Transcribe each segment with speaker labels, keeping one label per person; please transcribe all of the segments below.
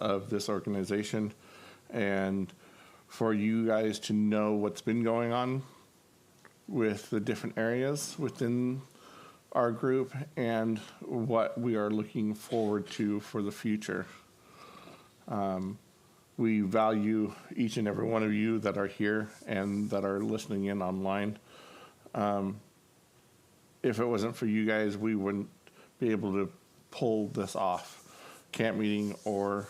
Speaker 1: of this organization and for you guys to know what's been going on with the different areas within our group and what we are looking forward to for the future. We value each and every one of you that are here and that are listening in online. If it wasn't for you guys, we wouldn't be able to pull this off, camp meeting or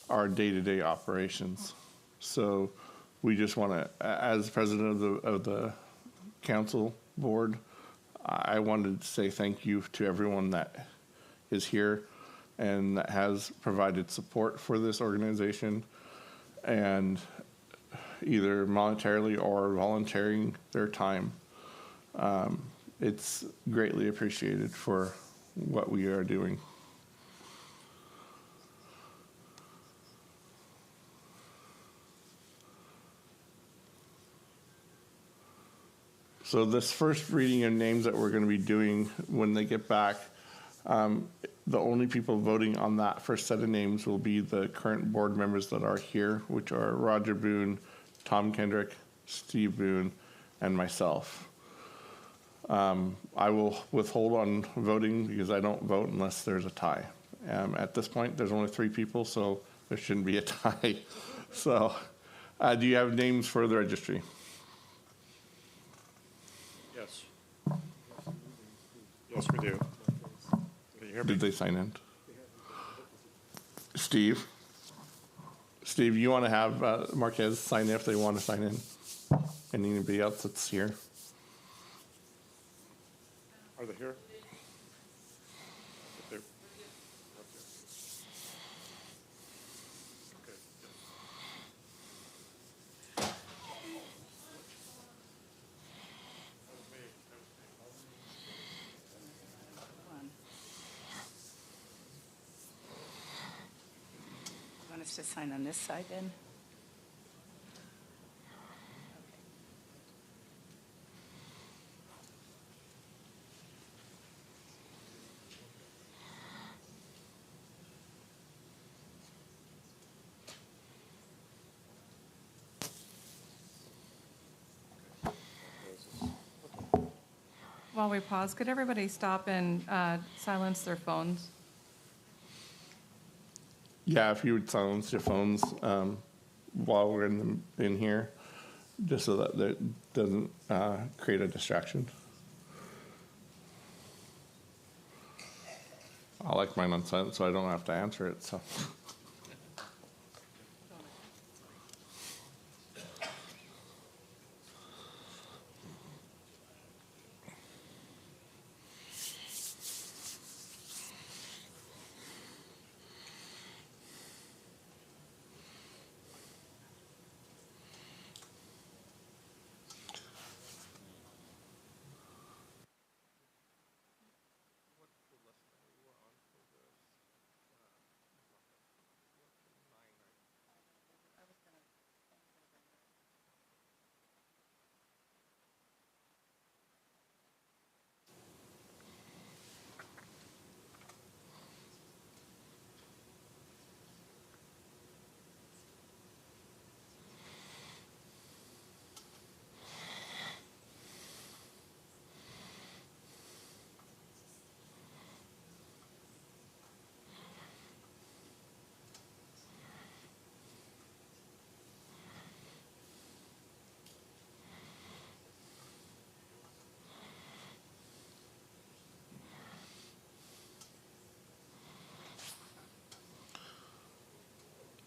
Speaker 1: our day-to-day operations. So we just want to, as president of the council board, I wanted to say thank you to everyone that is here and that has provided support for this organization and either monetarily or volunteering their time. It's greatly appreciated for what we are doing. So this first reading of names that we're going to be doing when they get back, the only people voting on that first set of names will be the current board members that are here, which are Roger Boone, Tom Kendrick, Steve Boone, and myself. I will withhold on voting because I don't vote unless there's a tie. At this point, there's only 3 people, so there shouldn't be a tie. So, do you have names for the registry?
Speaker 2: Yes. Yes, we do. Can you hear me?
Speaker 1: Did they sign in? Steve? Steve, you want to have Marquez sign in if they want to sign in? And anybody else that's here?
Speaker 2: Are they here? Okay.
Speaker 3: You want us to sign on this side then?
Speaker 4: While we pause, could everybody stop and silence their phones?
Speaker 1: Yeah, if you would silence your phones while we're in here, just so that it doesn't create a distraction. I like mine on silent so I don't have to answer it. So.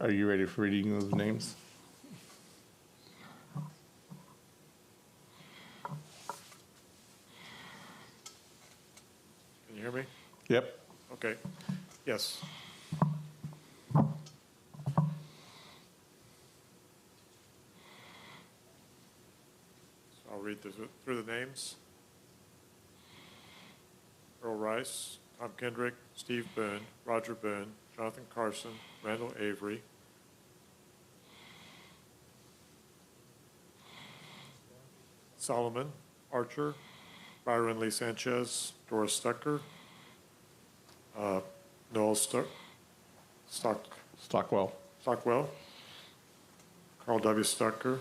Speaker 1: Are you ready for reading those names?
Speaker 2: Can you hear me?
Speaker 1: Yep.
Speaker 2: Okay. Yes. So I'll read through the names. Earl Rice, Tom Kendrick, Steve Boone, Roger Boone, Jonathan Carson, Randall Avery, Solomon Archer, Byron Lee Sanchez, Doris Stucker, Noel
Speaker 1: Stockwell.
Speaker 2: Stockwell, Carl W. Stucker,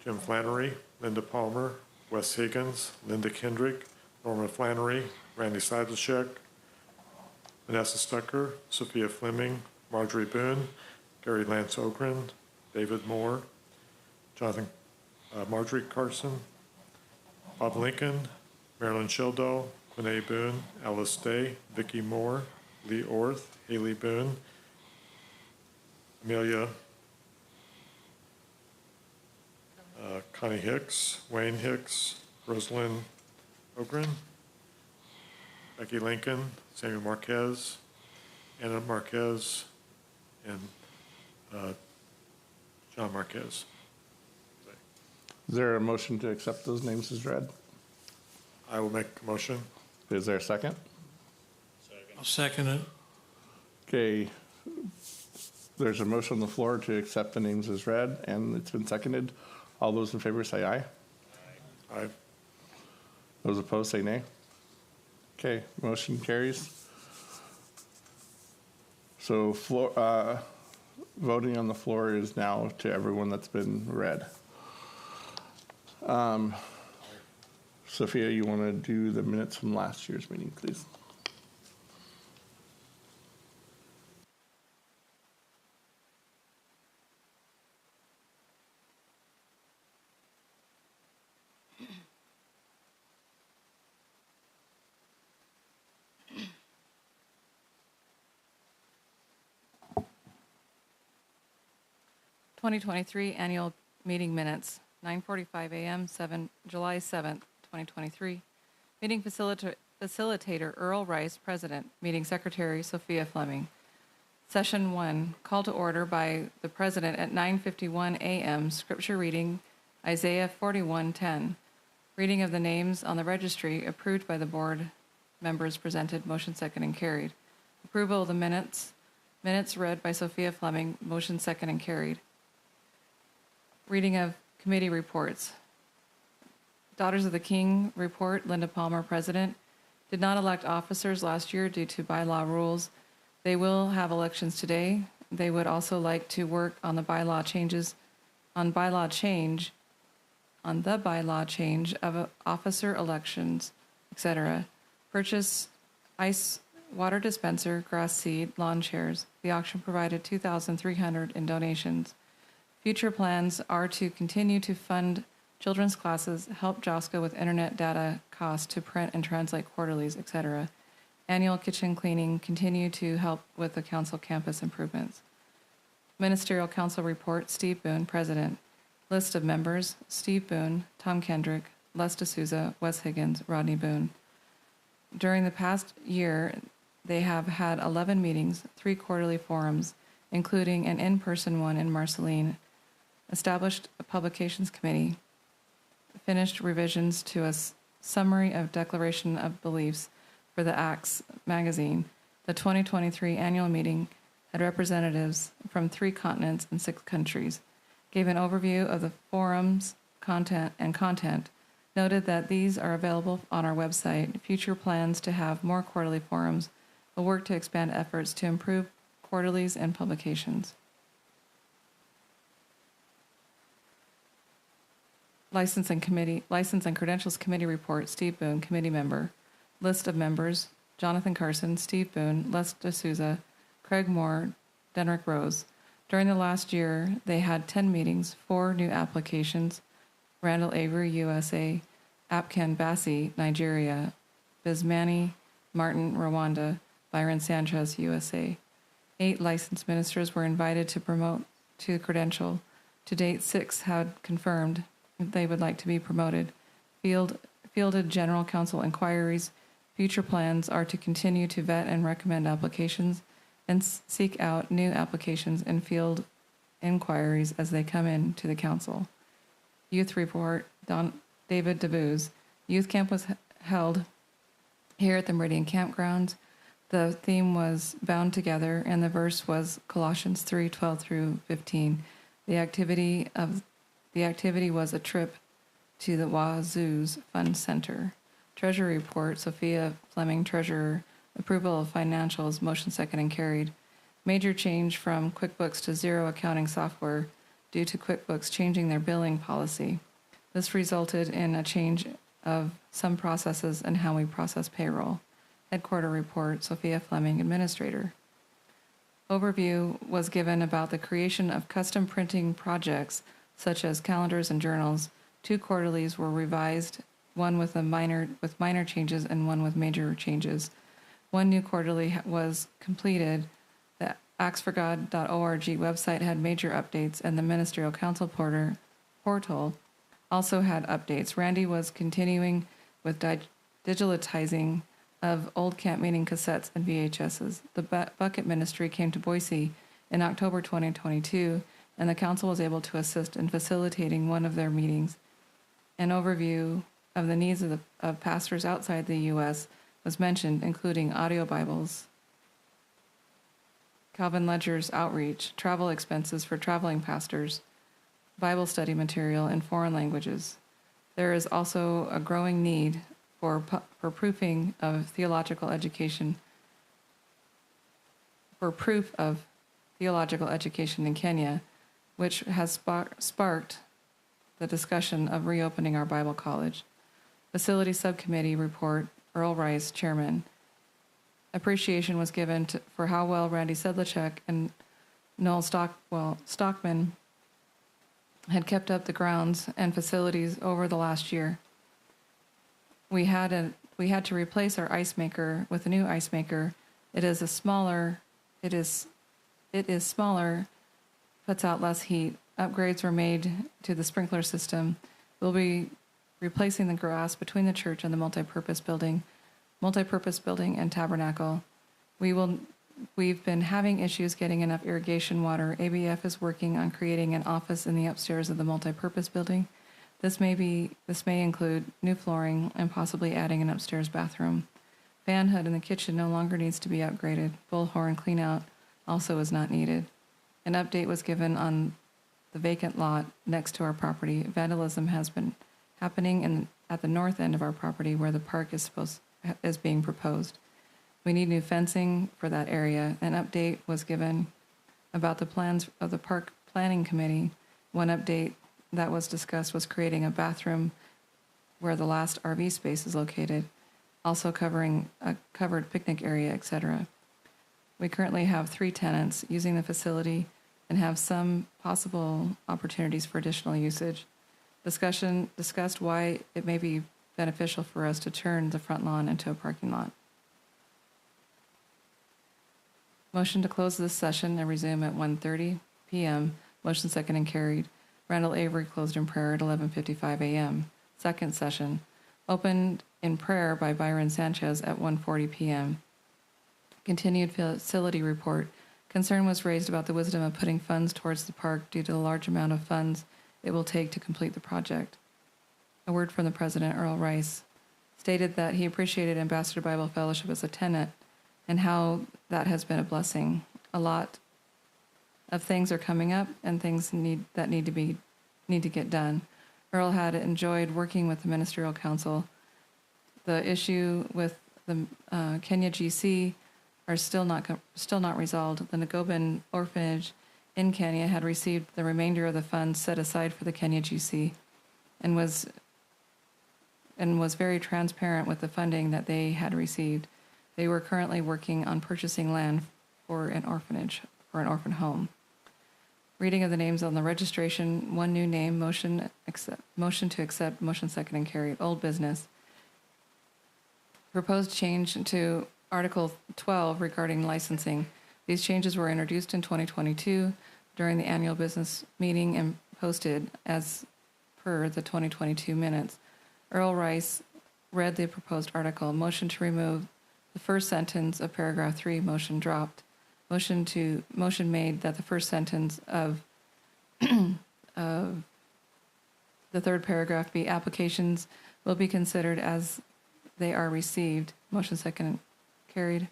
Speaker 2: Jim Flannery, Linda Palmer, Wes Higgins, Linda Kendrick, Norman Flannery, Randy Seidlchek, Vanessa Stucker, Sophia Fleming, Marjorie Boone, Gary Lance Ogren, David Moore, Marjorie Carson, Bob Lincoln, Marilyn Shildo, Quinae Boone, Alice Day, Vicki Moore, Lee Orth, Haley Boone, Amelia Connie Hicks, Wayne Hicks, Rosalind Ogren, Becky Lincoln, Samuel Marquez, Anna Marquez, and John Marquez.
Speaker 1: Is there a motion to accept those names as read?
Speaker 2: I will make a motion.
Speaker 1: Is there a second?
Speaker 5: I'll second it.
Speaker 1: Okay, there's a motion on the floor to accept the names as read, and it's been seconded. All those in favor say aye.
Speaker 2: Aye.
Speaker 1: Those opposed say nay. Okay, motion carries. So voting on the floor is now to everyone that's been read. Sophia, you want to do the minutes from last year's meeting, please?
Speaker 4: (2023) Annual Meeting Minutes, 9:45 a.m., July 7th, 2023. Meeting Facilitator Earl Rice, President. Meeting Secretary Sophia Fleming. Session 1, call to order by the President at 9:51 a.m. Scripture reading, Isaiah 41:10. Reading of the names on the registry approved by the board members presented, motion second and carried. Approval of the minutes read by Sophia Fleming, motion second and carried. Reading of committee reports. Daughters of the King report, Linda Palmer, President. Did not elect officers last year due to bylaw rules. They will have elections today. They would also like to work on the bylaw change of officer elections, etc. Purchase ice water dispenser, grass seed, lawn chairs. The auction provided $2,300 in donations. Future plans are to continue to fund children's classes, help JOSCA with internet data costs to print and translate quarterlies, etc. Annual kitchen cleaning, continue to help with the council campus improvements. Ministerial Council Report, Steve Boone, President. List of members, Steve Boone, Tom Kendrick, Les D'Souza, Wes Higgins, Rodney Boone. During the past year, they have had 11 meetings, 3 quarterly forums, including an in-person one in Marceline, established a publications committee, finished revisions to a summary of Declaration of Beliefs for the Acts magazine. The 2023 annual meeting had representatives from 3 continents and 6 countries, gave an overview of the forum's content, noted that these are available on our website, future plans to have more quarterly forums, will work to expand efforts to improve quarterlies and publications. License and Credentials Committee Report, Steve Boone, Committee Member. List of members, Jonathan Carson, Steve Boone, Les D'Souza, Craig Moore, Denrick Rose. During the last year, they had 10 meetings, 4 new applications, Randall Avery, USA, Apkan Bassi, Nigeria, Bismani Martin, Rwanda, Byron Sanchez, USA. 8 licensed ministers were invited to promote to credential. To date, 6 had confirmed they would like to be promoted. Fielded general counsel inquiries. Future plans are to continue to vet and recommend applications and seek out new applications and field inquiries as they come in to the council. Youth report, David DeBooz. Youth camp was held here at the Meridian Campgrounds. The theme was Bound Together, and the verse was Colossians 3:12 through 15. The activity was a trip to the Wazoo's Fun Center. Treasury report, Sophia Fleming, Treasurer. Approval of financials, motion second and carried. Major change from QuickBooks to Zero accounting software due to QuickBooks changing their billing policy. This resulted in a change of some processes and how we process payroll. Headquarter report, Sophia Fleming, Administrator. Overview was given about the creation of custom printing projects such as calendars and journals. 2 quarterlies were revised, one with minor changes and one with major changes. 1 new quarterly was completed. The actsforgod.org website had major updates, and the Ministerial Council portal also had updates. Randy was continuing with digitalizing of old camp meeting cassettes and VHSs. The Bucket Ministry came to Boise in October 2022, and the council was able to assist in facilitating one of their meetings. An overview of the needs of pastors outside the U.S. was mentioned, including audio Bibles, Calvin Ledger's outreach, travel expenses for traveling pastors, Bible study material in foreign languages. There is also a growing need for proofing of theological education, for proof of theological education in Kenya, which has sparked the discussion of reopening our Bible college. Facility Subcommittee report, Earl Rice, Chairman. Appreciation was given for how well Randy Sedlacek and Noel Stockman had kept up the grounds and facilities over the last year. We had to replace our ice maker with a new ice maker. It is smaller, puts out less heat. Upgrades were made to the sprinkler system. We'll be replacing the grass between the church and the multipurpose building and tabernacle. We've been having issues getting enough irrigation water. ABF is working on creating an office in the upstairs of the multipurpose building. This may include new flooring and possibly adding an upstairs bathroom. Fan hood in the kitchen no longer needs to be upgraded. Bullhorn cleanout also is not needed. An update was given on the vacant lot next to our property. Vandalism has been happening at the north end of our property where the park is being proposed. We need new fencing for that area. An update was given about the plans of the park planning committee. One update that was discussed was creating a bathroom where the last RV space is located, also covering a covered picnic area, etc. We currently have 3 tenants using the facility and have some possible opportunities for additional usage. Discussed why it may be beneficial for us to turn the front lawn into a parking lot. Motion to close this session and resume at 1:30 p.m. Motion second and carried. Randall Avery closed in prayer at 11:55 a.m. Second session, opened in prayer by Byron Sanchez at 1:40 p.m. Continued facility report. Concern was raised about the wisdom of putting funds towards the park due to the large amount of funds it will take to complete the project. A word from the president, Earl Rice, stated that he appreciated Ambassador Bible Fellowship as a tenant and how that has been a blessing. A lot of things are coming up and things need to get done. Earl had enjoyed working with the Ministerial Council. The issue with the Kenya GC are still not resolved. The Nagobin Orphanage in Kenya had received the remainder of the funds set aside for the Kenya GC and was very transparent with the funding that they had received. They were currently working on purchasing land for an orphanage, for an orphan home. Reading of the names on the registration, 1 new name, motion to accept, motion second and carried. Old business. Proposed change to Article 12 regarding licensing. These changes were introduced in 2022 during the annual business meeting and posted as per the 2022 minutes. Earl Rice read the proposed article. Motion to remove the first sentence of paragraph 3, motion dropped. Motion made that the first sentence of of the third paragraph be applications will be considered as they are received. Motion second and carried.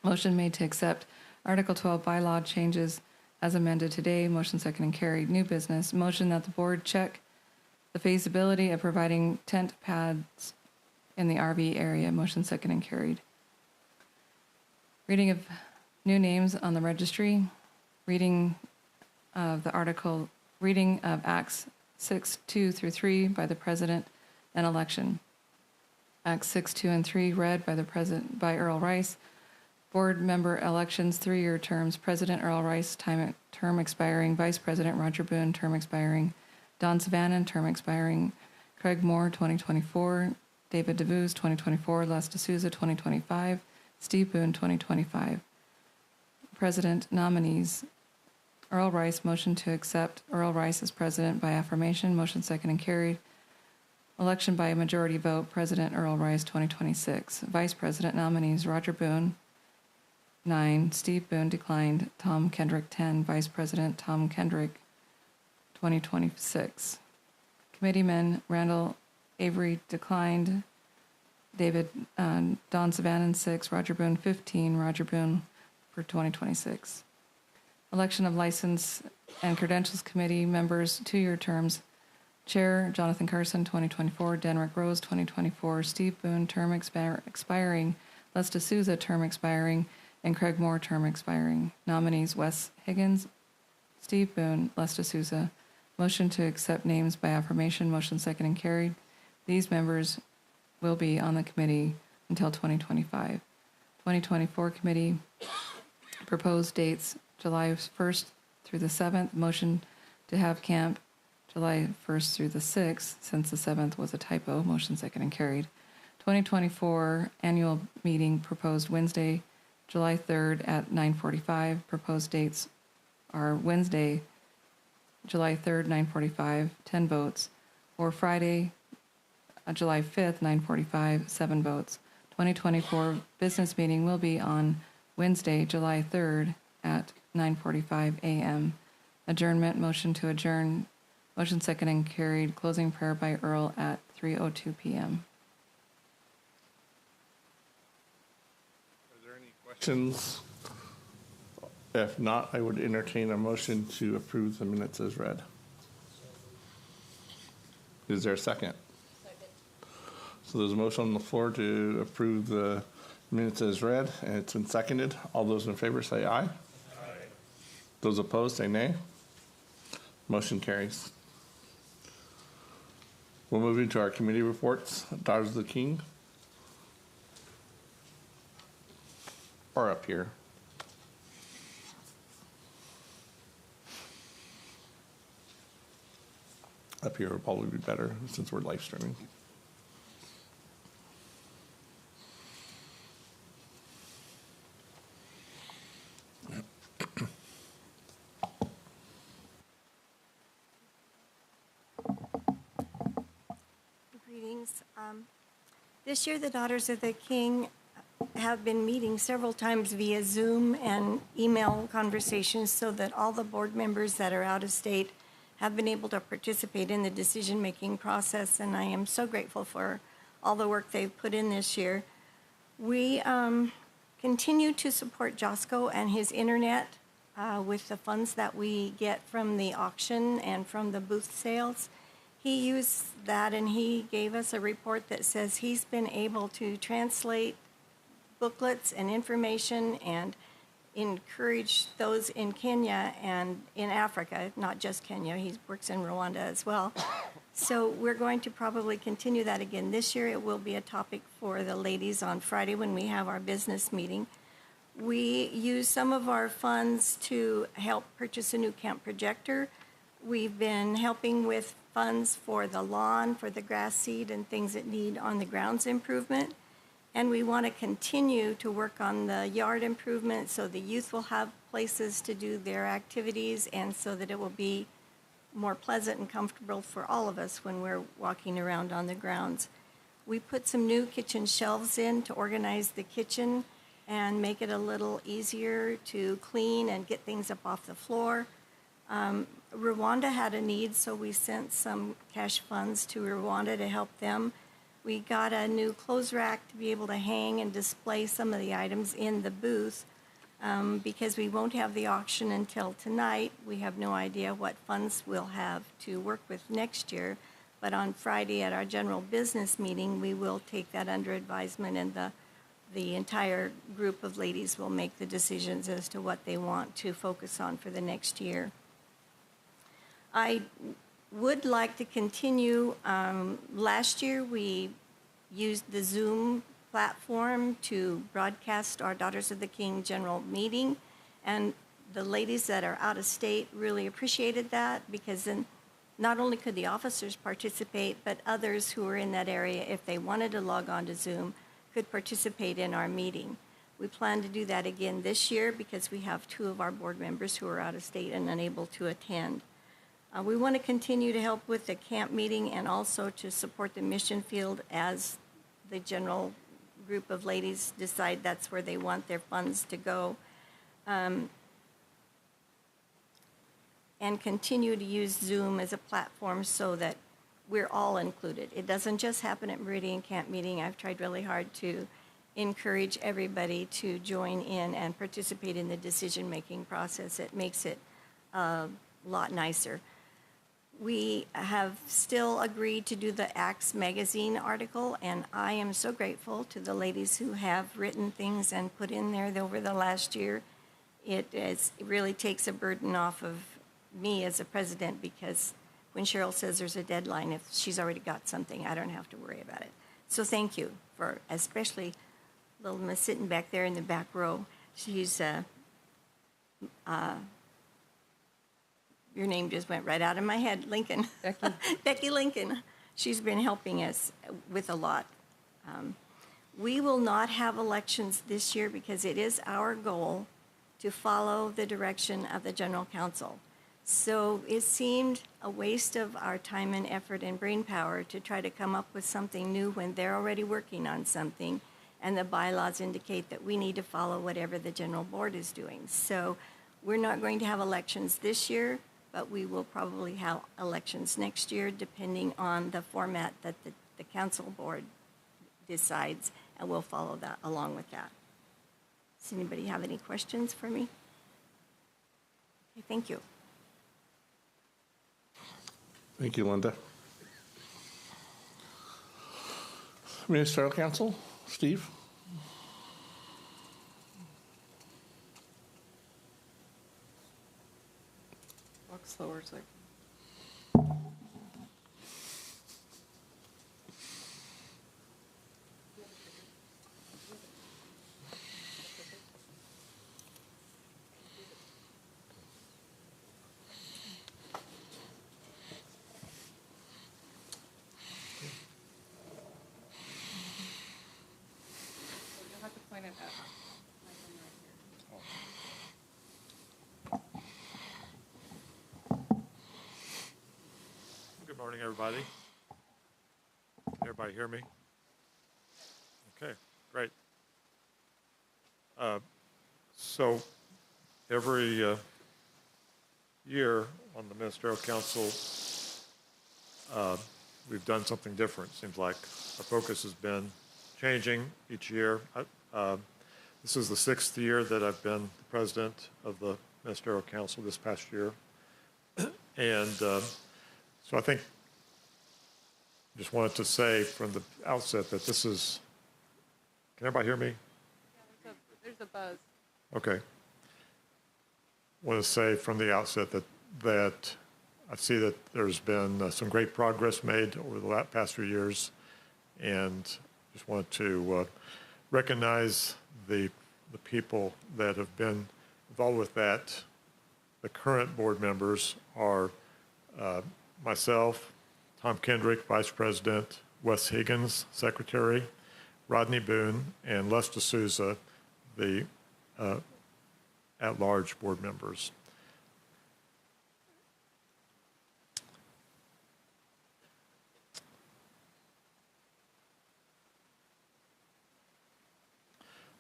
Speaker 4: Motion made to accept Article 12 bylaw changes as amended today. Motion second and carried. New business. Motion that the board check the feasibility of providing tent pads in the RV area. Motion second and carried. Reading of New names on the registry. Reading of Acts 6:2 through 3 by the President, and election. Acts 6:2 and 3 read by the President by Earl Rice. Board member elections, 3-year terms. President Earl Rice, term expiring. Vice President Roger Boone, term expiring. Don Savanin, term expiring. Craig Moore, 2024. David DeVuz, 2024. Les D'Souza, 2025. Steve Boone, 2025. President nominees. Earl Rice, motion to accept Earl Rice as president by affirmation. Motion second and carried. Election by a majority vote. President Earl Rice, 2026. Vice President nominees. Roger Boone, 9. Steve Boone declined. Tom Kendrick, 10. Vice President Tom Kendrick, 2026. Committeemen, Randall Avery declined. Don Savanin, 6. Roger Boone, 15. Roger Boone for 2026. Election of License and Credentials Committee members, 2-year terms. Chair, Jonathan Carson, 2024. Denrick Rose, 2024. Steve Boone, term expiring. Les D'Souza, term expiring. And Craig Moore, term expiring. Nominees, Wes Higgins, Steve Boone, Les D'Souza. Motion to accept names by affirmation. Motion second and carried. These members will be on the committee until 2025. 2024 committee proposed dates, July 1st through the 7th. Motion to have camp July 1st through the 6th, since the 7th was a typo. Motion second and carried. 2024 annual meeting proposed Wednesday, July 3rd at 9:45. Proposed dates are Wednesday, July 3rd, 9:45, 10 votes, or Friday, July 5th, 9:45, 7 votes. 2024 business meeting will be on Wednesday, July 3rd at 9:45 a.m. Adjournment, motion to adjourn. Motion second and carried. Closing prayer by Earl at 3:02 p.m.
Speaker 1: Are there any questions? If not, I would entertain a motion to approve the minutes as read. Is there a second? Second. So there's a motion on the floor to approve the minutes as read, and it's been seconded. All those in favor say aye. Aye. Those opposed say nay. Motion carries. We'll move into our committee reports. Daughters of the King. Or up here. Up here would probably be better since we're live streaming.
Speaker 6: Greetings. This year, the Daughters of the King have been meeting several times via Zoom and email conversations so that all the board members that are out of state have been able to participate in the decision-making process, and I am so grateful for all the work they've put in this year. We continue to support Josco and his internet with the funds that we get from the auction and from the booth sales. He used that, and he gave us a report that says he's been able to translate booklets and information and encourage those in Kenya and in Africa, not just Kenya. He works in Rwanda as well. So we're going to probably continue that again this year. It will be a topic for the ladies on Friday when we have our business meeting. We use some of our funds to help purchase a new camp projector. We've been helping with funds for the lawn, for the grass seed, and things that need on the grounds improvement. And we want to continue to work on the yard improvement so the youth will have places to do their activities and so that it will be more pleasant and comfortable for all of us when we're walking around on the grounds. We put some new kitchen shelves in to organize the kitchen and make it a little easier to clean and get things up off the floor. Rwanda had a need, so we sent some cash funds to Rwanda to help them. We got a new clothes rack to be able to hang and display some of the items in the booth. Because we won't have the auction until tonight, we have no idea what funds we'll have to work with next year. But on Friday at our general business meeting, we will take that under advisement, and the the entire group of ladies will make the decisions as to what they want to focus on for the next year. I would like to continue. Last year, we used the Zoom platform to broadcast our Daughters of the King general meeting, and the ladies that are out of state really appreciated that, because then not only could the officers participate, but others who were in that area, if they wanted to log on to Zoom, could participate in our meeting. We plan to do that again this year because we have 2 of our board members who are out of state and unable to attend. We want to continue to help with the camp meeting and also to support the mission field as the general group of ladies decide that's where they want their funds to go. And continue to use Zoom as a platform so that we're all included. It doesn't just happen at Meridian Camp Meeting. I've tried really hard to encourage everybody to join in and participate in the decision-making process. It makes it a lot nicer. We have still agreed to do the Acts magazine article, and I am so grateful to the ladies who have written things and put in there over the last year. It really takes a burden off of me as a president, because when Cheryl says there's a deadline, if she's already got something, I don't have to worry about it. So thank you for, especially little Miss sitting back there in the back row. She's, your name just went right out of my head, Lincoln.
Speaker 4: Becky.
Speaker 6: Becky Lincoln. She's been helping us with a lot. We will not have elections this year because it is our goal to follow the direction of the General Counsel. So it seemed a waste of our time and effort and brain power to try to come up with something new when they're already working on something, and the bylaws indicate that we need to follow whatever the General Board is doing. So we're not going to have elections this year, but we will probably have elections next year, depending on the format that the Council Board decides, and we'll follow that along with that. Does anybody have any questions for me? Okay, thank you.
Speaker 1: Thank you, Linda. Ministerial Council, Steve?
Speaker 4: Walk slower so I can. You'll have to point it at my thing right here.
Speaker 2: Good morning, everybody. Can everybody hear me? Okay, great. So every year on the Ministerial Council, we've done something different. Seems like our focus has been changing each year. This is the 6th year that I've been the president of the Ministerial Council this past year. And so I think just wanted to say from the outset that this is, can everybody hear me?
Speaker 4: Yeah, there's a buzz.
Speaker 2: Okay. Want to say from the outset that I see that there's been some great progress made over the past few years, and just want to recognize the people that have been involved with that. The current board members are myself, Tom Kendrick, Vice President, Wes Higgins, Secretary, Rodney Boone, and Les D'Souza, the at-large board members.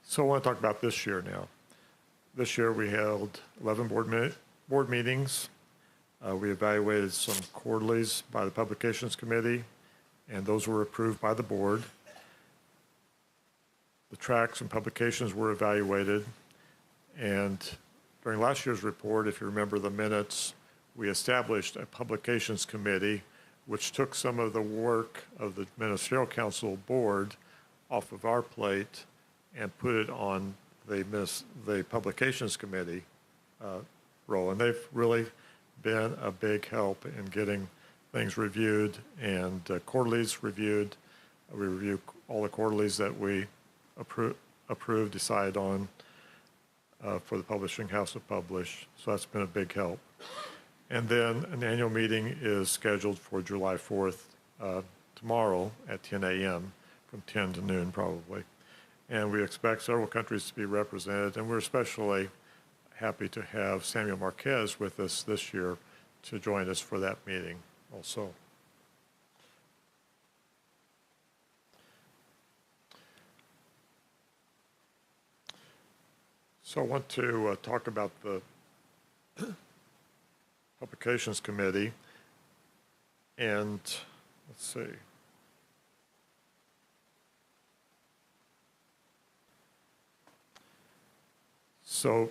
Speaker 2: So I want to talk about this year now. This year we held 11 board meetings. We evaluated some quarterlies by the Publications Committee, and those were approved by the board. The tracts and publications were evaluated, and during last year's report, if you remember the minutes, we established a Publications Committee which took some of the work of the Ministerial Council board off of our plate and put it on the Publications Committee role. And they've really been a big help in getting things reviewed and quarterlies reviewed. We review all the quarterlies that we approve, decide on for the publishing house to publish. So that's been a big help. And then an annual meeting is scheduled for July 4th, tomorrow at 10 a.m. from 10 to noon probably. And we expect several countries to be represented, and we're especially happy to have Samuel Marquez with us this year to join us for that meeting also. So I want to talk about the Publications Committee, and let's see. So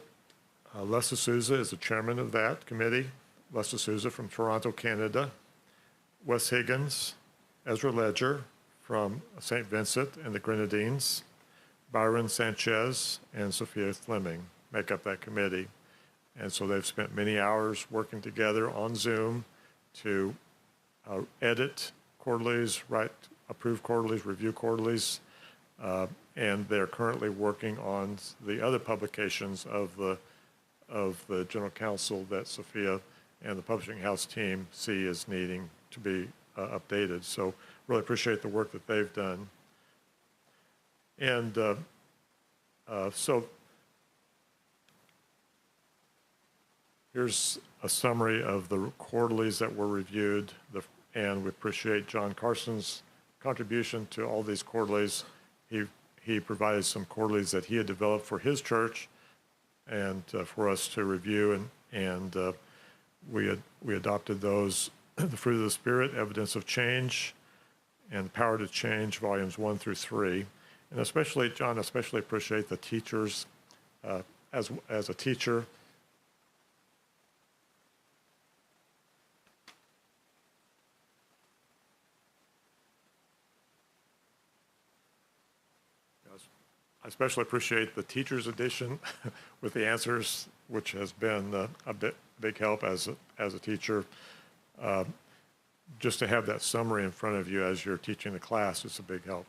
Speaker 2: Les D'Souza is the chairman of that committee. Les D'Souza from Toronto, Canada. Wes Higgins, Ezra Ledger from St. Vincent and the Grenadines. Byron Sanchez and Sophia Fleming make up that committee. And so they've spent many hours working together on Zoom to edit quarterlies, approve quarterlies, review quarterlies, and they're currently working on the other publications of the General Counsel that Sophia and the Publishing House team see as needing to be updated. So really appreciate the work that they've done. And so here's a summary of the quarterlies that were reviewed, and we appreciate John Carson's contribution to all these quarterlies. He provided some quarterlies that he had developed for his church and for us to review, and we adopted those. The Fruit of the Spirit, Evidence of Change, and Power to Change, volumes 1 through 3. And especially, John, especially appreciate the teachers as a teacher. I especially appreciate the teacher's edition with the answers, which has been a big help as a teacher. Just to have that summary in front of you as you're teaching the class is a big help.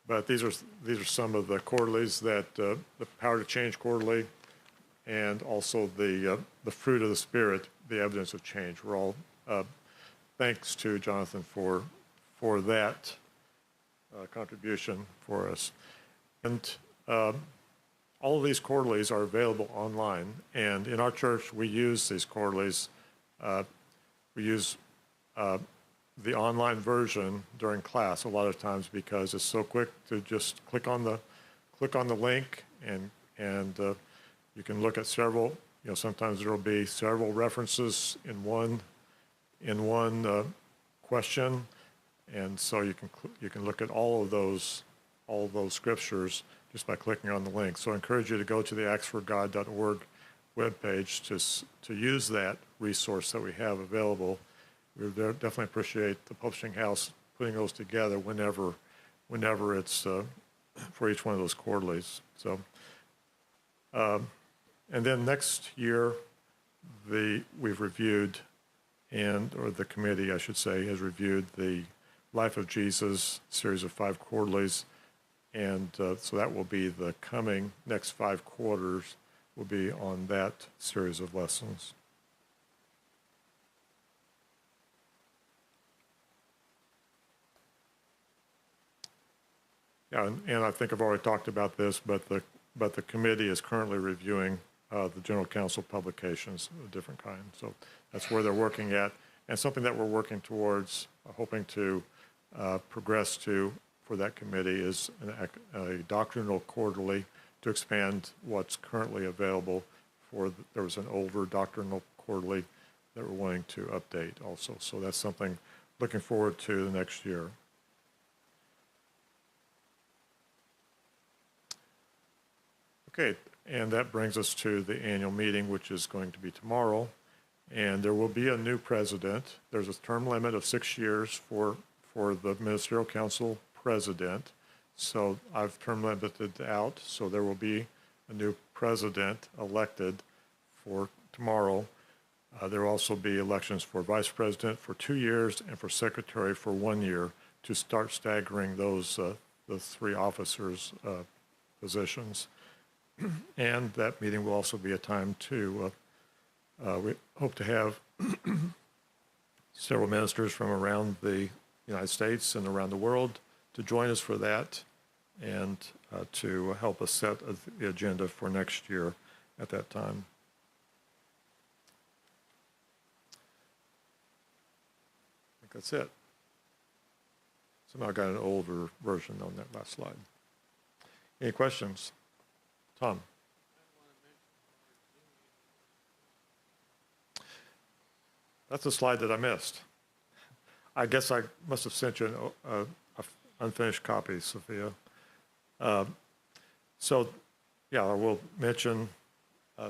Speaker 2: But these are some of the quarterlies that the Power to Change quarterly, and also the Fruit of the Spirit, the Evidence of Change. We're all thanks to Jonathan for that contribution for us. And all of these quarterlies are available online, and in our church we use these quarterlies. We use the online version during class a lot of times because it's so quick to just click on the link, and you can look at several. Sometimes there will be several references in one question, and so you can look at all of those scriptures just by clicking on the link. So I encourage you to go to the actsforgod.org webpage to use that resource that we have available. We definitely appreciate the Publishing House putting those together whenever it's for each one of those quarterlies. So, and then next year, we've reviewed, or the committee, I should say, has reviewed the Life of Jesus series of 5 quarterlies, and so that will be the coming next 5 quarters will be on that series of lessons. Yeah, and I think I've already talked about this, but the committee is currently reviewing the General Counsel publications of different kinds. So that's where they're working at, and something that we're working towards, hoping to progress to for that committee is a doctrinal quarterly to expand what's currently available. There was an older doctrinal quarterly that we're wanting to update also. So that's something looking forward to the next year. Okay, and that brings us to the annual meeting, which is going to be tomorrow. And there will be a new president. There's a term limit of 6 years for the Ministerial Council president. So I've term limited out, so there will be a new president elected for tomorrow. There will also be elections for vice president for 2 years and for secretary for 1 year to start staggering those the three officers' positions. And that meeting will also be a time to, we hope to have several ministers from around the United States and around the world to join us for that and to help us set the agenda for next year at that time. I think that's it. Somehow I got an older version on that last slide. Any questions? Tom? That's a slide that I missed. I guess I must have sent you an unfinished copy, Sophia. So, yeah, I will mention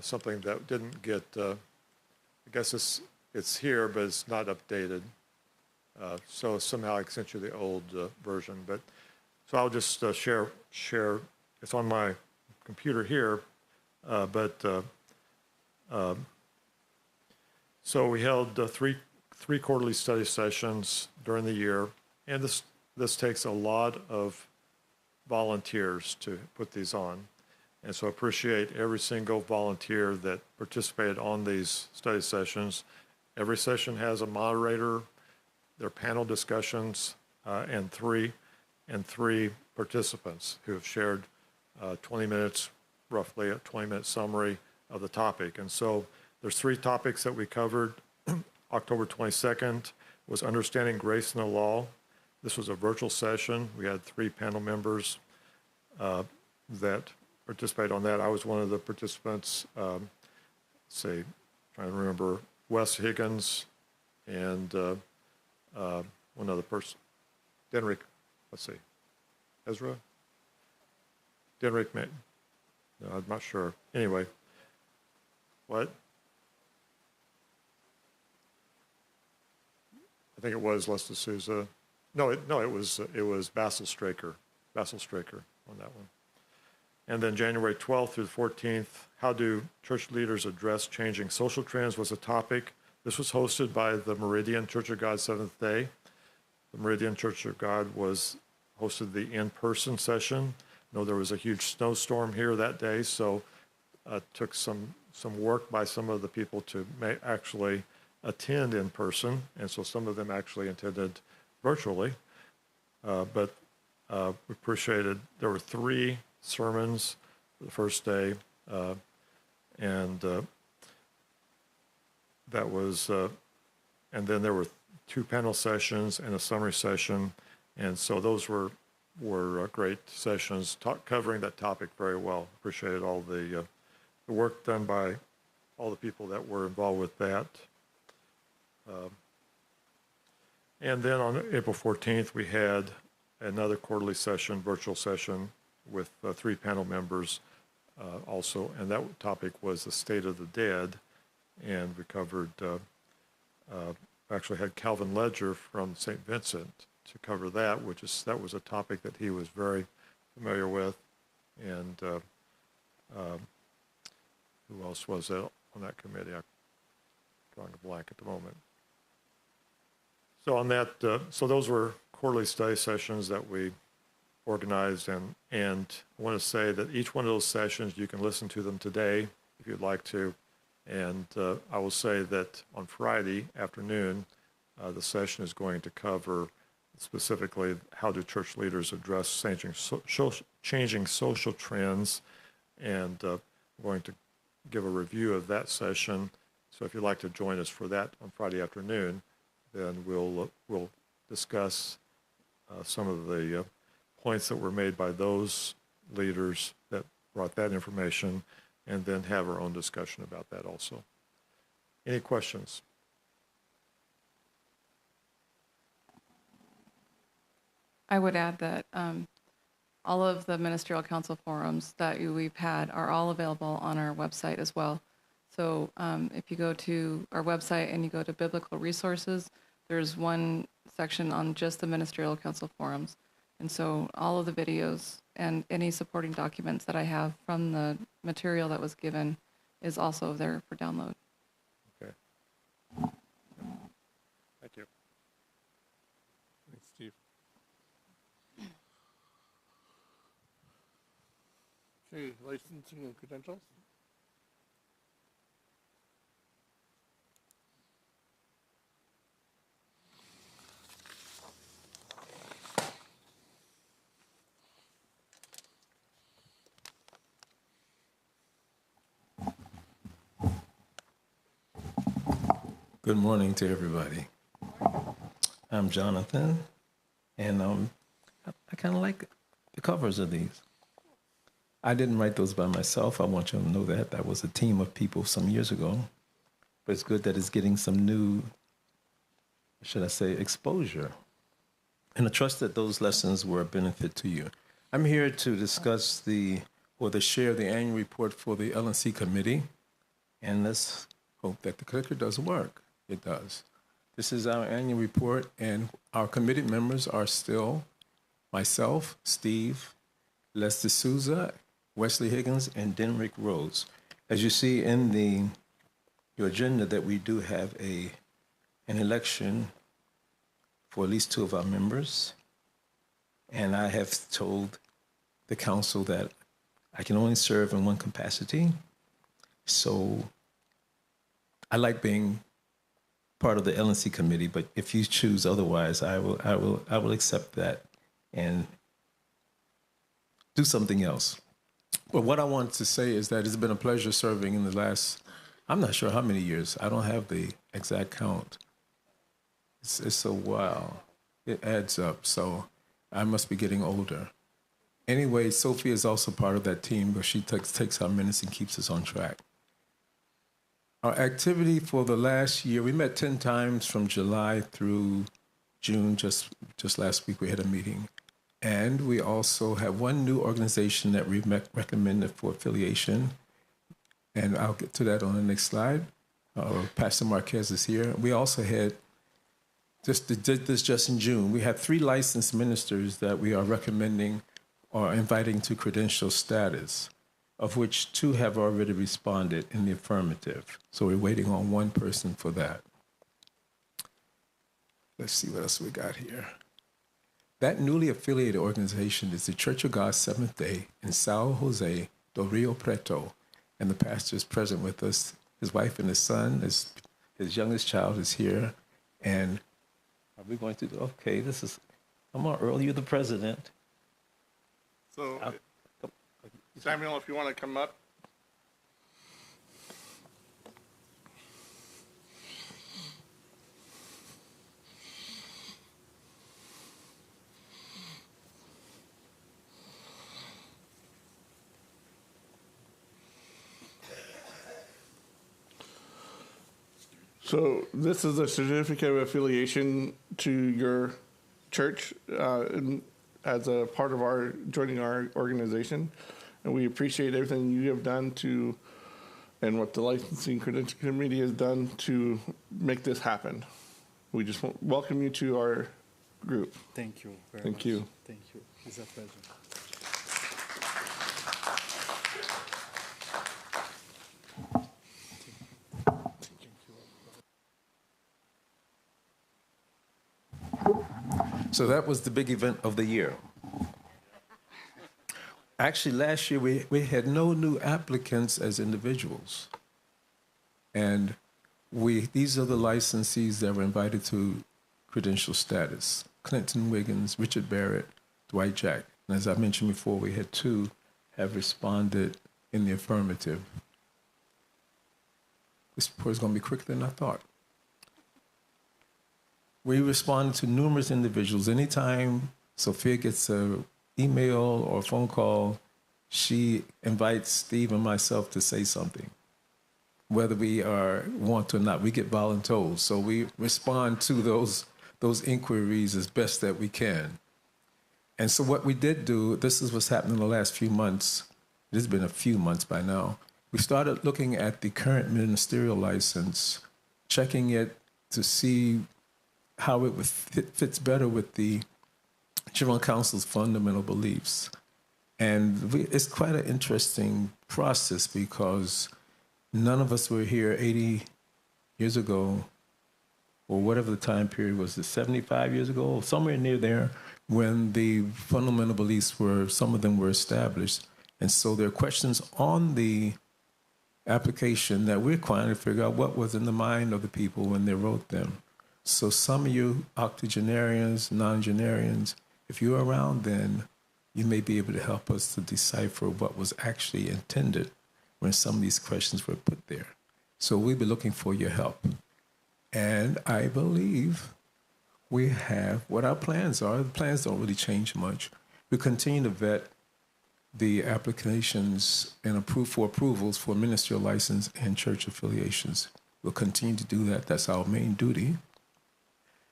Speaker 2: something that didn't get, I guess it's here, but it's not updated. So somehow I sent you the old version. But so I'll just share. It's on my computer here, so we held three quarterly study sessions during the year, and this takes a lot of volunteers to put these on. And so I appreciate every single volunteer that participated on these study sessions. Every session has a moderator, their panel discussions, and three participants who have shared 20 minutes, roughly a 20-minute summary of the topic. And so there's 3 topics that we covered. October 22nd was Understanding Grace in the Law. This was a virtual session. We had 3 panel members that participated on that. I was one of the participants. Trying to remember, Wes Higgins and one other person. Denrick, Ezra? Denrick, no, I'm not sure. Anyway, what? I think it was Les D'Souza. No, it was Basil Straker on that one. And then January 12th through the 14th, how do church leaders address changing social trends was a topic. This was hosted by the Meridian Church of God Seventh Day. The Meridian Church of God hosted the in-person session. I know there was a huge snowstorm here that day, so it took some work by some of the people to actually attend in person, and so some of them actually attended virtually. But we appreciated, there were 3 sermons the first day, and that was, and then there were 2 panel sessions and a summary session, and so those were great sessions covering that topic very well. Appreciated all the work done by all the people that were involved with that. And then on April 14th, we had another quarterly session, virtual session, with 3 panel members also, and that topic was the state of the dead, and we covered, actually had Calvin Ledger from St. Vincent to cover that, that was a topic that he was very familiar with, and who else was on that committee? I'm drawing a blank at the moment. So on that, so those were quarterly study sessions that we organized, and I want to say that each one of those sessions, you can listen to them today if you'd like to, and I will say that on Friday afternoon, the session is going to cover specifically how do church leaders address changing social trends, and I'm going to give a review of that session. So if you'd like to join us for that on Friday afternoon, then we'll discuss some of the points that were made by those leaders that brought that information, and then have our own discussion about that also. Any questions?
Speaker 4: I would add that all of the ministerial council forums that we've had are all available on our website as well. So if you go to our website and you go to biblical resources, there's one section on just the ministerial council forums. And so all of the videos and any supporting documents that I have from the material that was given is also there for download.
Speaker 2: Okay. Thank you.
Speaker 1: Thanks, Steve. Okay, licensing and credentials?
Speaker 7: Good morning to everybody. I'm Jonathan, and I kind of like the covers of these. I didn't write those by myself. I want you to know that. That was a team of people some years ago. But it's good that it's getting some new, should I say, exposure. And I trust that those lessons were a benefit to you. I'm here to discuss to share the annual report for the L&C committee. And let's hope that the clicker does work. It does. This is our annual report, and our committee members are still myself, Steve, Lester Souza, Wesley Higgins, and Denrick Rhodes. As you see in your agenda, that we do have an election for at least 2 of our members, and I have told the council that I can only serve in one capacity. So I like being part of the L&C committee, but if you choose otherwise, I will accept that and do something else. But what I want to say is that it's been a pleasure serving in the last, I'm not sure how many years. I don't have the exact count. It's a while. It adds up, so I must be getting older. Anyway, Sophie is also part of that team, but she takes our minutes and keeps us on track. Our activity for the last year, we met 10 times from July through June. Just last week we had a meeting. And we also have one new organization that we recommended for affiliation. And I'll get to that on the next slide. Pastor Marquez is here. We also had, did this just in June, we had 3 licensed ministers that we are recommending or inviting to credential status, of which 2 have already responded in the affirmative. So we're waiting on 1 person for that. Let's see what else we got here. That newly affiliated organization is the Church of God Seventh Day in Sao Jose do Rio Preto. And the pastor is present with us. His wife and his son, his youngest child is here. And are we going to do, okay, come on, Earl, you're the president.
Speaker 1: So, Samuel, if you want to come up. So this is a certificate of affiliation to your church as a part of joining our organization. And we appreciate everything you have done and what the Licensing Credential Committee has done to make this happen. We just welcome you to our group.
Speaker 8: Thank you very much.
Speaker 1: Thank you.
Speaker 8: Thank you. It's a pleasure.
Speaker 7: So that was the big event of the year. Actually, last year we had no new applicants as individuals. And these are the licensees that were invited to credential status. Clinton Wiggins, Richard Barrett, Dwight Jack. And as I mentioned before, we had 2 have responded in the affirmative. This report is going to be quicker than I thought. We responded to numerous individuals. Anytime Sophia gets an email or a phone call, she invites Steve and myself to say something. Whether we want to or not, we get voluntold. So we respond to those inquiries as best that we can. And so what we did do, this is what's happened in the last few months. It has been a few months by now. We started looking at the current ministerial license, checking it to see how it fits better with the General Council's fundamental beliefs. And it's quite an interesting process because none of us were here 80 years ago, or whatever the time period was, 75 years ago, or somewhere near there, when the fundamental beliefs were, some of them were established. And so there are questions on the application that we're trying to figure out what was in the mind of the people when they wrote them. So some of you octogenarians, non-genarians, if you're around then, you may be able to help us to decipher what was actually intended when some of these questions were put there. So we'll be looking for your help. And I believe we have what our plans are. The plans don't really change much. We continue to vet the applications and approve for approvals for ministerial license and church affiliations. We'll continue to do that. That's our main duty.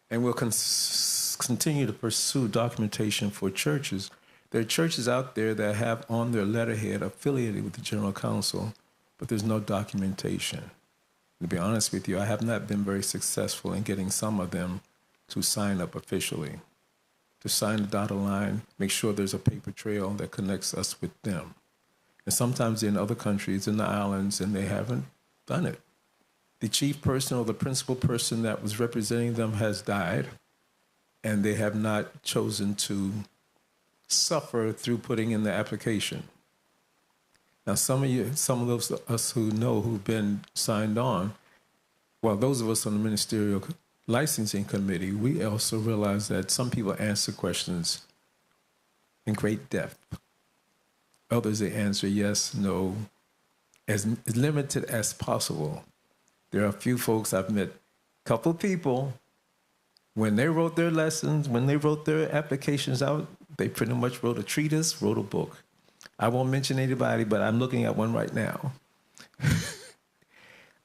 Speaker 7: And we'll continue to pursue documentation for churches. There are churches out there that have on their letterhead affiliated with the General Council, but there's no documentation. To be honest with you, I have not been very successful in getting some of them to sign up officially, to sign the dotted line, make sure there's a paper trail that connects us with them. And sometimes they're in other countries, in the islands, and they haven't done it. The chief person or the principal person that was representing them has died, and they have not chosen to suffer through putting in the application. Now, some of those of us who know who've been signed on, well, those of us on the Ministerial Licensing Committee, we also realize that some people answer questions in great depth. Others, they answer yes, no, as limited as possible. There are a few folks I've met, a couple of people, when they wrote their lessons, when they wrote their applications out, they pretty much wrote a treatise, wrote a book. I won't mention anybody, but I'm looking at one right now.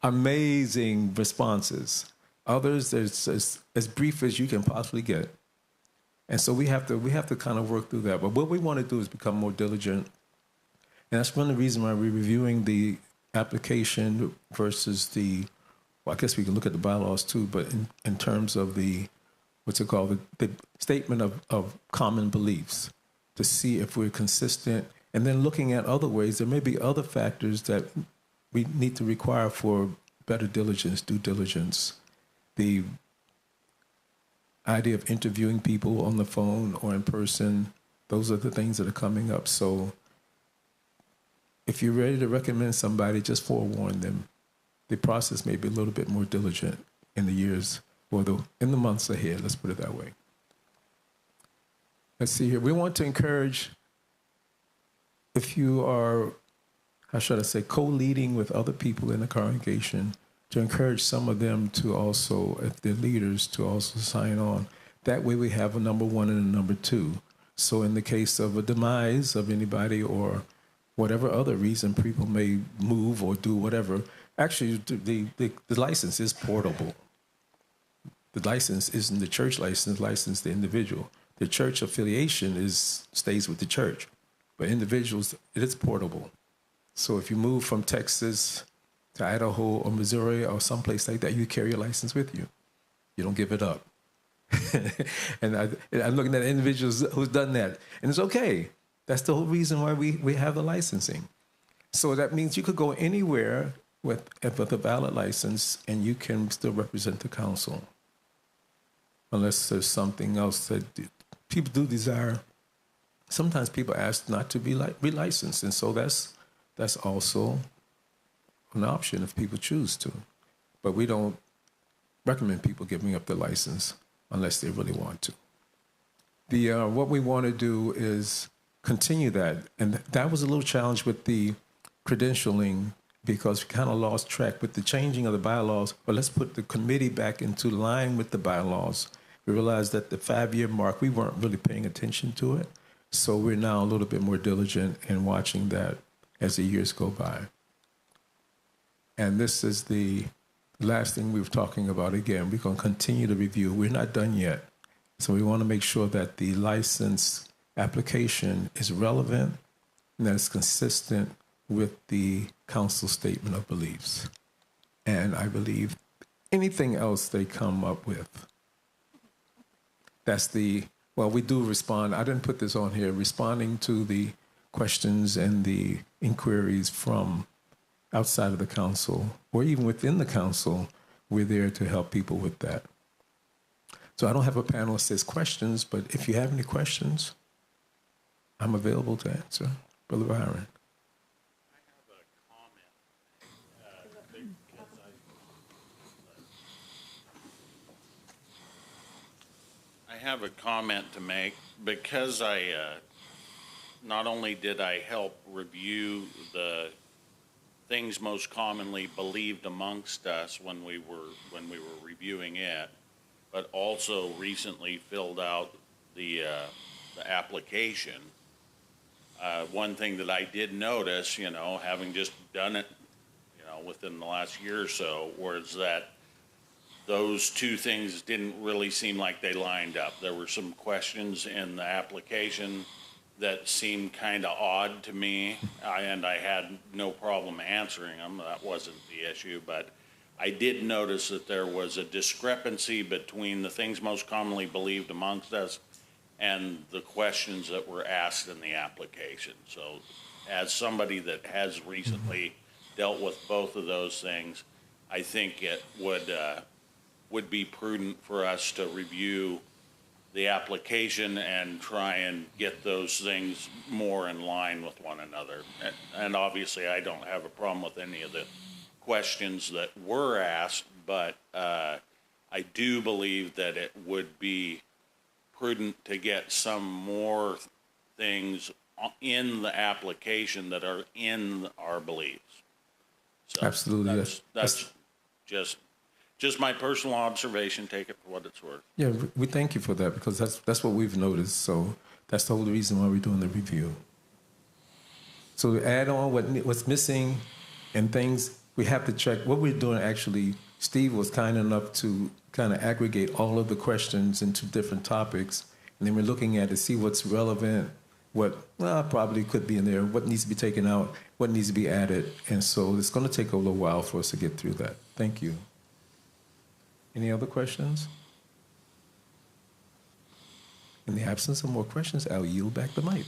Speaker 7: Amazing responses. Others, there's as brief as you can possibly get. And so we have to kind of work through that. But what we want to do is become more diligent. And that's one of the reasons why we're reviewing the application versus the, well, I guess we can look at the bylaws too, but in terms of the, what's it called, the statement of common beliefs, to see if we're consistent. And then looking at other ways, there may be other factors that we need to require for better diligence, due diligence. The idea of interviewing people on the phone or in person, those are the things that are coming up. So if you're ready to recommend somebody, just forewarn them. The process may be a little bit more diligent in the years, or in the months ahead, let's put it that way. Let's see here. We want to encourage, if you are, how should I say, co-leading with other people in the congregation, to encourage some of them to also, if they're leaders, to also sign on. That way we have a number one and a number two. So in the case of a demise of anybody or whatever other reason people may move or do whatever, actually the license is portable. The license isn't the church license the individual. The church affiliation stays with the church. But individuals, it is portable. So if you move from Texas to Idaho or Missouri or someplace like that, you carry your license with you. You don't give it up. And I'm looking at individuals who's done that. And it's okay. That's the whole reason why we have the licensing. So that means you could go anywhere with a valid license and you can still represent the council. Unless there's something else that people do desire. Sometimes people ask not to be licensed, and so that's also an option if people choose to. But we don't recommend people giving up their license unless they really want to. What we want to do is continue that, and that was a little challenge with the credentialing because we kind of lost track with the changing of the bylaws. But let's put the committee back into line with the bylaws. We realized that the 5-year mark, we weren't really paying attention to it. So we're now a little bit more diligent in watching that as the years go by. And this is the last thing we were talking about. Again, we're going to continue to review. We're not done yet. So we want to make sure that the license application is relevant and that it's consistent with the council statement of beliefs. And I believe anything else they come up with, that's the Well, we do respond. I didn't put this on here. Responding to the questions and the inquiries from outside of the council or even within the council, we're there to help people with that. So I don't have a panel that says questions, but if you have any questions, I'm available to answer. Brother Byron.
Speaker 9: I have a comment to make because not only did I help review the things most commonly believed amongst us when we were reviewing it, but also recently filled out the application. One thing that I did notice, having just done it, within the last year or so, was that those two things didn't really seem like they lined up. There were some questions in the application that seemed kind of odd to me, and I had no problem answering them. That wasn't the issue, but I did notice that there was a discrepancy between the things most commonly believed amongst us and the questions that were asked in the application. So as somebody that has recently dealt with both of those things, I think it would be prudent for us to review the application and try and get those things more in line with one another. And obviously, I don't have a problem with any of the questions that were asked, but I do believe that it would be prudent to get some more things in the application that are in our beliefs. So
Speaker 7: Absolutely,
Speaker 9: that's just my personal observation. Take it for what it's worth.
Speaker 7: Yeah, we thank you for that because that's what we've noticed. So that's the whole reason why we're doing the review. So to add on what's missing and things, we have to check what we're doing. Actually, Steve was kind enough to kind of aggregate all of the questions into different topics, and then we're looking at to see what's relevant, what probably could be in there, what needs to be taken out, what needs to be added. And so it's going to take a little while for us to get through that. Thank you. Any other questions? In the absence of more questions, I'll yield back the mic.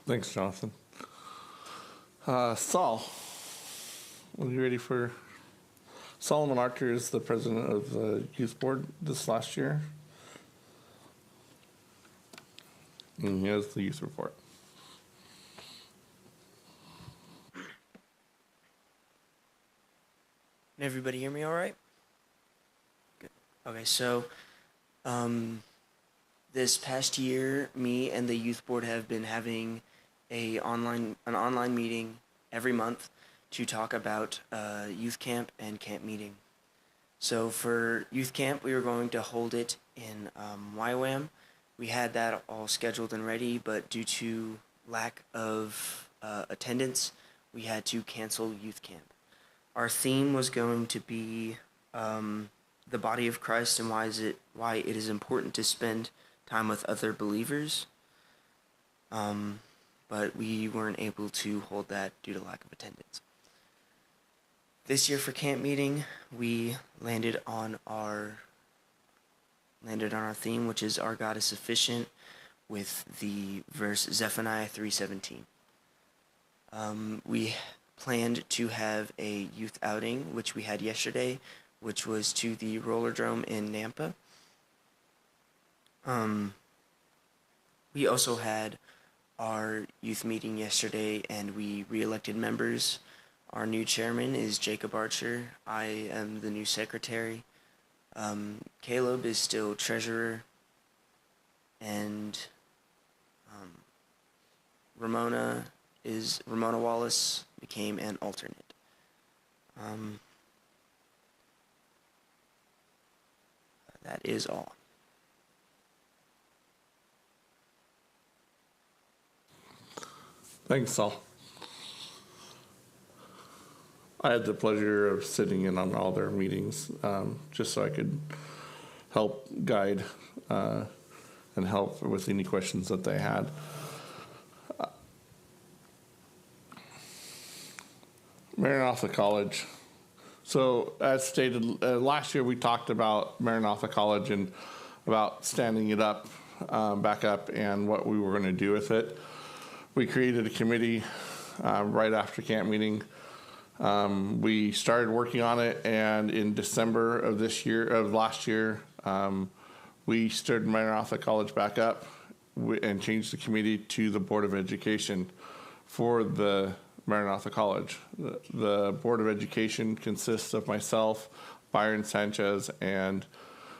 Speaker 1: Thanks, Jonathan. Saul, are you ready for... Solomon Archer is the president of the youth board this last year. And he has the youth report.
Speaker 10: Can everybody hear me all right? Good. Okay, so this past year, me and the youth board have been having an online meeting every month to talk about youth camp and camp meeting. So for youth camp, we were going to hold it in YWAM. We had that all scheduled and ready, but due to lack of attendance, we had to cancel youth camp. Our theme was going to be the body of Christ and why it is important to spend time with other believers. But we weren't able to hold that due to lack of attendance. This year for camp meeting, we landed on our theme, which is our God is sufficient, with the verse Zephaniah 3:17. We planned to have a youth outing, which we had yesterday, which was to the Rollerdrome in Nampa. We also had our youth meeting yesterday, and we re-elected members. Our new chairman is Jacob Archer. I am the new secretary. Caleb is still treasurer, and Ramona Wallace became an alternate. That is all.
Speaker 1: Thanks, Saul. I had the pleasure of sitting in on all their meetings, just so I could help guide and help with any questions that they had. Maranatha College So as stated, last year we talked about Maranatha College and about standing it up, back up, and what we were going to do with it. We created a committee right after camp meeting. We started working on it, and in December of last year, we started Maranatha College back up and changed the committee to the Board of Education for the Maranatha College. The Board of Education consists of myself, Byron Sanchez, and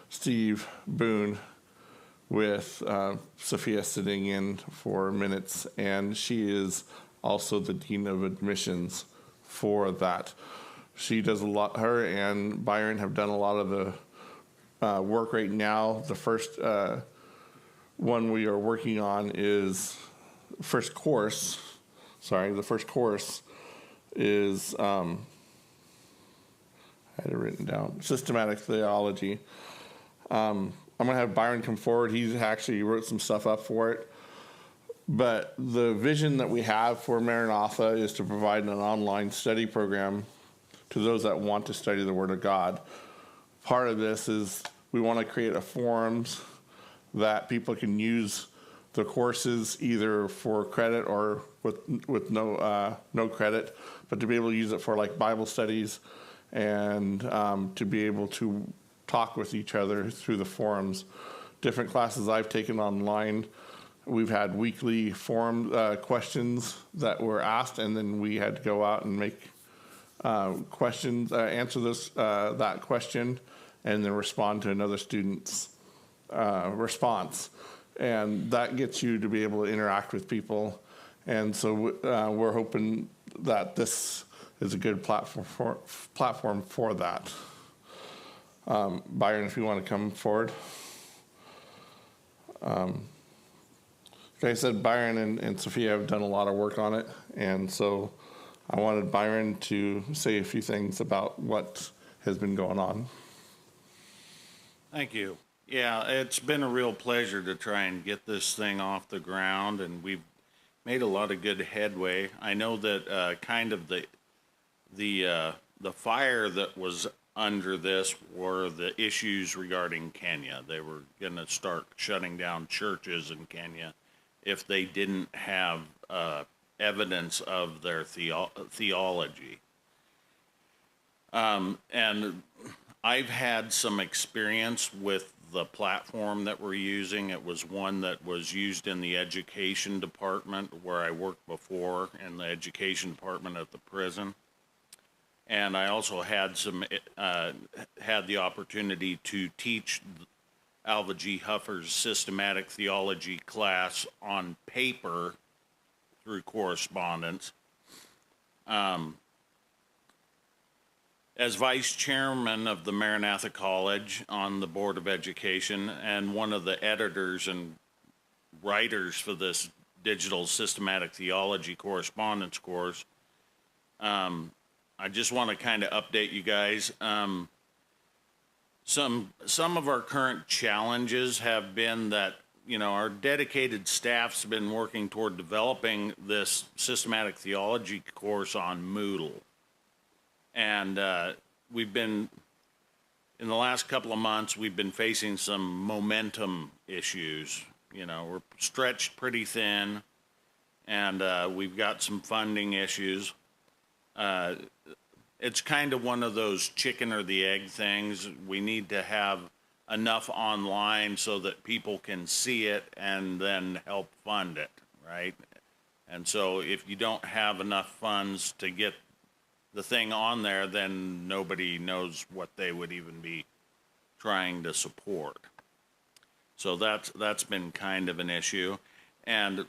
Speaker 1: Steve Boone, with Sophia sitting in for minutes, and she is also the Dean of Admissions for that. She does a lot, her and Byron have done a lot of the work right now. The first one we are working on is, the first course is, I had it written down, systematic theology. I'm going to have Byron come forward. He actually wrote some stuff up for it. But the vision that we have for Maranatha is to provide an online study program to those that want to study the Word of God. Part of this is we want to create a forums that people can use the courses either for credit or with no credit, but to be able to use it for like Bible studies and to be able to talk with each other through the forums. Different classes I've taken online, we've had weekly forum questions that were asked, and then we had to go out and make questions, answer that question, and then respond to another student's response. And that gets you to be able to interact with people. And so we're hoping that this is a good platform for that. Byron, if you want to come forward. Like I said, Byron and Sophia have done a lot of work on it, and so I wanted Byron to say a few things about what has been going on.
Speaker 9: Thank you. Yeah, it's been a real pleasure to try and get this thing off the ground, and we've made a lot of good headway. I know that kind of the fire that was under this were the issues regarding Kenya. They were going to start shutting down churches in Kenya if they didn't have evidence of their theology. And I've had some experience with the platform that we're using. It was one that was used in the education department where I worked before, in the education department at the prison. And I also had had the opportunity to teach Alva G. Huffer's systematic theology class on paper through correspondence. As vice chairman of the Maranatha College on the Board of Education and one of the editors and writers for this digital systematic theology correspondence course, I just want to kind of update you guys. Some of our current challenges have been that, you know, our dedicated staff's been working toward developing this systematic theology course on Moodle. And we've been, in the last couple of months, we've been facing some momentum issues. You know, we're stretched pretty thin, and we've got some funding issues. It's kind of one of those chicken or the egg things. We need to have enough online so that people can see it and then help fund it, right? And so if you don't have enough funds to get the thing on there, then nobody knows what they would even be trying to support. So that's been kind of an issue. And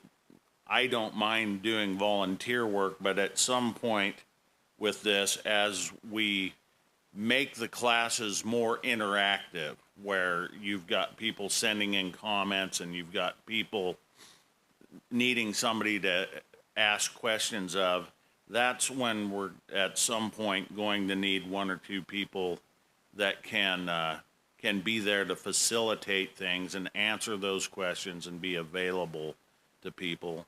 Speaker 9: I don't mind doing volunteer work, but at some point with this, as we make the classes more interactive, where you've got people sending in comments and you've got people needing somebody to ask questions of, that's when we're at some point going to need one or two people that can be there to facilitate things and answer those questions and be available to people.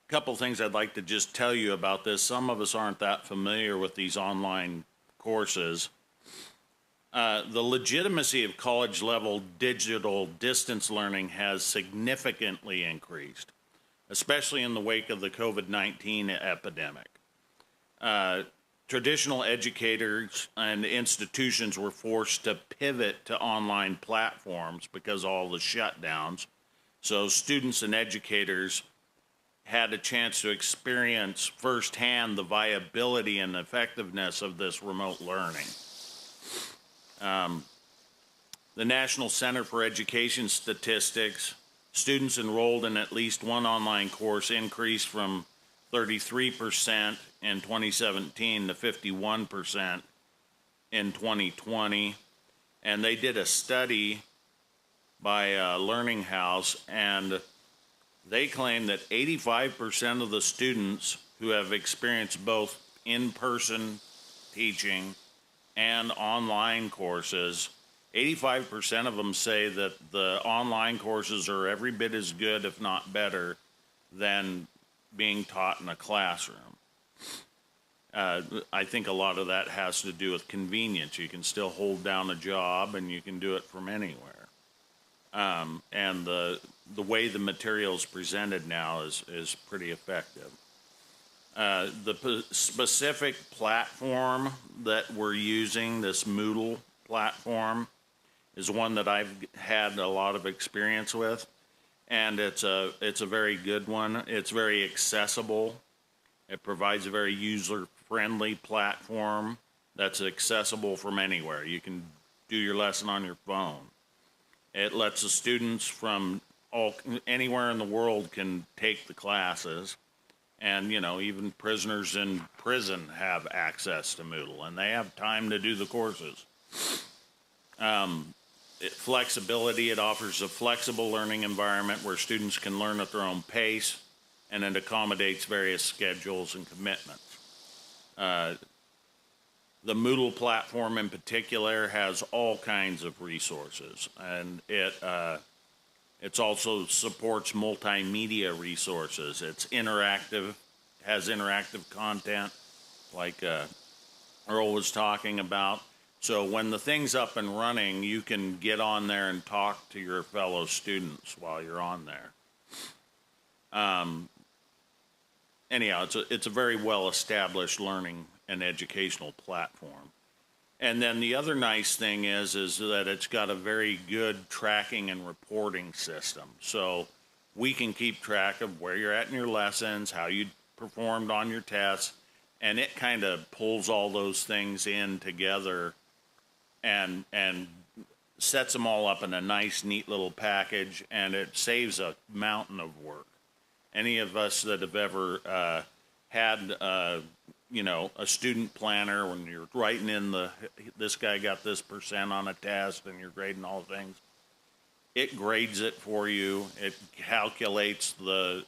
Speaker 9: couple things I'd like to just tell you about this. Some of us aren't that familiar with these online courses. The legitimacy of college level digital distance learning has significantly increased, especially in the wake of the COVID-19 epidemic. Traditional educators and institutions were forced to pivot to online platforms because of all the shutdowns. So students and educators had a chance to experience firsthand the viability and effectiveness of this remote learning. The National Center for Education Statistics, students enrolled in at least one online course increased from 33% in 2017 to 51% in 2020. And they did a study by Learning House, and they claim that 85% of the students who have experienced both in-person teaching and online courses, 85% of them say that the online courses are every bit as good, if not better, than being taught in a classroom. I think a lot of that has to do with convenience. You can still hold down a job and you can do it from anywhere. And the way the material is presented now is pretty effective. The specific platform that we're using, this Moodle platform, is one that I've had a lot of experience with, and it's a very good one. It's very accessible. It provides a very user-friendly platform that's accessible from anywhere. You can do your lesson on your phone. It lets the students from anywhere in the world can take the classes. And, you know, even prisoners in prison have access to Moodle, and they have time to do the courses. Flexibility, it offers a flexible learning environment where students can learn at their own pace, and it accommodates various schedules and commitments. The Moodle platform in particular has all kinds of resources, and it also supports multimedia resources. It's interactive, has interactive content like Earl was talking about. So when the thing's up and running, you can get on there and talk to your fellow students while you're on there. Anyhow, it's a very well-established learning and educational platform. And then the other nice thing is that it's got a very good tracking and reporting system. So we can keep track of where you're at in your lessons, how you performed on your tests, and it kind of pulls all those things in together and sets them all up in a nice, neat little package, and it saves a mountain of work. Any of us that have ever had you know, a student planner, when you're writing in this guy got this % on a test and you're grading all things, it grades it for you. It calculates the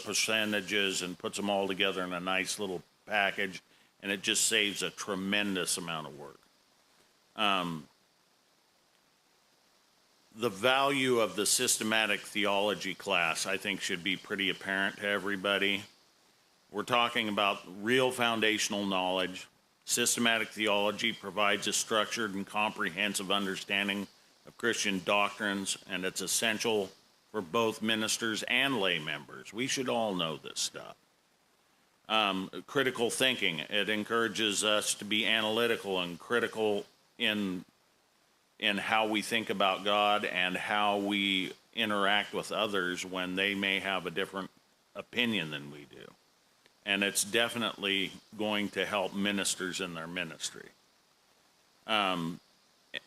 Speaker 9: percentages and puts them all together in a nice little package, and it just saves a tremendous amount of work. The value of the systematic theology class, I think, should be pretty apparent to everybody. We're talking about real foundational knowledge. Systematic theology provides a structured and comprehensive understanding of Christian doctrines, and it's essential for both ministers and lay members. We should all know this stuff. Critical thinking, it encourages us to be analytical and critical in how we think about God and how we interact with others when they may have a different opinion than we do. And it's definitely going to help ministers in their ministry. And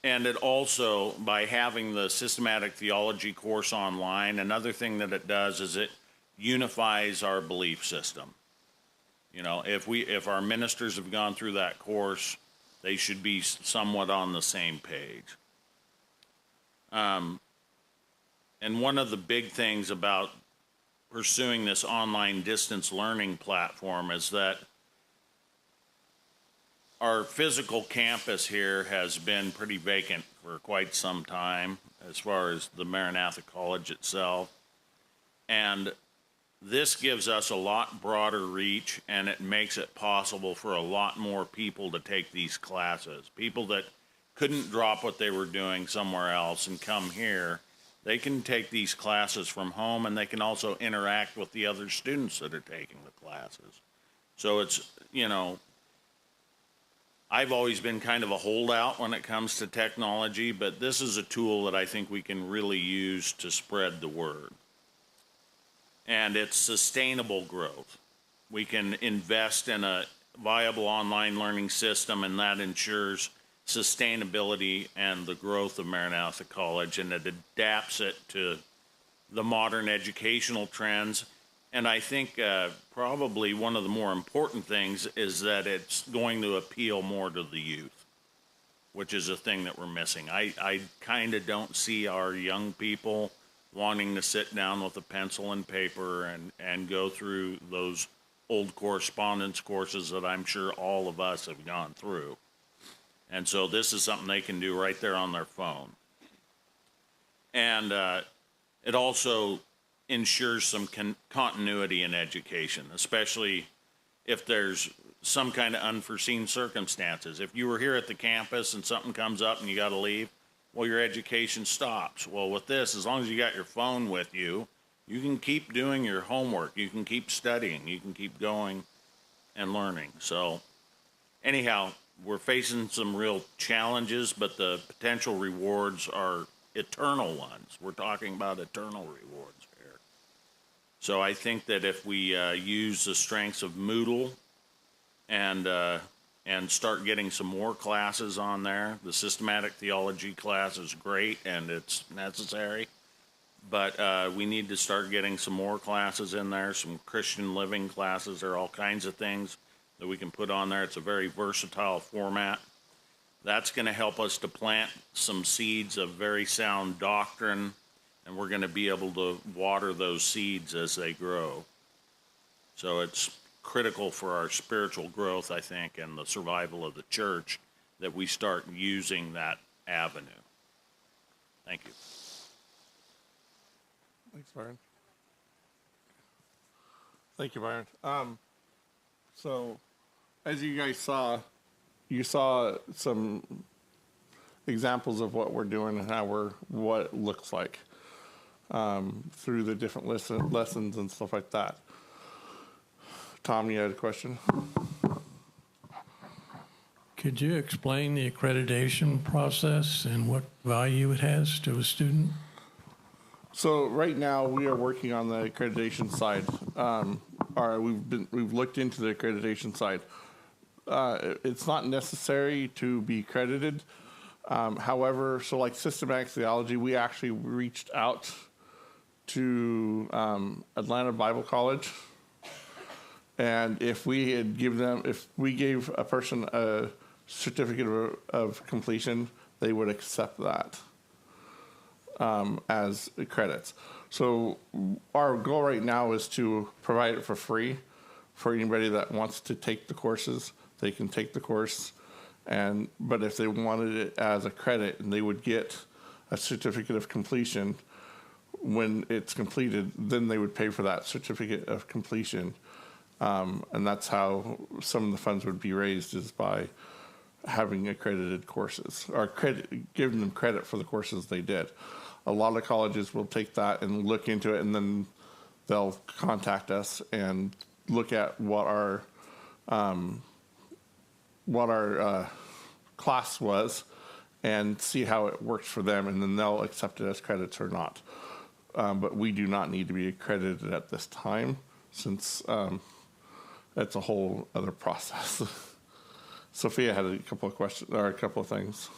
Speaker 9: it also, by having the systematic theology course online, another thing that it does is it unifies our belief system. You know, if our ministers have gone through that course, they should be somewhat on the same page. And one of the big things about pursuing this online distance learning platform is that our physical campus here has been pretty vacant for quite some time as far as the Maranatha College itself. And This gives us a lot broader reach, and it makes it possible for a lot more people to take these classes. People that couldn't drop what they were doing somewhere else and come here, they can take these classes from home, and they can also interact with the other students that are taking the classes. So it's, you know, I've always been kind of a holdout when it comes to technology, but this is a tool that I think we can really use to spread the word. And it's sustainable growth. We can invest in a viable online learning system, and that ensures sustainability and the growth of Maranatha College, and it adapts it to the modern educational trends. And I think probably one of the more important things is that it's going to appeal more to the youth, which is a thing that we're missing. I kind of don't see our young people wanting to sit down with a pencil and paper and go through those old correspondence courses that I'm sure all of us have gone through. And so this is something they can do right there on their phone. And it also ensures some continuity in education, especially if there's some kind of unforeseen circumstances. If you were here at the campus and something comes up and you got to leave, well, your education stops. Well, with this, as long as you got your phone with you, you can keep doing your homework. You can keep studying. You can keep going and learning. So anyhow, we're facing some real challenges, but the potential rewards are eternal ones. We're talking about eternal rewards here. So I think that if we use the strengths of Moodle and start getting some more classes on there. The systematic theology class is great and it's necessary, but we need to start getting some more classes in there, some Christian living classes. There are all kinds of things that we can put on there. It's a very versatile format. That's going to help us to plant some seeds of very sound doctrine, and we're going to be able to water those seeds as they grow. So it's critical for our spiritual growth, I think, and the survival of the church that we start using that avenue. Thank you.
Speaker 1: Thanks, Byron. Thank you, Byron. So, as you guys saw, you saw some examples of what we're doing and what it looks like through the different lessons and stuff like that. Tom, you had a question?
Speaker 5: Could you explain the accreditation process and what value it has to a student?
Speaker 1: So right now we are working on the accreditation side. We've looked into the accreditation side. It's not necessary to be accredited. However, so like systematic theology, we actually reached out to Atlanta Bible College. And if we gave a person a certificate of completion, they would accept that as credits. So our goal right now is to provide it for free for anybody that wants to take the courses. They can take the course, but if they wanted it as a credit, and they would get a certificate of completion when it's completed, then they would pay for that certificate of completion. And that's how some of the funds would be raised, is by having accredited courses, or giving them credit for the courses they did. A lot of colleges will take that and look into it, and then they'll contact us and look at what our class was and see how it works for them, and then they'll accept it as credits or not. But we do not need to be accredited at this time, since that's a whole other process. Sophia had a couple of questions, or a couple of things.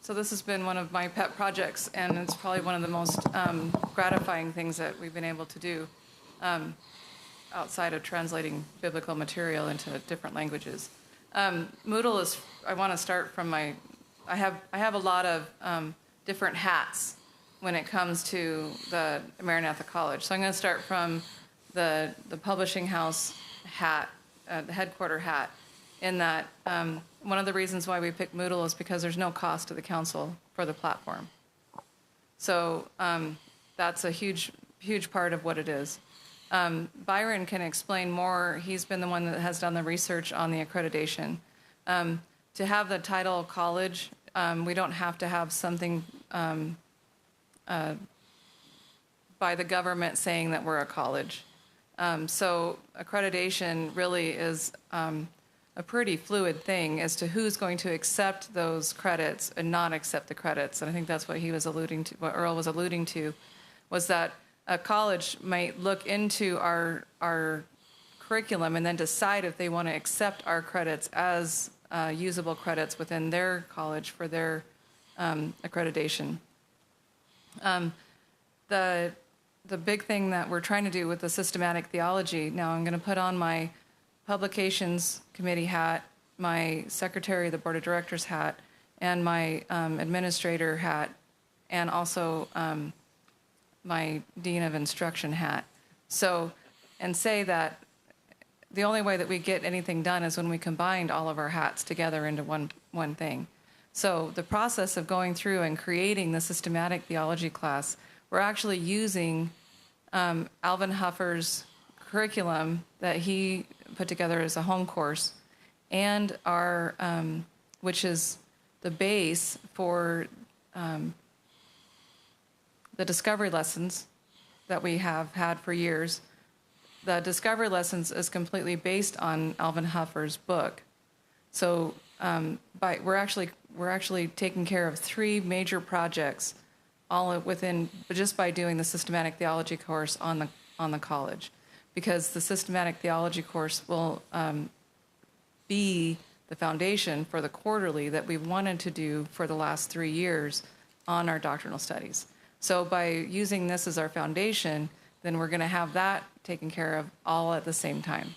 Speaker 4: So this has been one of my pet projects, and it's probably one of the most gratifying things that we've been able to do outside of translating biblical material into different languages. Moodle is, I want to start from I have a lot of different hats when it comes to the Maranatha College. So I'm going to start from the publishing house hat, the headquarter hat. in that one of the reasons why we picked Moodle is because there's no cost to the council for the platform. So that's a huge part of what it is. Byron can explain more. He's been the one that has done the research on the accreditation. To have the title college, we don't have to have something by the government saying that we're a college. So accreditation really is a pretty fluid thing as to who's going to accept those credits and not accept the credits. And I think that's what he was alluding to, what Earl was alluding to, was that a college might look into our curriculum and then decide if they want to accept our credits as usable credits within their college for their accreditation. The big thing that we're trying to do with the systematic theology, now I'm going to put on my publications committee hat, my secretary of the board of directors hat, and my administrator hat, and also my dean of instruction hat. So, and say that the only way that we get anything done is when we combined all of our hats together into one thing. So the process of going through and creating the systematic theology class, we're actually using Alvin Huffer's curriculum that he put together as a home course, and our, which is the base for the discovery lessons that we have had for years. The discovery lessons is completely based on Alvin Huffer's book. So we're actually taking care of 3 major projects, all within just by doing the systematic theology course on the college, because the systematic theology course will be the foundation for the quarterly that we've wanted to do for the last 3 years on our doctrinal studies. So by using this as our foundation, then we're going to have that taken care of all at the same time.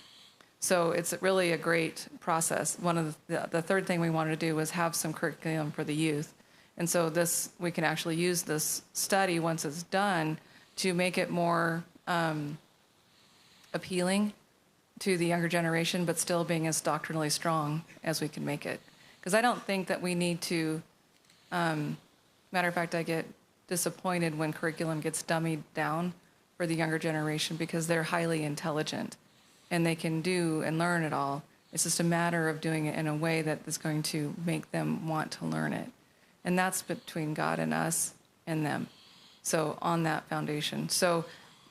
Speaker 4: So it's really a great process. One of the third thing we wanted to do was have some curriculum for the youth. And so this, we can actually use this study once it's done to make it more appealing to the younger generation, but still being as doctrinally strong as we can make it. Because I don't think that we need to, matter of fact, I get disappointed when curriculum gets dummied down for the younger generation because they're highly intelligent and they can do and learn it all. It's just a matter of doing it in a way that is going to make them want to learn it. And that's between God and us and them. So on that foundation. So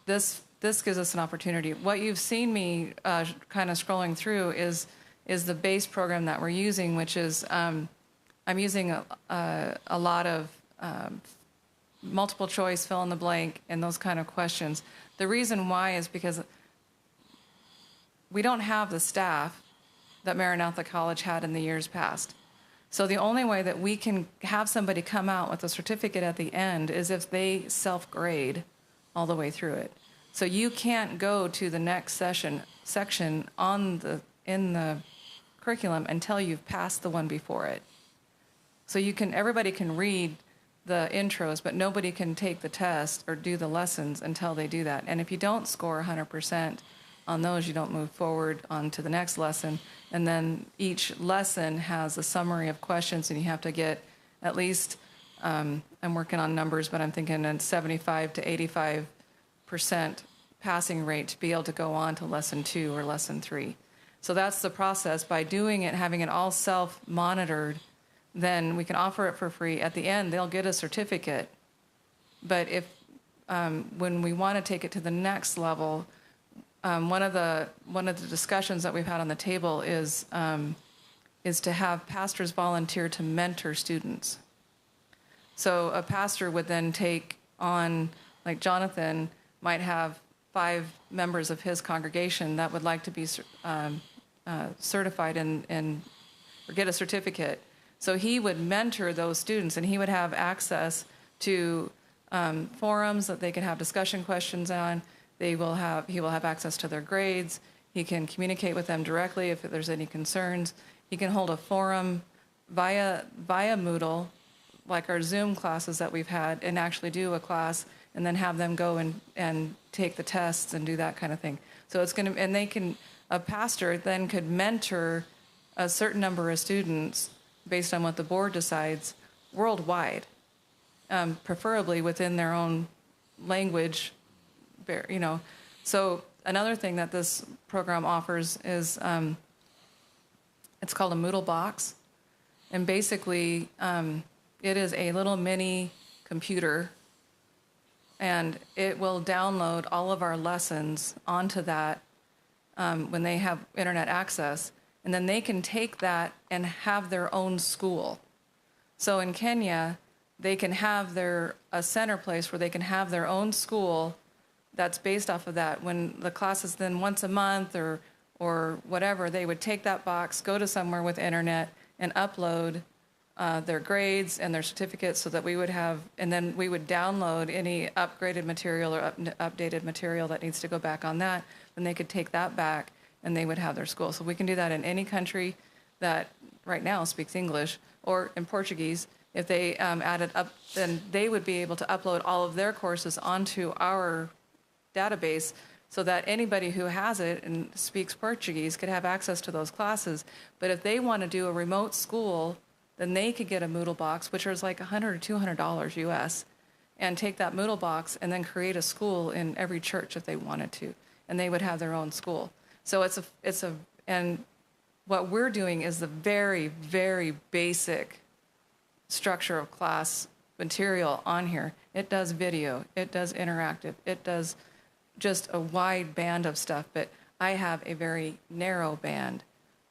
Speaker 4: this gives us an opportunity. What you've seen me kind of scrolling through is the base program that we're using, which is I'm using a lot of multiple choice, fill in the blank, and those kind of questions. The reason why is because we don't have the staff that Maranatha College had in the years past. So the only way that we can have somebody come out with a certificate at the end is if they self-grade all the way through it. So you can't go to the next section in the curriculum until you've passed the one before it. So everybody can read the intros, but nobody can take the test or do the lessons until they do that. And if you don't score 100% on those, you don't move forward on to the next lesson. And then each lesson has a summary of questions, and you have to get at least, I'm working on numbers, but I'm thinking a 75 to 85% passing rate to be able to go on to lesson 2 or lesson 3. So that's the process. By doing it, having it all self-monitored, then we can offer it for free. At the end, they'll get a certificate. But if when we want to take it to the next level, one of the discussions that we've had on the table is to have pastors volunteer to mentor students. So a pastor would then take on, like Jonathan might have 5 members of his congregation that would like to be certified or get a certificate. So he would mentor those students, and he would have access to forums that they can have discussion questions on. He will have access to their grades. He can communicate with them directly if there's any concerns. He can hold a forum via Moodle, like our Zoom classes that we've had, and actually do a class and then have them go and take the tests and do that kind of thing. So it's going to, and a pastor then could mentor a certain number of students based on what the board decides worldwide, preferably within their own language, you know. So another thing that this program offers is it's called a Moodle box. And basically, it is a little mini computer, and it will download all of our lessons onto that when they have internet access. And then they can take that and have their own school. So in Kenya, they can have a center place where they can have their own school that's based off of that. When the class is then once a month or whatever, they would take that box, go to somewhere with internet, and upload their grades and their certificates so that we would have, and then we would download any upgraded material or updated material that needs to go back on that. Then they could take that back and they would have their school. So we can do that in any country that right now speaks English or in Portuguese. If they added up, then they would be able to upload all of their courses onto our database so that anybody who has it and speaks Portuguese could have access to those classes. But if they want to do a remote school, then they could get a Moodle box, which is like $100 or $200 US, and take that Moodle box and then create a school in every church if they wanted to, and they would have their own school. So and what we're doing is the very, very basic structure of class material on here. It does video, it does interactive, it does just a wide band of stuff, but I have a very narrow band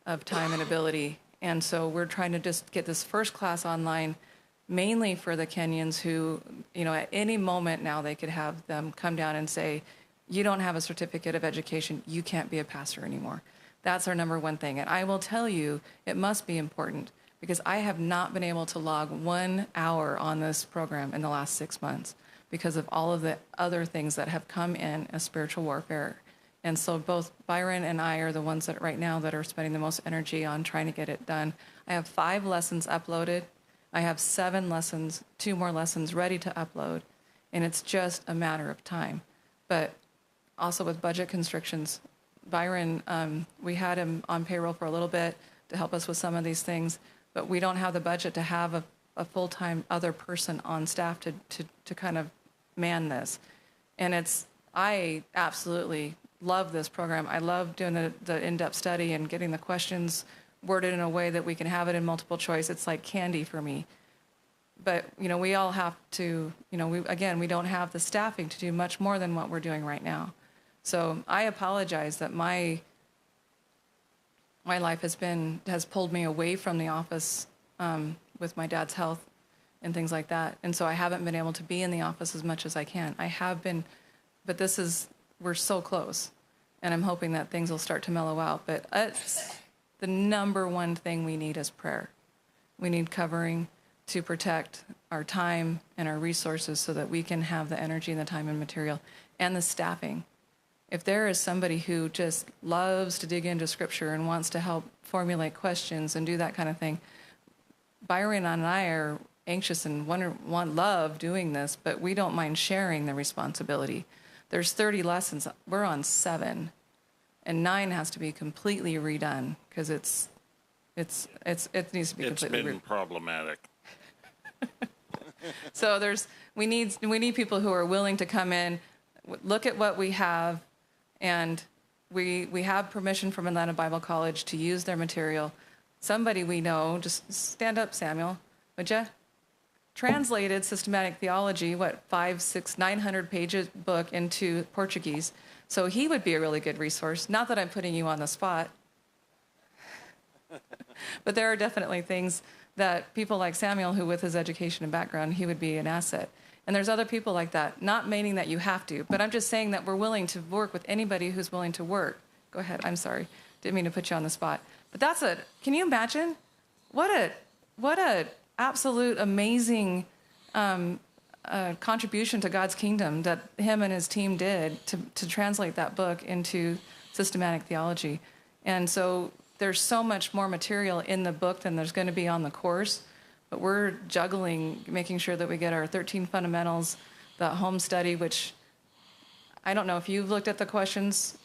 Speaker 4: of time and ability. And so we're trying to just get this first class online, mainly for the Kenyans who, you know, at any moment now they could have them come down and say, you don't have a certificate of education, you can't be a pastor anymore. That's our number one thing. And I will tell you, it must be important because I have not been able to log 1 hour on this program in the last 6 months because of all of the other things that have come in as spiritual warfare. And so both Byron and I are the ones that right now that are spending the most energy on trying to get it done. I have 5 lessons uploaded. I have 7 lessons, 2 more lessons ready to upload. And it's just a matter of time. But also with budget constrictions, Byron, we had him on payroll for a little bit to help us with some of these things, but we don't have the budget to have a full-time other person on staff to kind of man this. And I absolutely love this program. I love doing the in-depth study and getting the questions worded in a way that we can have it in multiple choice. It's like candy for me. But, you know, we all have to, you know, we don't have the staffing to do much more than what we're doing right now. So I apologize that my life has pulled me away from the office with my dad's health and things like that. And so I haven't been able to be in the office as much as I can. I have been, but we're so close. And I'm hoping that things will start to mellow out. But the number one thing we need is prayer. We need covering to protect our time and our resources so that we can have the energy and the time and material and the staffing. If there is somebody who just loves to dig into Scripture and wants to help formulate questions and do that kind of thing, Byron and I are anxious and love doing this, but we don't mind sharing the responsibility. There's 30 lessons. We're on 7, and 9 has to be completely redone because it needs to be completely redone.
Speaker 9: It's been problematic.
Speaker 4: So we need people who are willing to come in, look at what we have. And we have permission from Atlanta Bible College to use their material. Somebody we know, just stand up, Samuel, would you? Translated systematic theology, 500, 600, 900 pages book into Portuguese. So he would be a really good resource. Not that I'm putting you on the spot. But there are definitely things that people like Samuel, who with his education and background, he would be an asset. And there's other people like that, not meaning that you have to, but I'm just saying that we're willing to work with anybody who's willing to work. Go ahead, I'm sorry. Didn't mean to put you on the spot. But can you imagine? What a absolute amazing contribution to God's kingdom that him and his team did to translate that book into systematic theology. And so there's so much more material in the book than there's going to be on the course. But we're juggling, making sure that we get our 13 fundamentals, the home study, which I don't know if you've looked at the questions,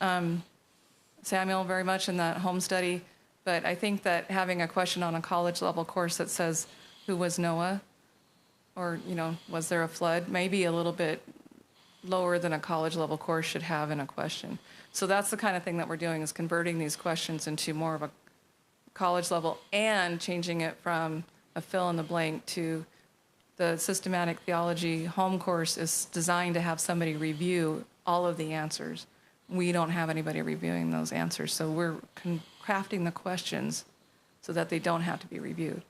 Speaker 4: Samuel, very much in that home study But I think that having a question on a college level course that says, who was Noah? Or, was there a flood? Maybe a little bit lower than a college level course should have in a question. So that's the kind of thing that we're doing, is converting these questions into more of a college level and changing it from a fill in the blank to the systematic theology home course is designed to have somebody review all of the answers. We don't have anybody reviewing those answers, so we're crafting the questions so that they don't have to be reviewed.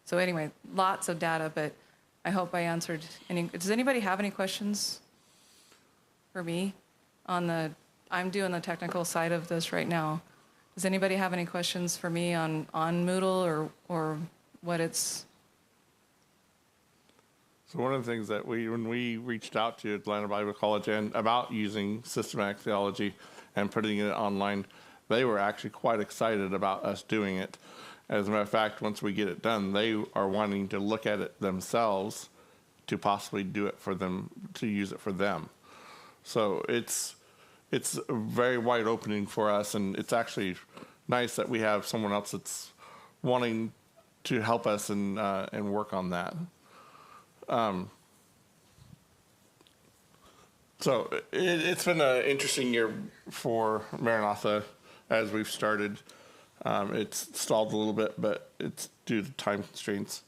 Speaker 4: So anyway, lots of data, but I hope I answered any. Does anybody have any questions for me I'm doing the technical side of this right now. Does anybody have any questions for me on Moodle or what it's?
Speaker 1: So one of the things that when we reached out to Atlanta Bible College and about using systematic theology and putting it online, they were actually quite excited about us doing it. As a matter of fact, once we get it done, they are wanting to look at it themselves to possibly do it for them, to use it for them. So it's a very wide opening for us, and it's actually nice that we have someone else that's wanting to help us and work on that. So it's been an interesting year for Maranatha as we've started. It's stalled a little bit, but it's due to time constraints.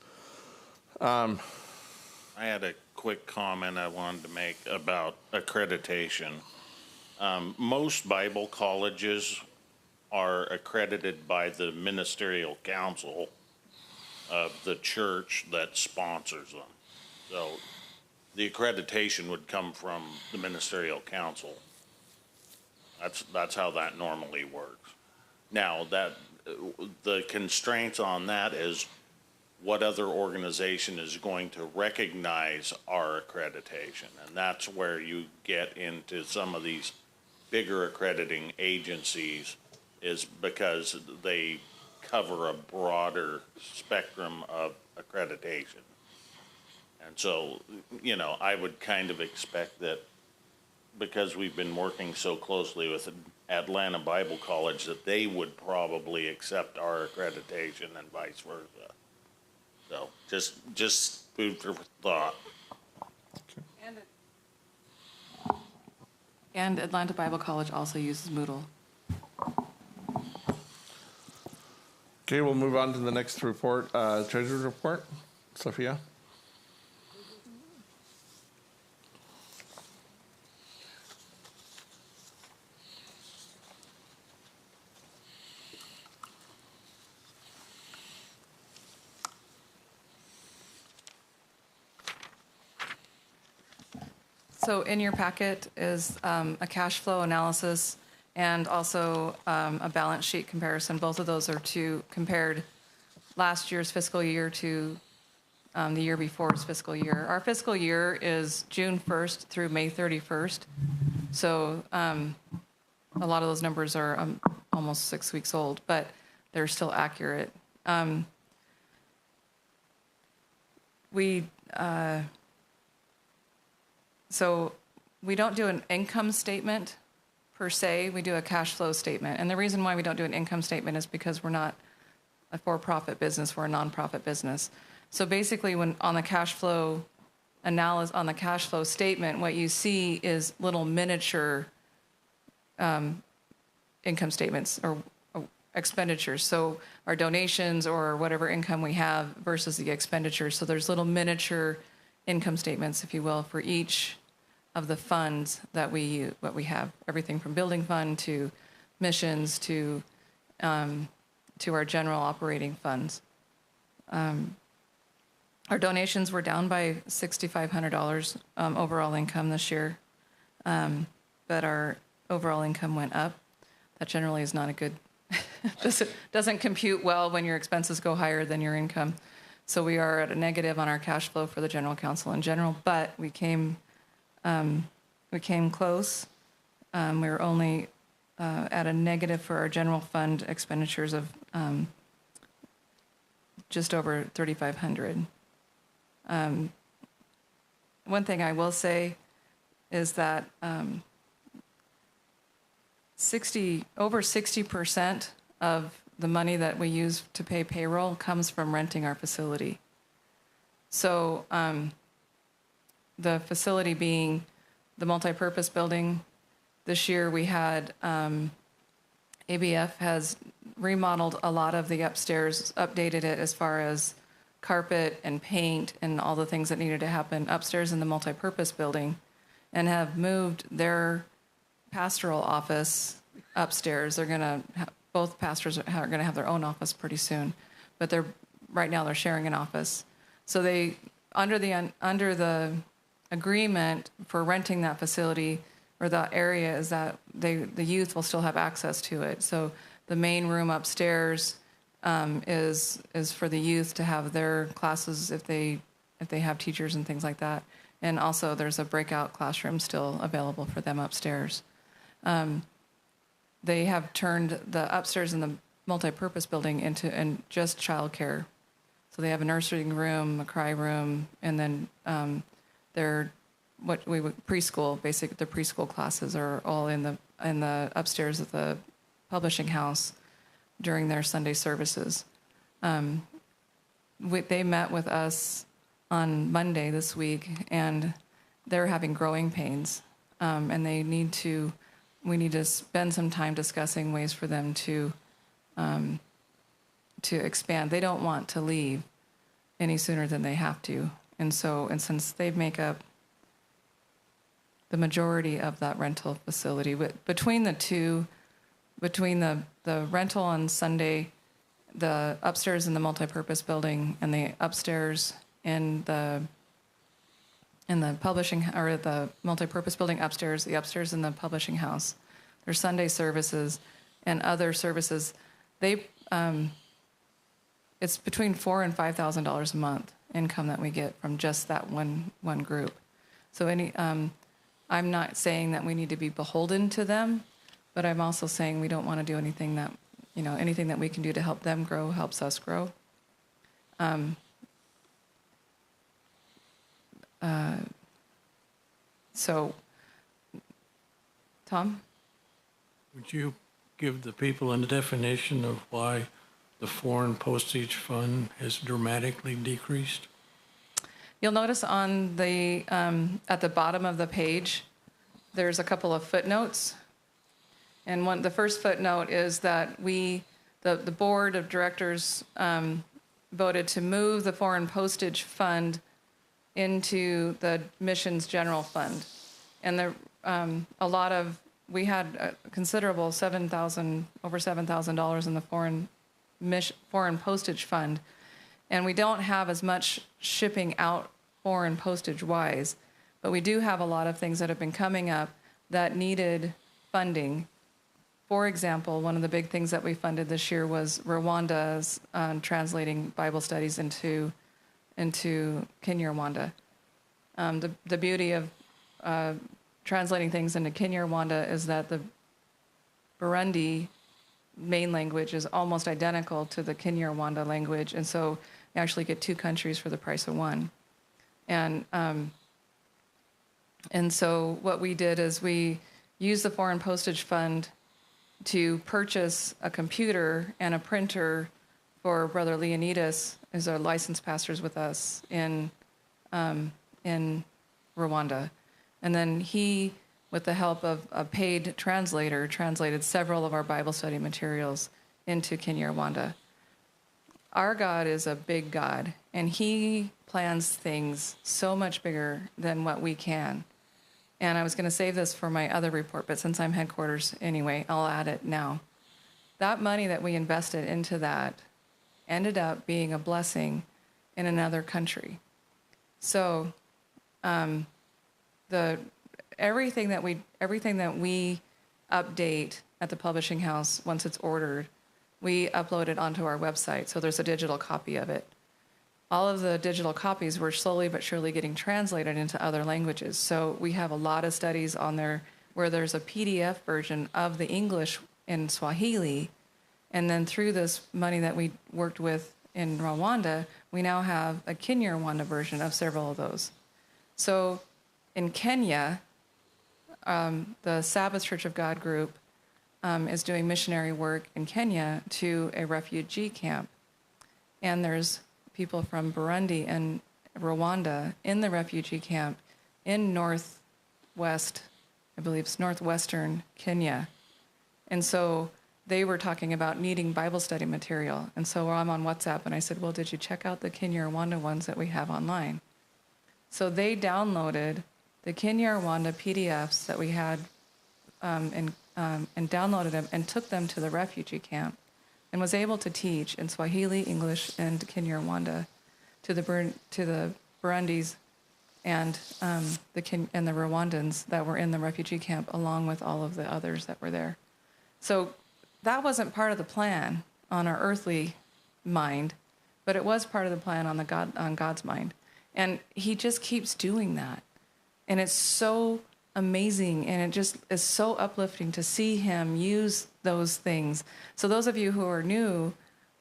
Speaker 9: I had a quick comment I wanted to make about accreditation. Most Bible colleges are accredited by the ministerial council of the church that sponsors them. So the accreditation would come from the ministerial council. That's how that normally works. Now, the constraints on that is what other organization is going to recognize our accreditation. And that's where you get into some of these bigger accrediting agencies, is because they cover a broader spectrum of accreditation. And so, I would kind of expect that because we've been working so closely with Atlanta Bible College, that they would probably accept our accreditation and vice versa. So just food for thought.
Speaker 4: And Atlanta Bible College also uses Moodle.
Speaker 1: Okay, we'll move on to the next report, treasurer's report. Sophia?
Speaker 4: So in your packet is a cash flow analysis and also a balance sheet comparison. Both of those are compared last year's fiscal year to the year before's fiscal year. Our fiscal year is June 1st through May 31st. So a lot of those numbers are almost 6 weeks old, but they're still accurate. So we don't do an income statement per se, we do a cash flow statement. And the reason why we don't do an income statement is because we're not a for-profit business, we're a nonprofit business. So basically when on the cash flow analysis, on the cash flow statement, what you see is little miniature income statements or expenditures. So our donations or whatever income we have versus the expenditures. So there's little miniature income statements, if you will, for each of the funds that we have, everything from building fund to missions to our general operating funds. Our donations were down by $6,500 overall income this year, but our overall income went up. That generally is not a good, doesn't compute well when your expenses go higher than your income. So we are at a negative on our cash flow for the general council in general, but we came close. We were only at a negative for our general fund expenditures of just over $3,500. One thing I will say is that over 60% of the money that we use to pay payroll comes from renting our facility. So the facility being the multipurpose building, this year we had ABF has remodeled a lot of the upstairs, updated it as far as carpet and paint and all the things that needed to happen upstairs in the multipurpose building, and have moved their pastoral office upstairs. They're going to both pastors are going to have their own office pretty soon, but right now they're sharing an office. So they under the agreement for renting that facility or that area is that the youth will still have access to it. So the main room upstairs is for the youth to have their classes if they have teachers and things like that. And also there's a breakout classroom still available for them upstairs. They have turned the upstairs in the multipurpose building into just childcare. So they have a nursery room, a cry room, and then their what we would preschool. Basically, the preschool classes are all in the upstairs of the publishing house during their Sunday services. They met with us on Monday this week, and they're having growing pains, and we need to spend some time discussing ways for them to expand. They don't want to leave any sooner than they have to, and since they make up the majority of that rental facility, between the rental on Sunday, the upstairs in the multipurpose building, and the upstairs in the publishing, or the multipurpose building upstairs, the upstairs in the publishing house, their Sunday services and other services, it's between $4,000 and $5,000 a month income that we get from just that one group. So I'm not saying that we need to be beholden to them, but I'm also saying we don't want to do anything that we can do to help them grow helps us grow. So, Tom?
Speaker 5: Would you give the people a definition of why the foreign postage fund has dramatically decreased?
Speaker 4: You'll notice on the at the bottom of the page, there's a couple of footnotes. And the first footnote is that the board of directors voted to move the foreign postage fund into the missions general fund. And we had a considerable over $7,000 in the foreign postage fund. And we don't have as much shipping out foreign postage wise, but we do have a lot of things that have been coming up that needed funding. For example, one of the big things that we funded this year was Rwanda's translating Bible studies into Kinyarwanda. The beauty of translating things into Kinyarwanda is that the Burundi main language is almost identical to the Kinyarwanda language, and so you actually get two countries for the price of one. And so what we did is we used the foreign postage fund to purchase a computer and a printer for Brother Leonidas, who's our licensed pastors with us in Rwanda. And then he, with the help of a paid translator, translated several of our Bible study materials into Kinyarwanda. Our God is a big God, and he plans things so much bigger than what we can. And I was going to save this for my other report, but since I'm headquarters anyway, I'll add it now. That money that we invested into that ended up being a blessing in another country. So everything that we update at the publishing house, once it's ordered, we upload it onto our website. So there's a digital copy of it. All of the digital copies were slowly but surely getting translated into other languages. So we have a lot of studies on there where there's a PDF version of the English in Swahili. And then through this money that we worked with in Rwanda, we now have a Kinyarwanda version of several of those. So in Kenya, the Sabbath Church of God group is doing missionary work in Kenya to a refugee camp. And there's people from Burundi and Rwanda in the refugee camp in northwest, I believe it's northwestern Kenya. And so they were talking about needing Bible study material. And so I'm on WhatsApp and I said, well, did you check out the Kenya Rwanda ones that we have online? So they downloaded the Kenya Rwanda PDFs that we had and downloaded them and took them to the refugee camp and was able to teach in Swahili, English, and Kenya Rwanda to the Burundis and the Rwandans that were in the refugee camp, along with all of the others that were there. So that wasn't part of the plan on our earthly mind, but it was part of the plan on God's mind. And he just keeps doing that. And it's so amazing, and it just is so uplifting to see him use those things. So those of you who are new,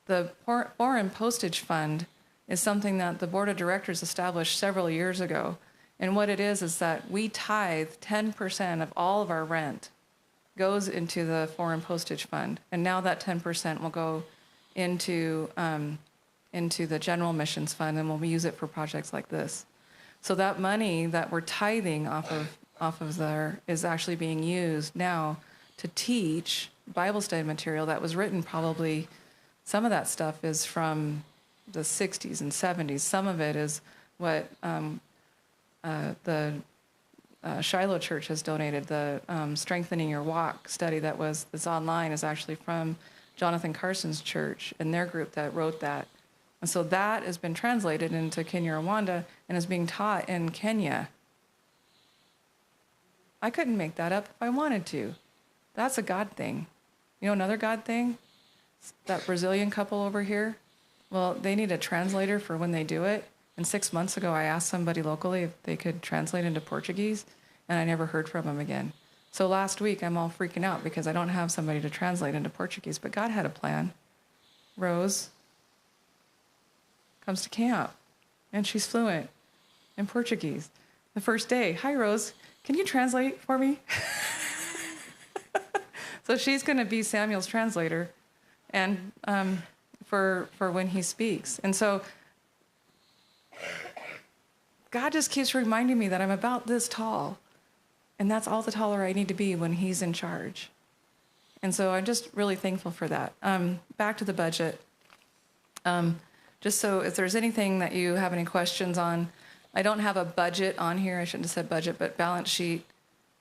Speaker 4: the Foreign Postage Fund is something that the board of directors established several years ago. And what it is that we tithe 10% of all of our rent goes into the Foreign Postage Fund. And now that 10% will go into the General Missions Fund, and we'll use it for projects like this. So that money that we're tithing off of there is actually being used now to teach Bible study material that was written probably, some of that stuff is from the 60s and 70s. Some of it is what the Shiloh Church has donated. The Strengthening Your Walk study that's online is actually from Jonathan Carson's church and their group that wrote that. And so that has been translated into Kenya Rwanda and is being taught in Kenya. I couldn't make that up if I wanted to. That's a God thing. You know another God thing? That Brazilian couple over here? Well, they need a translator for when they do it. And 6 months ago, I asked somebody locally if they could translate into Portuguese, and I never heard from them again. So last week, I'm all freaking out because I don't have somebody to translate into Portuguese, but God had a plan. Rose comes to camp, and she's fluent in Portuguese. The first day, hi, Rose, can you translate for me? So she's going to be Samuel's translator, and for when he speaks. And so God just keeps reminding me that I'm about this tall, and that's all the taller I need to be when he's in charge. And so I'm just really thankful for that. Back to the budget. Just so if there's anything that you have any questions on, I don't have a budget on here. I shouldn't have said budget, but balance sheet.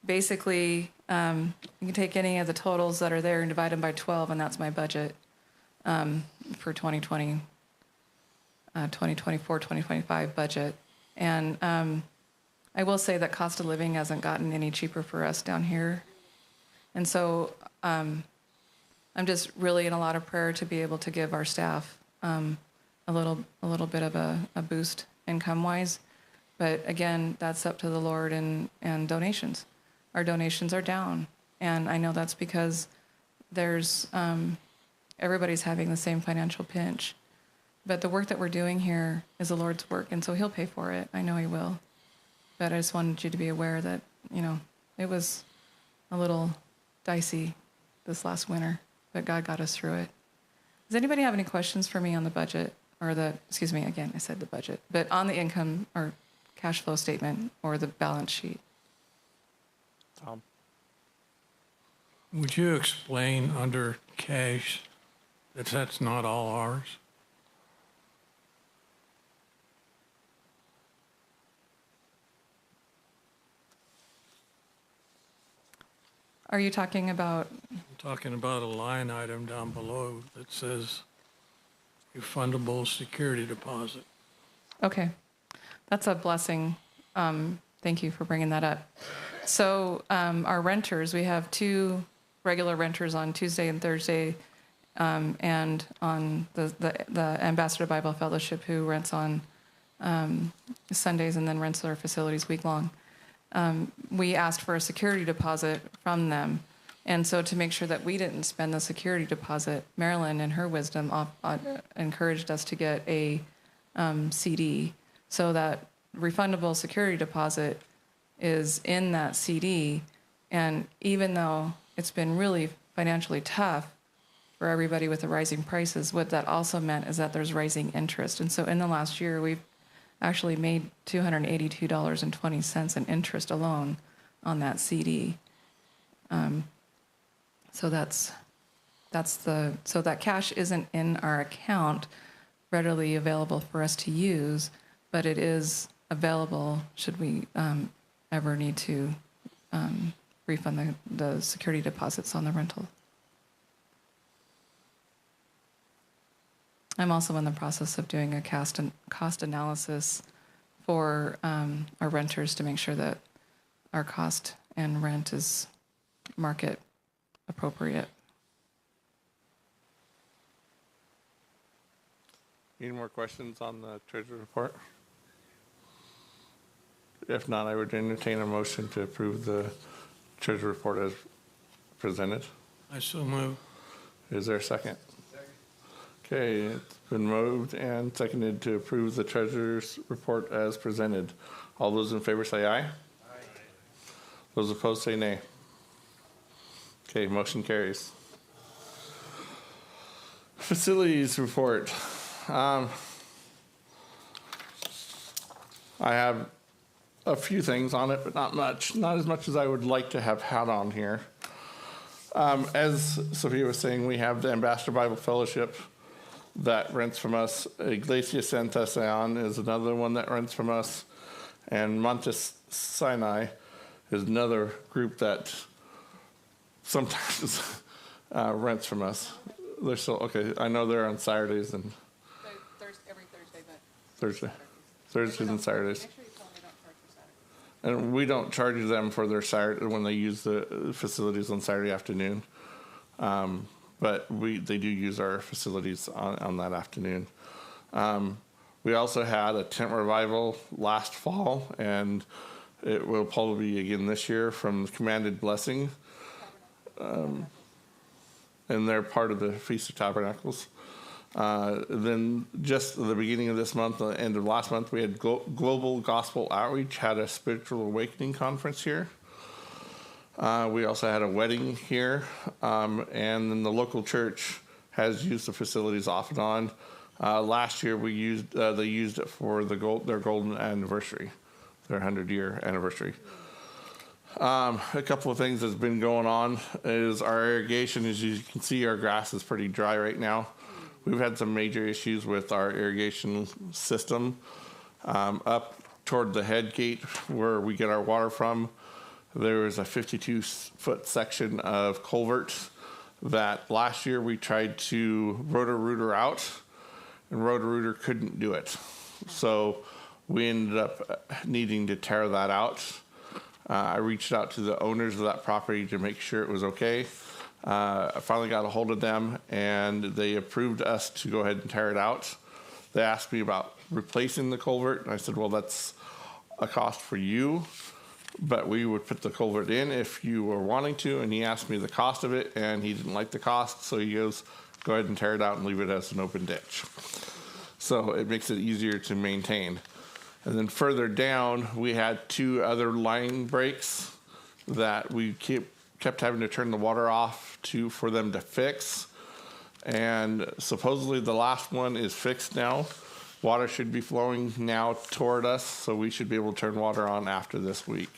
Speaker 4: Basically, you can take any of the totals that are there and divide them by 12, and that's my budget for 2020, 2024, 2025 budget. And I will say that cost of living hasn't gotten any cheaper for us down here. And so I'm just really in a lot of prayer to be able to give our staff a little bit of a boost income-wise. But again, that's up to the Lord and donations. Our donations are down. And I know that's because there's everybody's having the same financial pinch. But the work that we're doing here is the Lord's work, and so he'll pay for it. I know he will. But I just wanted you to be aware that, it was a little dicey this last winter, but God got us through it. Does anybody have any questions for me on the budget again, I said the budget, but on the income or cash flow statement or the balance sheet?
Speaker 1: Tom?
Speaker 5: Would you explain under cash that that's not all ours?
Speaker 4: Are you talking about?
Speaker 5: I'm talking about a line item down below that says refundable security deposit.
Speaker 4: Okay, that's a blessing. Thank you for bringing that up. So our renters, we have 2 regular renters on Tuesday and Thursday, and on the Ambassador Bible Fellowship who rents on Sundays and then rents our facilities week long. We asked for a security deposit from them. And so to make sure that we didn't spend the security deposit, Marilyn, in her wisdom, encouraged us to get a CD so that refundable security deposit is in that CD. And even though it's been really financially tough for everybody with the rising prices, what that also meant is that there's rising interest. And so in the last year, we've actually made $282.20 in interest alone on that CD. So so that cash isn't in our account readily available for us to use, but it is available should we ever need to refund the security deposits on the rental. I'm also in the process of doing a cost analysis for our renters to make sure that our cost and rent is market appropriate.
Speaker 1: Any more questions on the treasury report? If not, I would entertain a motion to approve the treasury report as presented.
Speaker 5: I so move.
Speaker 1: Is there a second? Okay, it's been moved and seconded to approve the treasurer's report as presented. All those in favor say aye. Aye. Those opposed say nay. Okay, motion carries. Facilities report. I have a few things on it, but not much. Not as much as I would like to have had on here. As Sophia was saying, we have the Ambassador Bible Fellowship that rents from us. Iglesia Santa Sean is another one that rents from us. And Montes Sinai is another group that sometimes rents from us. They're still, okay, I know they're on Saturdays and
Speaker 4: Every Thursday, but
Speaker 1: Thursdays and Saturdays.
Speaker 4: make sure you tell them they don't charge for Saturday.
Speaker 1: And we don't charge them for their Saturday when they use the facilities on Saturday afternoon. But they do use our facilities on that afternoon. We also had a tent revival last fall, and it will probably be again this year from Commanded Blessing. And they're part of the Feast of Tabernacles. Then just at the beginning of this month, the end of last month, we had Global Gospel Outreach, had a spiritual awakening conference here. We also had a wedding here, and then the local church has used the facilities off and on. Last year, they used it for their golden anniversary, their 100-year anniversary. A couple of things that's been going on is our irrigation. As you can see, our grass is pretty dry right now. We've had some major issues with our irrigation system. Up toward the head gate where we get our water from, there is a 52-foot section of culvert that last year we tried to rotor-rooter out, and rotor-rooter couldn't do it. So we ended up needing to tear that out. I reached out to the owners of that property to make sure it was okay. I finally got a hold of them, and they approved us to go ahead and tear it out. They asked me about replacing the culvert, and I said, well, that's a cost for you, but we would put the culvert in if you were wanting to. And he asked me the cost of it, and he didn't like the cost, so he goes, go ahead and tear it out and leave it as an open ditch. So it makes it easier to maintain. And then further down, we had 2 other line breaks that we kept having to turn the water off for them to fix. And supposedly the last one is fixed now. Water should be flowing now toward us, so we should be able to turn water on after this week,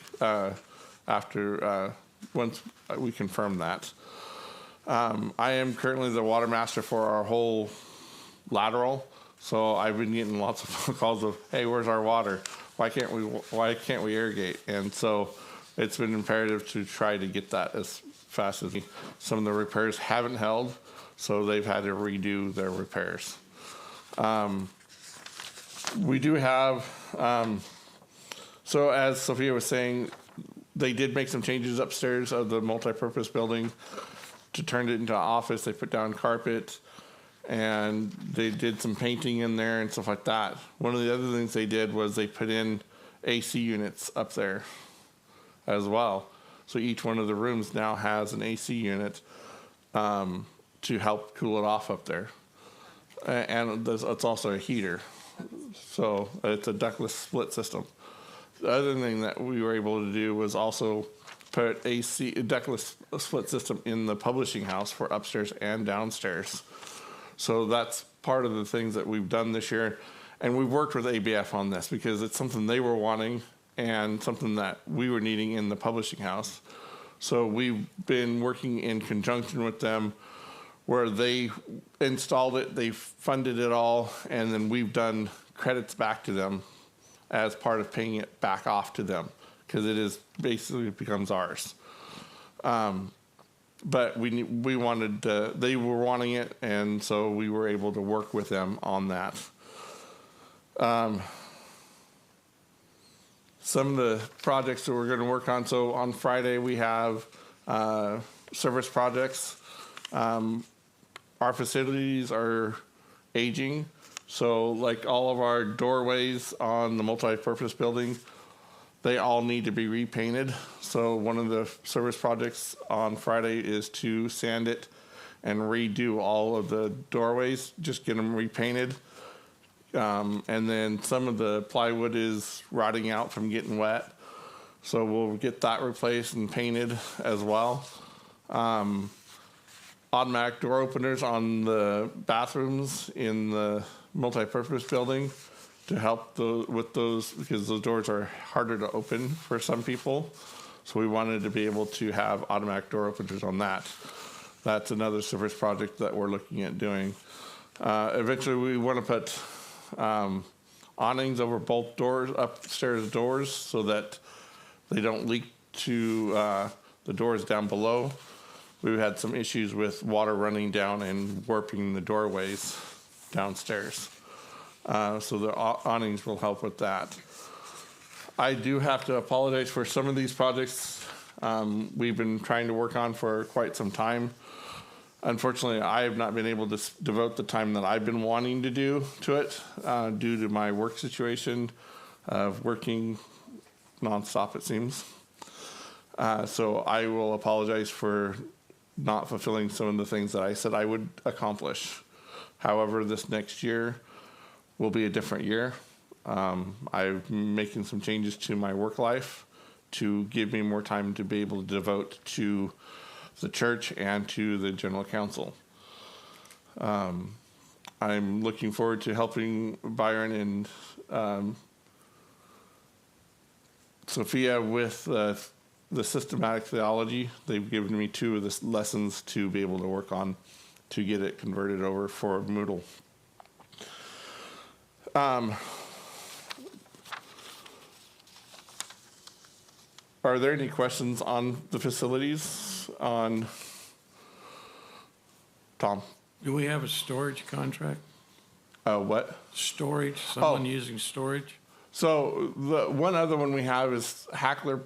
Speaker 1: once we confirm that. I am currently the water master for our whole lateral, so I've been getting lots of phone calls of, hey, where's our water? Why can't we irrigate? And so it's been imperative to try to get that as fast as some of the repairs haven't held, so they've had to redo their repairs. We do have, so as Sophia was saying, they did make some changes upstairs of the multipurpose building to turn it into an office. They put down carpet, and they did some painting in there and stuff like that. One of the other things they did was they put in AC units up there as well. So each one of the rooms now has an AC unit to help cool it off up there. And it's also a heater. So it's a ductless split system. The other thing that we were able to do was also put a deckless split system in the publishing house for upstairs and downstairs. So that's part of the things that we've done this year. And we've worked with ABF on this because it's something they were wanting and something that we were needing in the publishing house. So we've been working in conjunction with them where they installed it, they funded it all, and then we've done credits back to them as part of paying it back off to them because it is basically becomes ours. But we wanted they were wanting it, and so we were able to work with them on that. Some of the projects that we're going to work on. So on Friday we have service projects. Our facilities are aging, so like all of our doorways on the multi-purpose building, they all need to be repainted. So one of the service projects on Friday is to sand it and redo all of the doorways, just get them repainted. And then some of the plywood is rotting out from getting wet. So we'll get that replaced and painted as well. Automatic door openers on the bathrooms in the multi-purpose building to help with those, because those doors are harder to open for some people. So we wanted to be able to have automatic door openers on that. That's another service project that we're looking at doing. Eventually we want to put awnings over both doors, upstairs doors, so that they don't leak to the doors down below. We've had some issues with water running down and warping the doorways downstairs. So the awnings will help with that. I do have to apologize for some of these projects we've been trying to work on for quite some time. Unfortunately, I have not been able to devote the time that I've been wanting to do to it due to my work situation of working nonstop, it seems. So I will apologize for not fulfilling some of the things that I said I would accomplish. However, this next year will be a different year. I'm making some changes to my work life to give me more time to be able to devote to the church and to the general council. I'm looking forward to helping Byron and Sophia with the systematic theology. They've given me 2 of the lessons to be able to work on to get it converted over for Moodle. Are there any questions on the facilities? On Tom?
Speaker 5: Do we have a storage contract?
Speaker 1: What?
Speaker 5: Storage, someone using storage?
Speaker 1: So the one other one we have is Hackler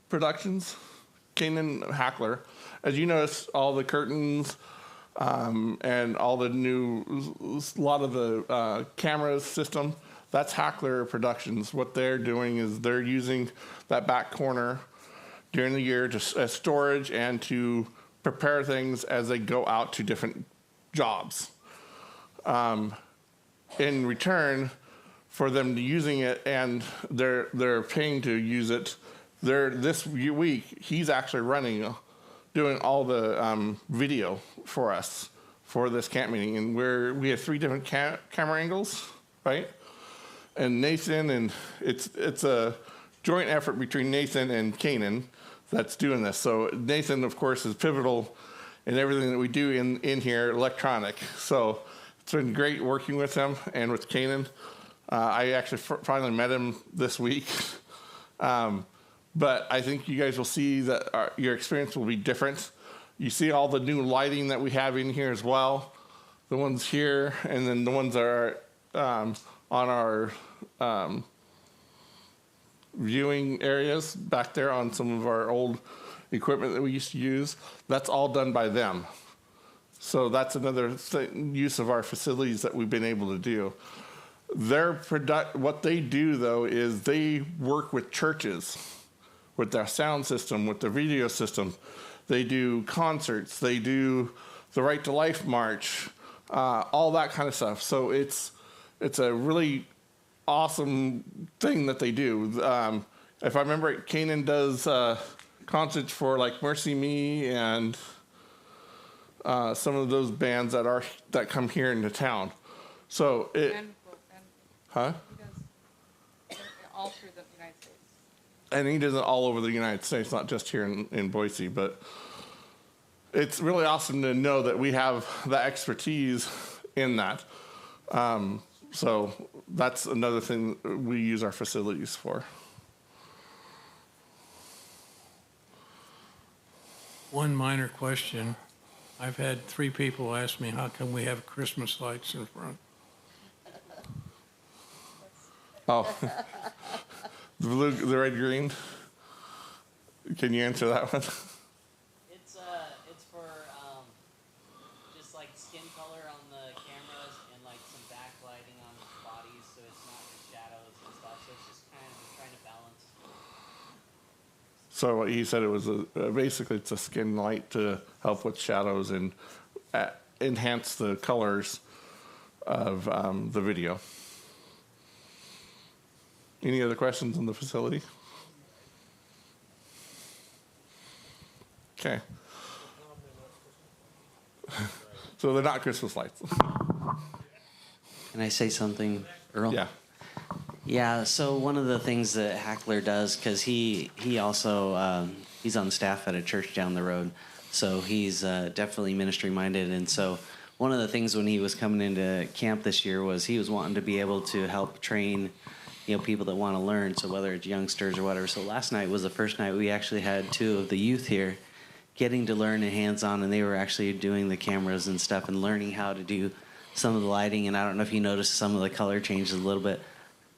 Speaker 1: Productions, Canaan Hackler. As you notice, all the curtains and all the a lot of the camera system, that's Hackler Productions. What they're doing is they're using that back corner during the year as storage and to prepare things as they go out to different jobs. In return for them using it, and they're paying to use it, this week he's actually doing all the video for us for this camp meeting, and we have 3 different camera angles, right? And Nathan, and it's a joint effort between Nathan and Canaan that's doing this. So Nathan, of course, is pivotal in everything that we do in here electronic. So it's been great working with him and with Canaan. I actually finally met him this week. But I think you guys will see that your experience will be different. You see all the new lighting that we have in here as well. The ones here, and then the ones that are on our viewing areas back there on some of our old equipment that we used to use. That's all done by them. So that's another use of our facilities that we've been able to do. What they do, though, is they work with churches, with their sound system, with their video system. They do concerts. They do the Right to Life March, all that kind of stuff. So it's a really awesome thing that they do. if I remember it, Canaan does concerts for like Mercy Me and some of those bands that come here into town. So it, huh?
Speaker 4: All through the United States.
Speaker 1: And he does it all over the United States, not just here in Boise. But it's really awesome to know that we have the expertise in that. So that's another thing we use our facilities for.
Speaker 5: One minor question. I've had 3 people ask me, how come we have Christmas lights in front?
Speaker 1: Oh, the blue, the red, green. Can you answer that one?
Speaker 11: It's for just like skin color on the cameras and like some backlighting on the bodies, so it's not just shadows and stuff. So it's just kind of trying to balance.
Speaker 1: So he said it was basically it's a skin light to help with shadows and enhance the colors of the video. Any other questions on the facility? Okay. So they're not Christmas lights.
Speaker 11: Can I say something, Earl?
Speaker 1: Yeah.
Speaker 11: Yeah, so one of the things that Hackler does, because he also, he's on staff at a church down the road, so he's definitely ministry minded. And so one of the things when he was coming into camp this year was he was wanting to be able to help train, people that want to learn, so whether it's youngsters or whatever. So last night was the first night we actually had 2 of the youth here getting to learn and hands-on, and they were actually doing the cameras and stuff and learning how to do some of the lighting. And I don't know if you noticed some of the color changes a little bit.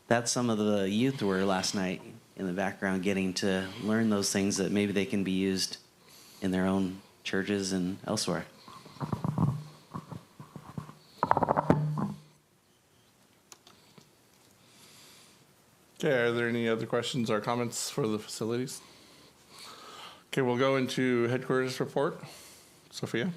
Speaker 11: That's some of the youth were last night in the background getting to learn those things that maybe they can be used in their own churches and elsewhere.
Speaker 1: Okay, are there any other questions or comments for the facilities? Okay, we'll go into headquarters report. Sophia?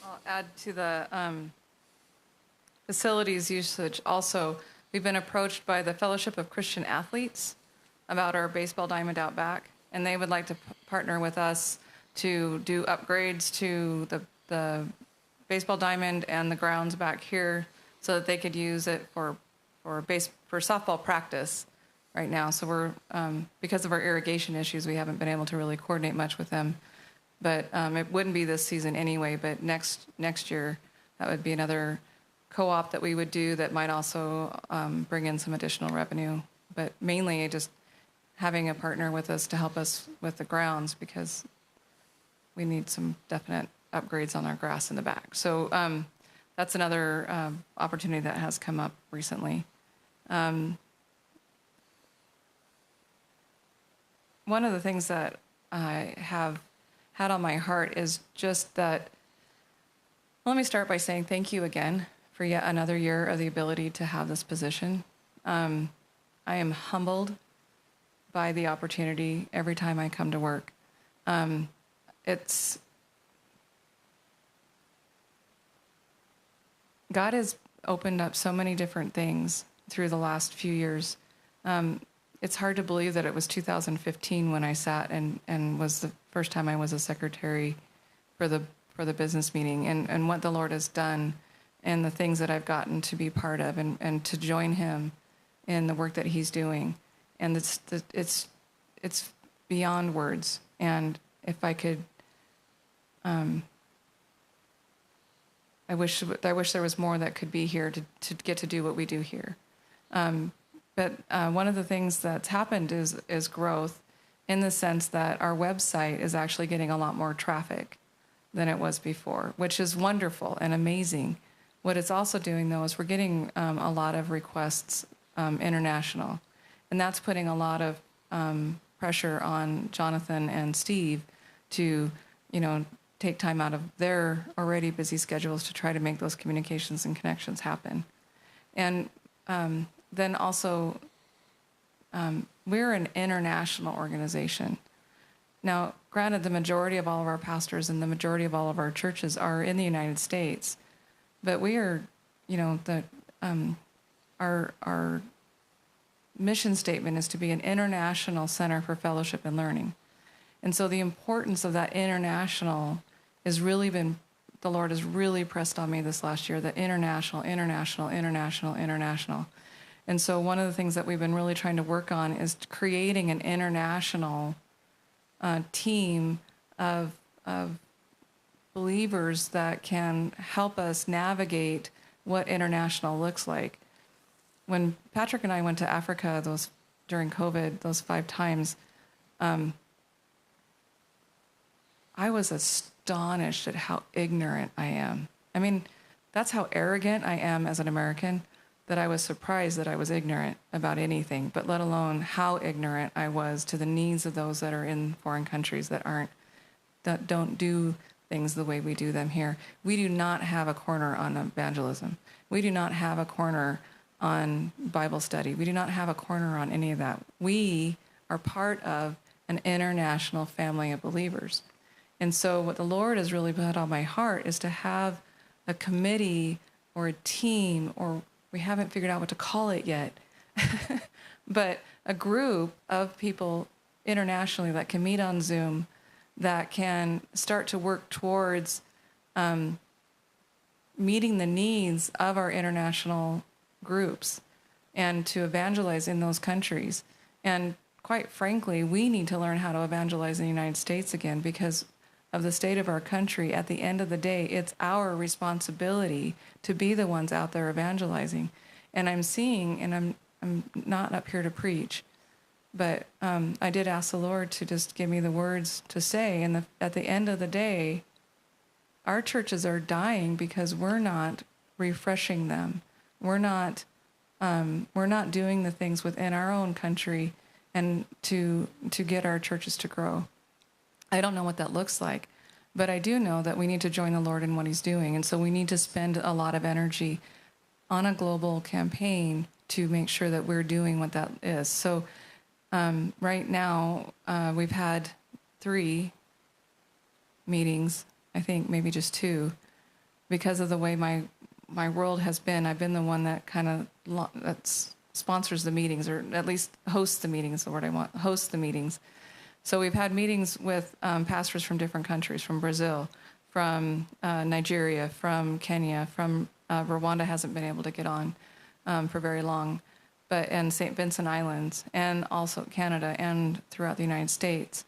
Speaker 4: I'll add to the facilities usage also. We've been approached by the Fellowship of Christian Athletes about our baseball diamond out back, and they would like to partner with us to do upgrades to the baseball diamond and the grounds back here so that they could use it for softball practice right now. So we're because of our irrigation issues, we haven't been able to really coordinate much with them. But it wouldn't be this season anyway. But next year, that would be another co-op that we would do that might also bring in some additional revenue. But mainly just having a partner with us to help us with the grounds, because we need some definite upgrades on our grass in the back. So that's another opportunity that has come up recently. One of the things that I have had on my heart is just that, let me start by saying thank you again for yet another year of the ability to have this position. I am humbled by the opportunity every time I come to work. God has opened up so many different things through the last few years. It's hard to believe that it was 2015 when I sat and was the first time I was a secretary for the business meeting, and what the Lord has done and the things that I've gotten to be part of and to join him in the work that he's doing. And it's beyond words. And if I could, I wish there was more that could be here to get to do what we do here. But one of the things that's happened is growth, in the sense that our website is actually getting a lot more traffic than it was before, which is wonderful and amazing. What it's also doing, though, is we're getting a lot of requests international, and that's putting a lot of pressure on Jonathan and Steve to, take time out of their already busy schedules to try to make those communications and connections happen. And then also, we're an international organization. Now, granted, the majority of all of our pastors and the majority of all of our churches are in the United States, but we are, our mission statement is to be an international center for fellowship and learning. And so the importance of that international has really been, the Lord has really pressed on me this last year, that international. And so one of the things that we've been really trying to work on is creating an international team of believers that can help us navigate what international looks like. When Patrick and I went to Africa during COVID, those 5 times, I was astonished at how ignorant I am. I mean, that's how arrogant I am as an American, that I was surprised that I was ignorant about anything, but let alone how ignorant I was to the needs of those that are in foreign countries that don't do things the way we do them here. We do not have a corner on evangelism. We do not have a corner on Bible study. We do not have a corner on any of that. We are part of an international family of believers. And so what the Lord has really put on my heart is to have a committee or a team, or we haven't figured out what to call it yet, but a group of people internationally that can meet on Zoom, that can start to work towards meeting the needs of our international groups and to evangelize in those countries. And quite frankly, we need to learn how to evangelize in the United States again because of the state of our country. At the end of the day, it's our responsibility to be the ones out there evangelizing. And I'm seeing, and I'm not up here to preach, but I did ask the Lord to just give me the words to say. And at the end of the day, our churches are dying because we're not refreshing them. We're not doing the things within our own country and to get our churches to grow. I don't know what that looks like, but I do know that we need to join the Lord in what he's doing. And so we need to spend a lot of energy on a global campaign to make sure that we're doing what that is. So right now, we've had 3 meetings, I think maybe just 2, because of the way my world has been. I've been the one that that sponsors the meetings, or at least hosts the meetings, is the word I want, hosts the meetings. So we've had meetings with pastors from different countries, from Brazil, from Nigeria, from Kenya, from Rwanda hasn't been able to get on for very long, and St. Vincent Islands, and also Canada, and throughout the United States.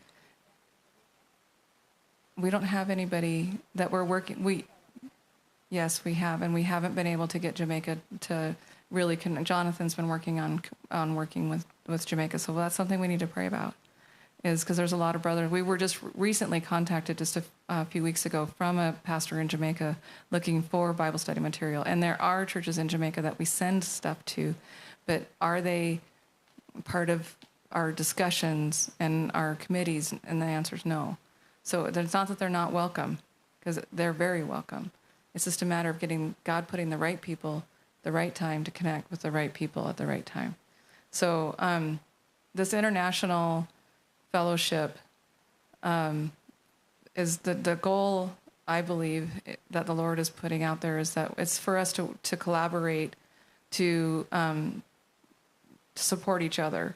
Speaker 4: We don't have anybody that we're working. Yes, we have, and we haven't been able to get Jamaica to really connect. Jonathan's been working on working with Jamaica, so that's something we need to pray about. Is because there's a lot of brothers. We were just recently contacted just a few weeks ago from a pastor in Jamaica looking for Bible study material. And there are churches in Jamaica that we send stuff to, but are they part of our discussions and our committees? And the answer is no. So it's not that they're not welcome, because they're very welcome. It's just a matter of getting God putting the right people, the right time to connect with the right people at the right time. So this international fellowship is the goal, I believe, that the Lord is putting out there, is that it's for us to collaborate, to support each other,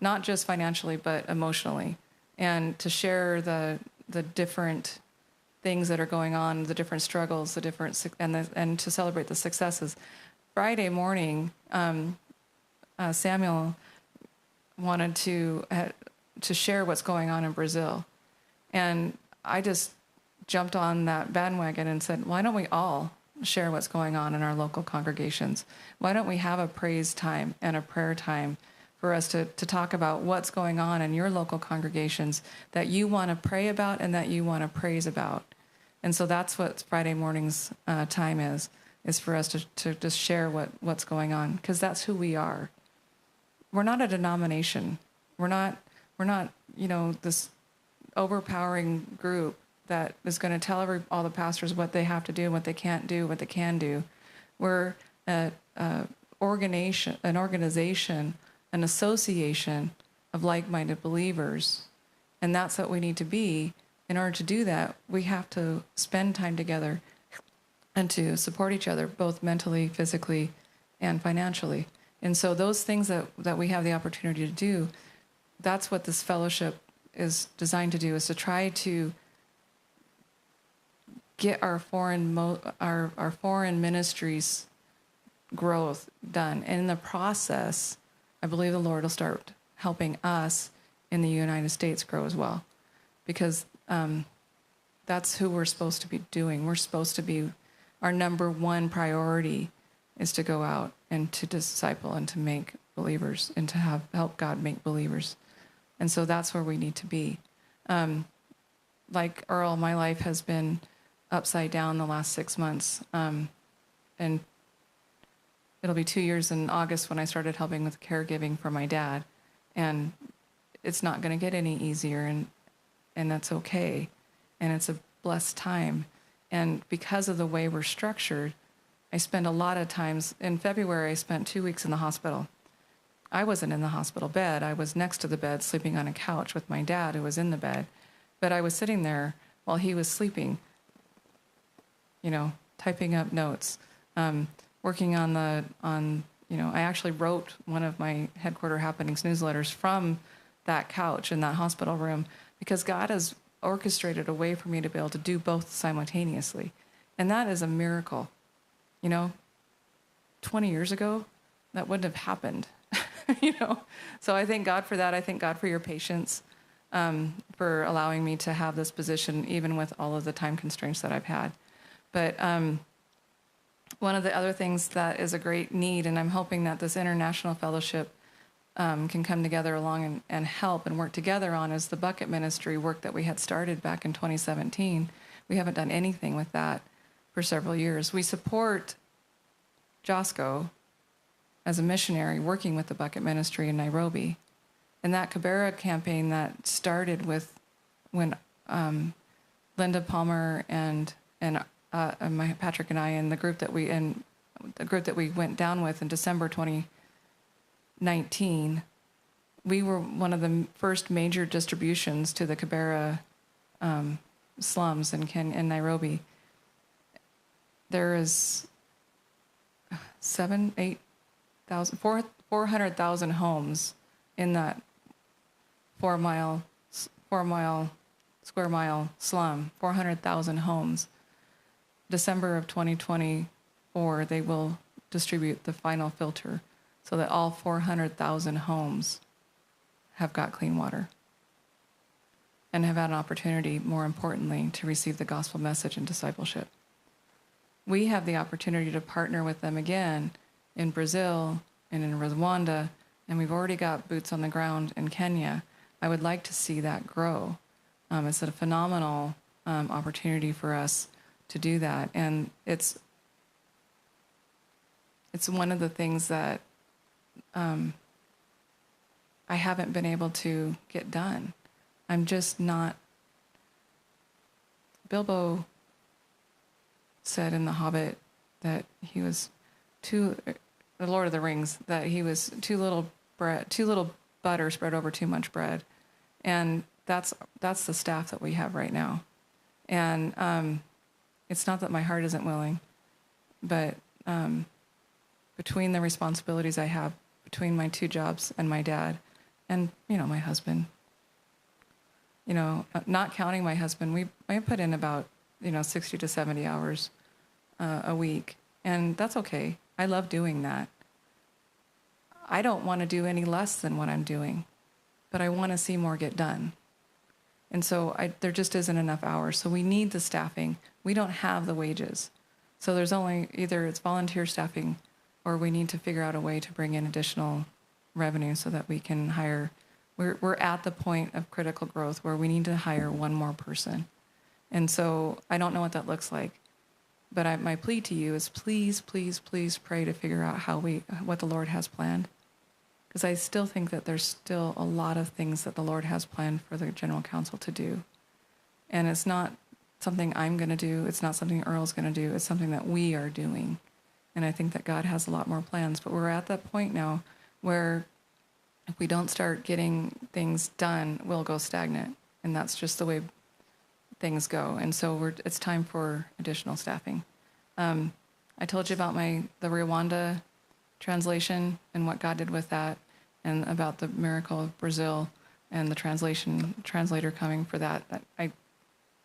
Speaker 4: not just financially, but emotionally, and to share the different things that are going on, the different struggles, the different, and to celebrate the successes. Friday morning, Samuel wanted to share what's going on in Brazil. And I just jumped on that bandwagon and said, why don't we all share what's going on in our local congregations? Why don't we have a praise time and a prayer time for us to talk about what's going on in your local congregations that you want to pray about and that you want to praise about? And so that's what Friday morning's time is for us to just share what's going on, because that's who we are. We're not a denomination. We're not, this overpowering group that is going to tell all the pastors what they have to do, what they can't do, what they can do. We're an organization, an association of like-minded believers And that's what we need to be. In order to do that, we have to spend time together and to support each other, both mentally, physically, and financially. And so those things that we have the opportunity to do, that's what this fellowship is designed to do, is to try to get our foreign ministries growth done. And in the process, I believe the Lord will start helping us in the United States grow as well, because that's who we're supposed to be doing. We're supposed to be, our number one priority is to go out and to disciple and to make believers and to help God make believers. And so that's where we need to be. Like Earl, my life has been upside down the last 6 months. And it'll be 2 years in August when I started helping with caregiving for my dad. And it's not going to get any easier, and that's okay. And it's a blessed time. And because of the way we're structured, I spend a lot of times, in February, I spent 2 weeks in the hospital. I wasn't in the hospital bed. I was next to the bed, sleeping on a couch with my dad, who was in the bed. But I was sitting there while he was sleeping, typing up notes, working on I actually wrote one of my Headquarter Happenings newsletters from that couch in that hospital room, because God has orchestrated a way for me to be able to do both simultaneously. And that is a miracle. 20 years ago, that wouldn't have happened. So I thank God for that. I thank God for your patience, for allowing me to have this position, even with all of the time constraints that I've had. But one of the other things that is a great need, and I'm hoping that this international fellowship can come together along and help and work together on, is the bucket ministry work that we had started back in 2017. We haven't done anything with that for several years. We support Josco as a missionary working with the bucket ministry in Nairobi. And that Kibera campaign that started with when Linda Palmer and Patrick and I, and the group that we went down with in December 2019, we were one of the first major distributions to the Kibera slums in Nairobi. There is 400,000 homes in that 4 square mile slum. 400,000 homes. December of 2024, they will distribute the final filter so that all 400,000 homes have got clean water and have had an opportunity, more importantly, to receive the gospel message and discipleship. We have the opportunity to partner with them again in Brazil and in Rwanda, and we've already got boots on the ground in Kenya. I would like to see that grow. It's a phenomenal opportunity for us to do that, and it's one of the things that I haven't been able to get done. I'm just not. Bilbo said in The Hobbit that he was the Lord of the Rings, that he was too little butter spread over too much bread, and that's the staff that we have right now. And it's not that my heart isn't willing, but between the responsibilities I have, between my 2 jobs and my dad, and my husband, not counting my husband, I put in about 60 to 70 hours a week, and that's okay. I love doing that. I don't want to do any less than what I'm doing, but I want to see more get done. And so there just isn't enough hours. So we need the staffing. We don't have the wages. So there's only either it's volunteer staffing, or we need to figure out a way to bring in additional revenue so that we can hire. We're at the point of critical growth where we need to hire one more person. And so I don't know what that looks like. But my plea to you is please, please, please pray to figure out what the Lord has planned. Because I still think that there's still a lot of things that the Lord has planned for the General Council to do. And it's not something I'm going to do. It's not something Earl's going to do. It's something that we are doing. And I think that God has a lot more plans. But we're at that point now where if we don't start getting things done, we'll go stagnant. and that's just the way things go. And so it's time for additional staffing. I told you about the Rwanda translation and what God did with that, and about the miracle of Brazil and the translator coming for that. I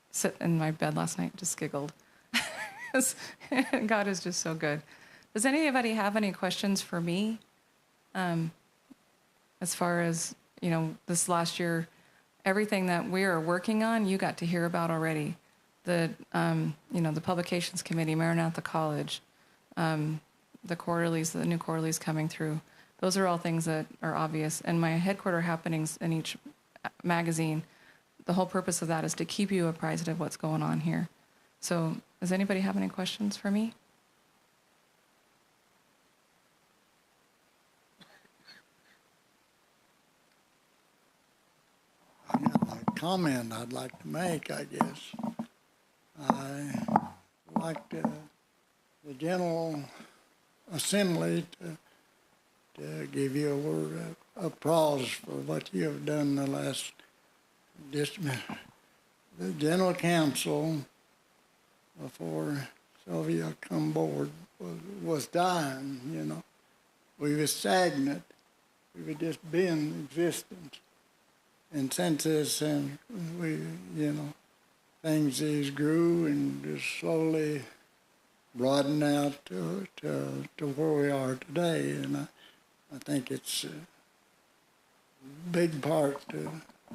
Speaker 4: sit in my bed last night, just giggled. God is just so good. Does anybody have any questions for me? As far as, this last year, everything that we are working on, you got to hear about already. The publications committee, Maranatha College, the quarterlies, the new quarterlies coming through. Those are all things that are obvious. And my headquarter happenings in each magazine, the whole purpose of that is to keep you apprised of what's going on here. So does anybody have any questions for me?
Speaker 12: I got a comment I'd like to make, I guess. I like the General Assembly to give you a word of applause for what you have done the last, the General Council before Sylvia come board was dying, We were stagnant. We were just being existence. And since this, and we, things these grew and just slowly broadened out to where we are today. And I think it's a big part to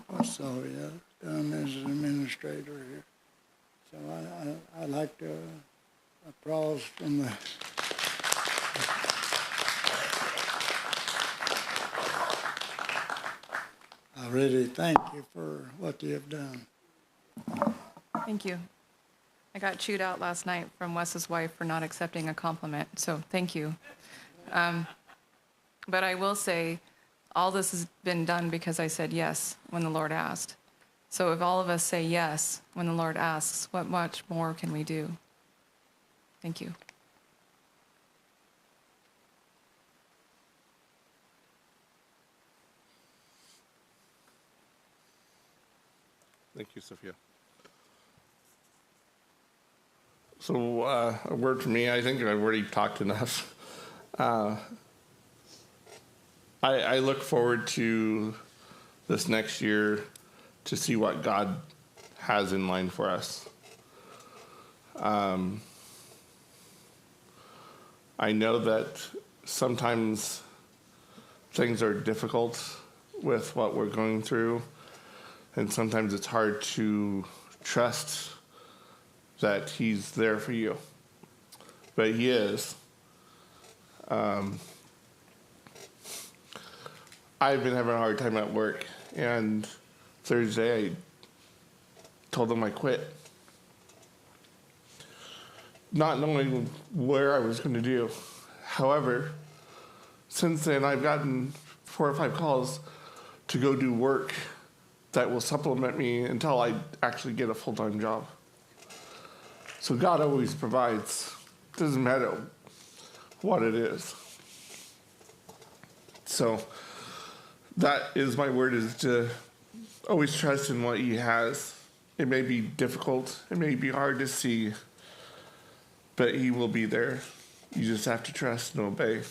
Speaker 12: what Sylvia done as an administrator here. So I'd like to applause from the I really thank you for what you have done.
Speaker 4: Thank you. I got chewed out last night from Wes's wife for not accepting a compliment, so thank you. But I will say, all this has been done because I said yes when the Lord asked. So if all of us say yes when the Lord asks, what much more can we do? Thank you.
Speaker 1: Thank you, Sophia. So a word from me, I think I've already talked enough. I look forward to this next year to see what God has in line for us. I know that sometimes things are difficult with what we're going through, and sometimes it's hard to trust that He's there for you. But He is. I've been having a hard time at work, and Thursday I told them I quit, not knowing where I was going to do. However, since then I've gotten 4 or 5 calls to go do work that will supplement me until I actually get a full-time job. So God always provides. Doesn't matter what it is. So that is my word, is to always trust in what He has. It may be difficult. It may be hard to see. But He will be there. You just have to trust and obey.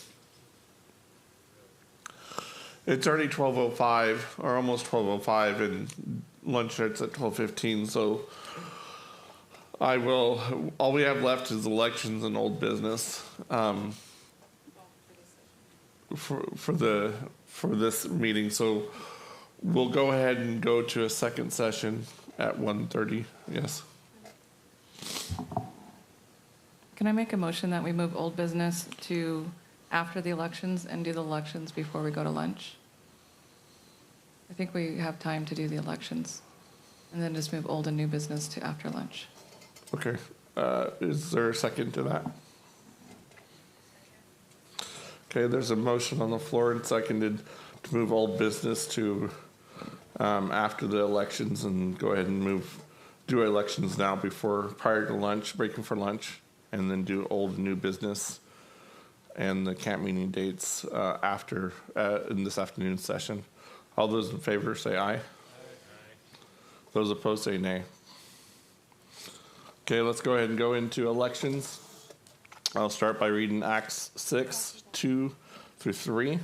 Speaker 1: It's already 12:05, or almost 12:05, and lunch starts at 12:15. So all we have left is elections and old business for this meeting. So we'll go ahead and go to a second session at 1:30. Yes.
Speaker 4: Can I make a motion that we move old business to after the elections and do the elections before we go to lunch? I think we have time to do the elections, and then just move old and new business to after lunch.
Speaker 1: Okay. Is there a second to that? Okay, there's a motion on the floor and seconded to move old business to after the elections, and go ahead and do elections now prior to lunch, breaking for lunch, and then do old and new business and the camp meeting dates after in this afternoon session. All those in favor say aye. Those opposed say nay. Okay, let's go ahead and go into elections. I'll start by reading Acts 6, 2 through 3.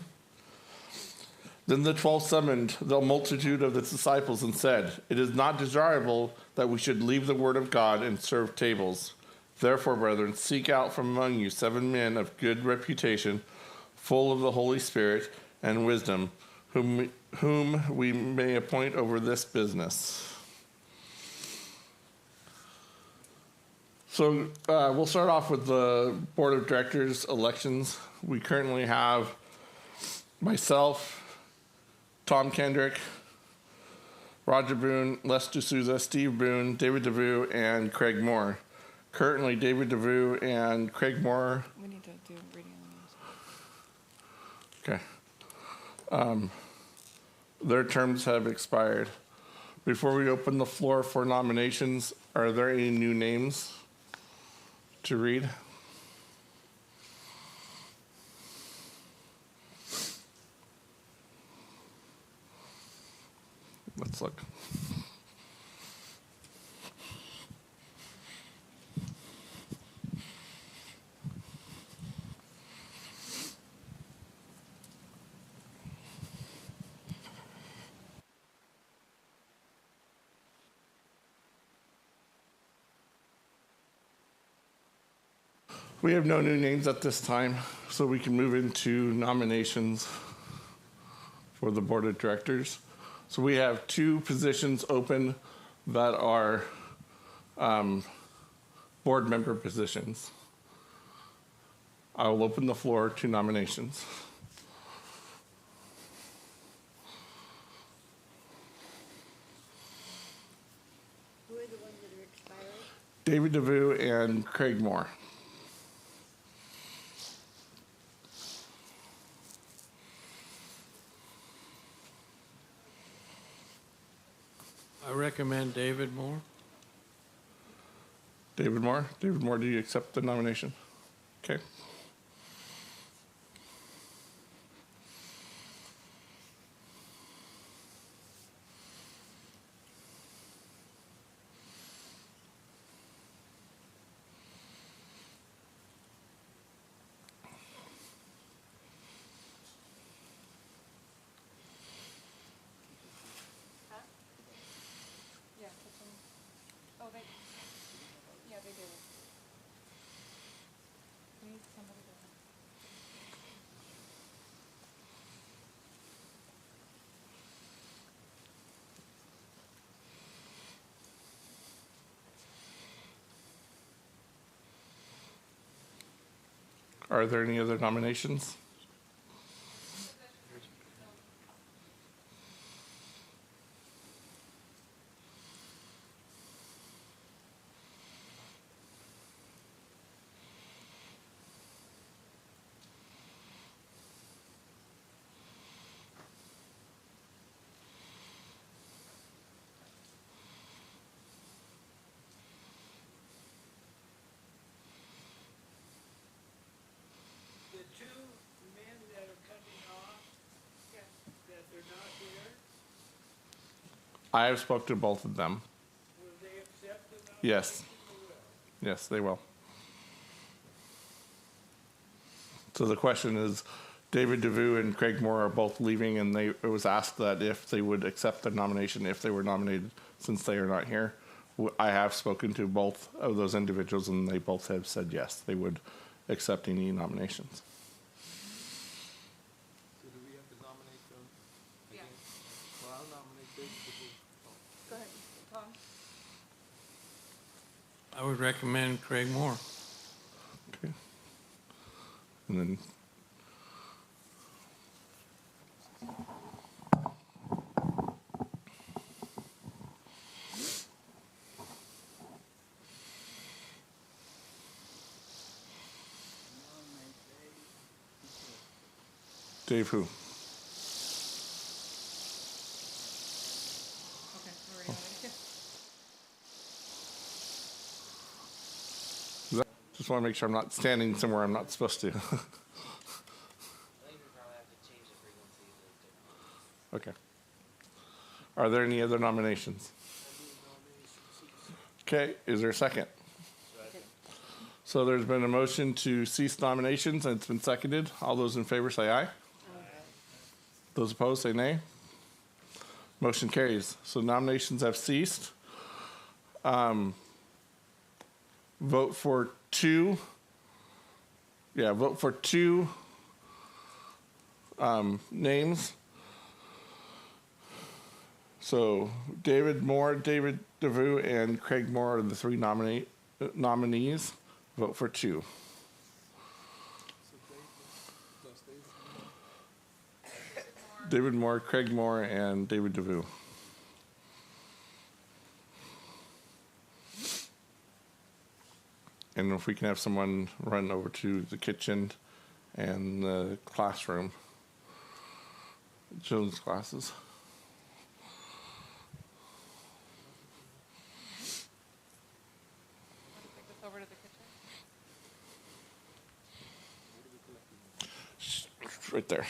Speaker 1: Then the 12 summoned the multitude of the disciples and said, "It is not desirable that we should leave the word of God and serve tables. Therefore, brethren, seek out from among you 7 men of good reputation, full of the Holy Spirit and wisdom, whom we may appoint over this business." So we'll start off with the Board of Directors elections. We currently have myself, Tom Kendrick, Roger Boone, Les D'Souza, Steve Boone, David DeVue, and Craig Moore. Currently, David DeVue and Craig Moore.
Speaker 4: We need to do reading on these.
Speaker 1: Okay. Their terms have expired. Before we open the floor for nominations, are there any new names to read? Let's look. We have no new names at this time, so we can move into nominations for the Board of Directors. So we have 2 positions open that are board member positions. I will open the floor to nominations.
Speaker 6: Who are the ones that are expiring?
Speaker 1: David DeVue and Craig Moore.
Speaker 5: I recommend David Moore.
Speaker 1: David Moore? David Moore, do you accept the nomination? Okay. Are there any other nominations? I have spoken to both of them.
Speaker 5: Will they accept the nomination?
Speaker 1: Yes. Yes, they will. So the question is, David DeVue and Craig Moore are both leaving, and it was asked that if they would accept the nomination if they were nominated, since they are not here. I have spoken to both of those individuals, and they both have said yes, they would accept any nominations.
Speaker 7: So do we have to nominate them again? Well, I'll nominate David DeVue.
Speaker 4: Go ahead, Tom.
Speaker 5: I would recommend Craig Moore.
Speaker 1: Okay. And then Dave who?
Speaker 4: Okay, we're ready.
Speaker 1: Just want to make sure I'm not standing somewhere I'm not supposed to. Okay. Are there any other nominations? Okay, is there a second? So there's been a motion to cease nominations, and it's been seconded. All those in favor say aye. Those opposed say nay. Motion carries. So nominations have ceased. Vote for two. Yeah, vote for two names. So David Moore, David DeVue, and Craig Moore are the three nominees. Vote for two. David Moore, Craig Moore, and David DeVue. And if we can have someone run over to the kitchen and the classroom, children's classes. Right there.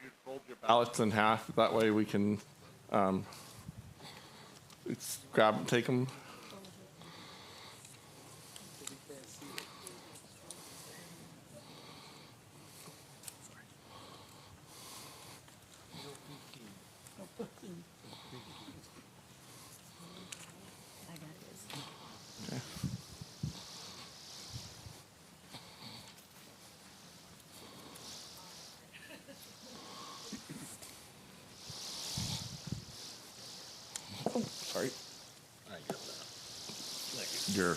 Speaker 1: You fold your ballots in half. That way we can grab, take them. Sorry. Your.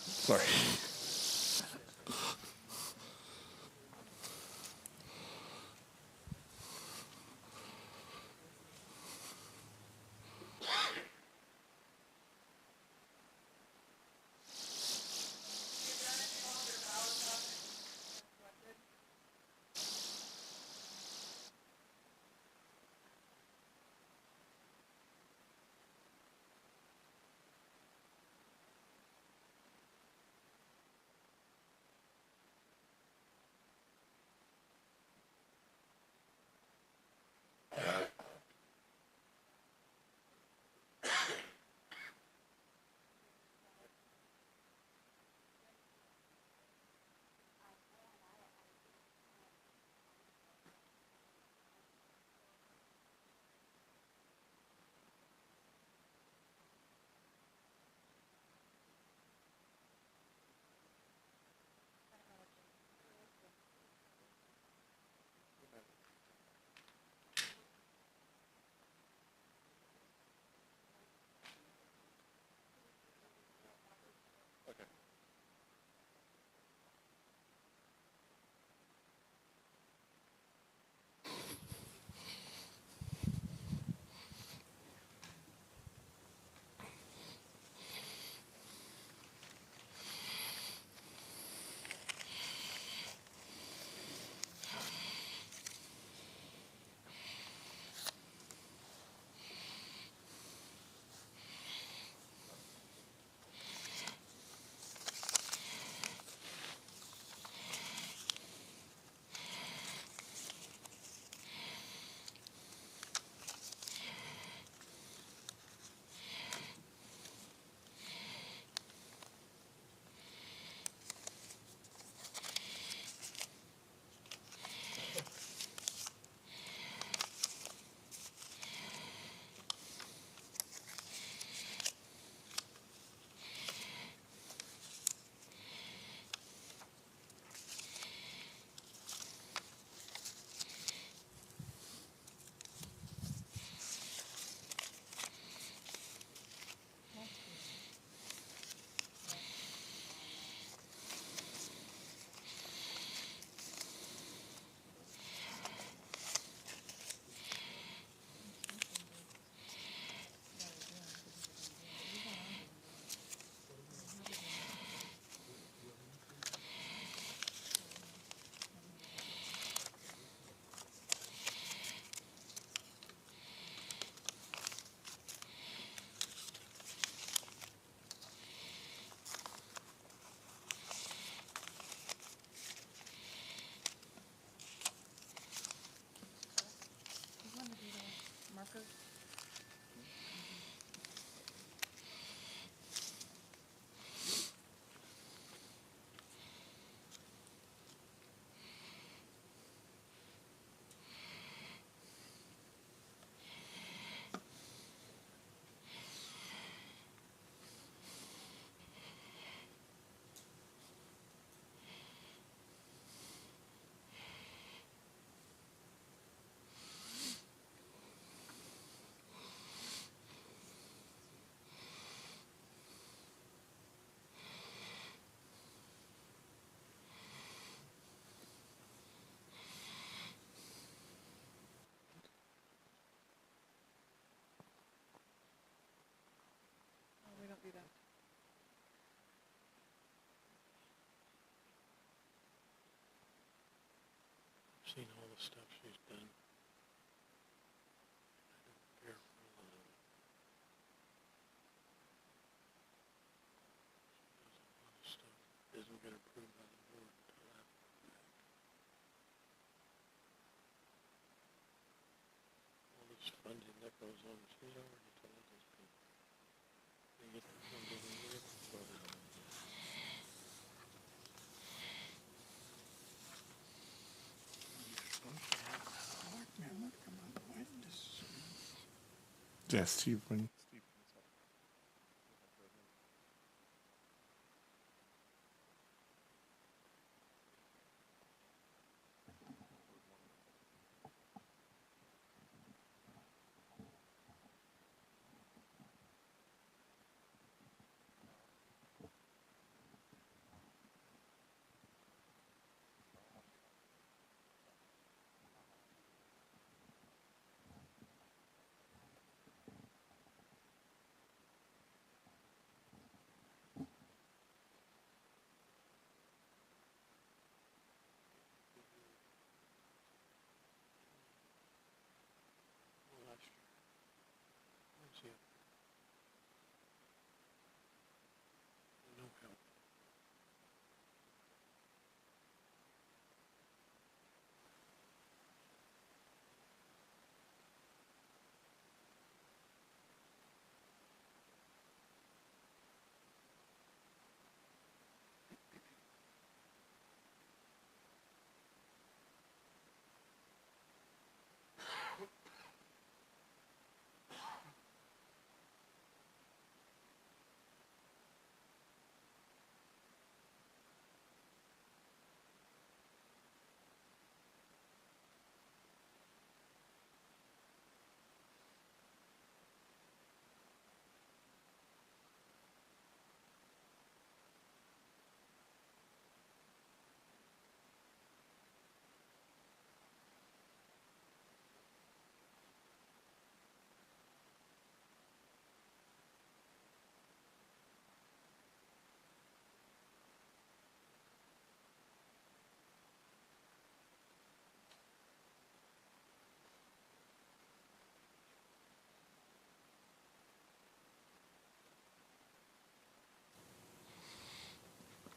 Speaker 1: Sorry.
Speaker 4: do that.
Speaker 5: I've seen all the stuff she's done. I don't care for a lot of it. She does a lot of stuff that doesn't get approved by the board until after the fact. All this funding that goes on, she's already told those people. They get the funding and they get the vote.
Speaker 1: Yes, Steve.
Speaker 5: Well, last year. Where's the other? No help.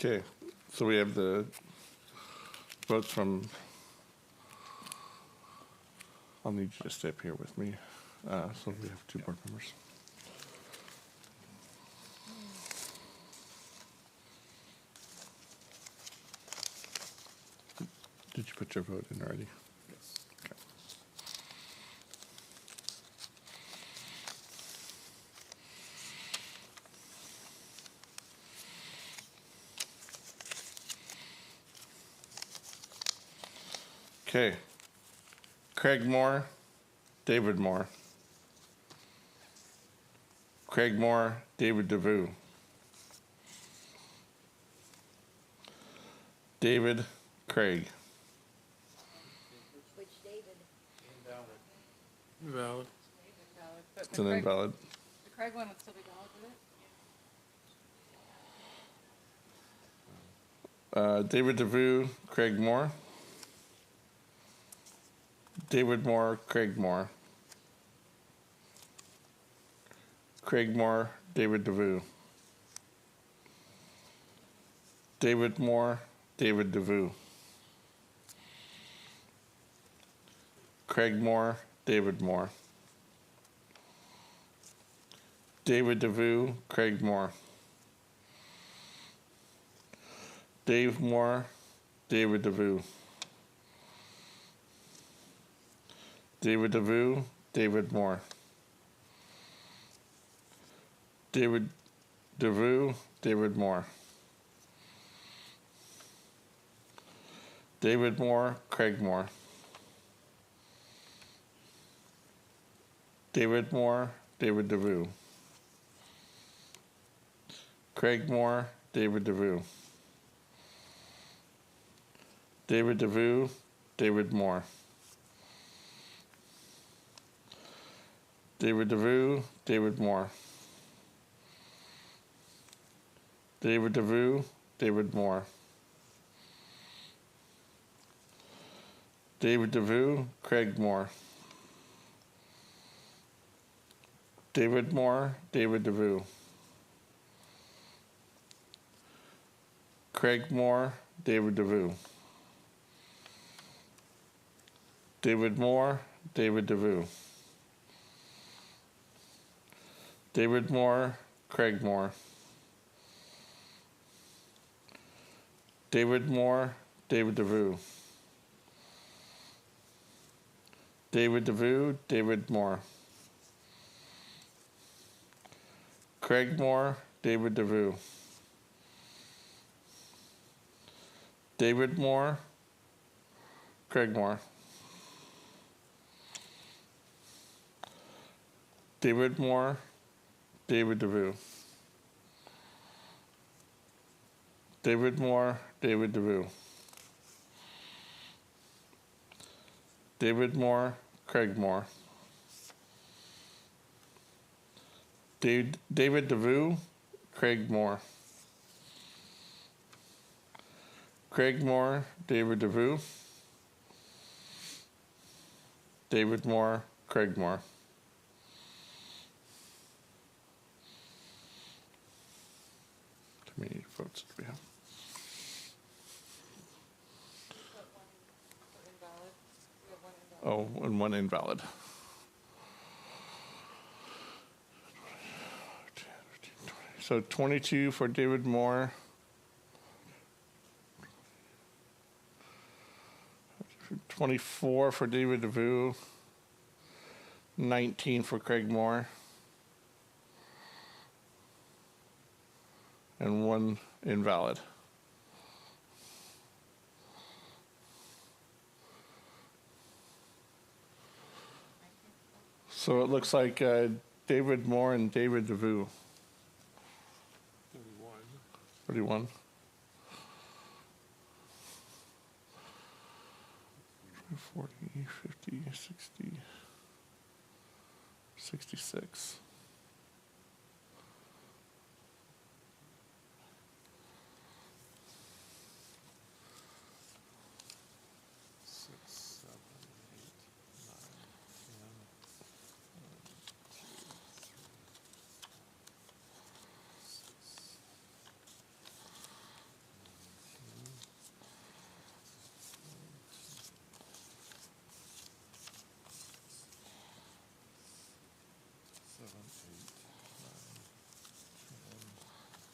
Speaker 1: Okay, so we have the votes from, I'll need you to stay up here with me. So we have 2 board members. Did you put your vote in already? Yes. Okay. Okay. Craig Moore, David Moore. Craig Moore, David DeVue. David Craig.
Speaker 3: Which David?
Speaker 5: Valid.
Speaker 4: But
Speaker 1: It's an invalid.
Speaker 4: the Craig one would still be valid, would it?
Speaker 1: David DeVue, Craig Moore. David Moore, Craig Moore. Craig Moore, David DeVue. David Moore, David DeVue. Craig Moore, David Moore. David DeVue, Craig Moore. Dave Moore, David DeVue. David DeVue, David Moore. David DeVue, David Moore. David Moore, Craig Moore. David Moore, David DeVue. Craig Moore, David DeVue. David DeVue, David Moore. David DeVue, David Moore. David DeVue, David Moore. David DeVue, Craig Moore. David Moore, David DeVue. Craig Moore, David DeVue. David Moore, David DeVue. David Moore, Craig Moore. David Moore, David DeVue. David DeVue, David Moore. Craig Moore, David DeVue. David Moore, Craig Moore. David Moore, David DeVue. David Moore, David DeVue. David Moore, Craig Moore. David DeVue, Craig Moore. Craig Moore, David DeVue. David Moore, Craig Moore. How many votes do we have? Oh, and one invalid. So 22 for David Moore. 24 for David DeVue. 19 for Craig Moore. And one invalid. So it looks like David Moore and David DeVue. 31. 40, 50, 60, 66.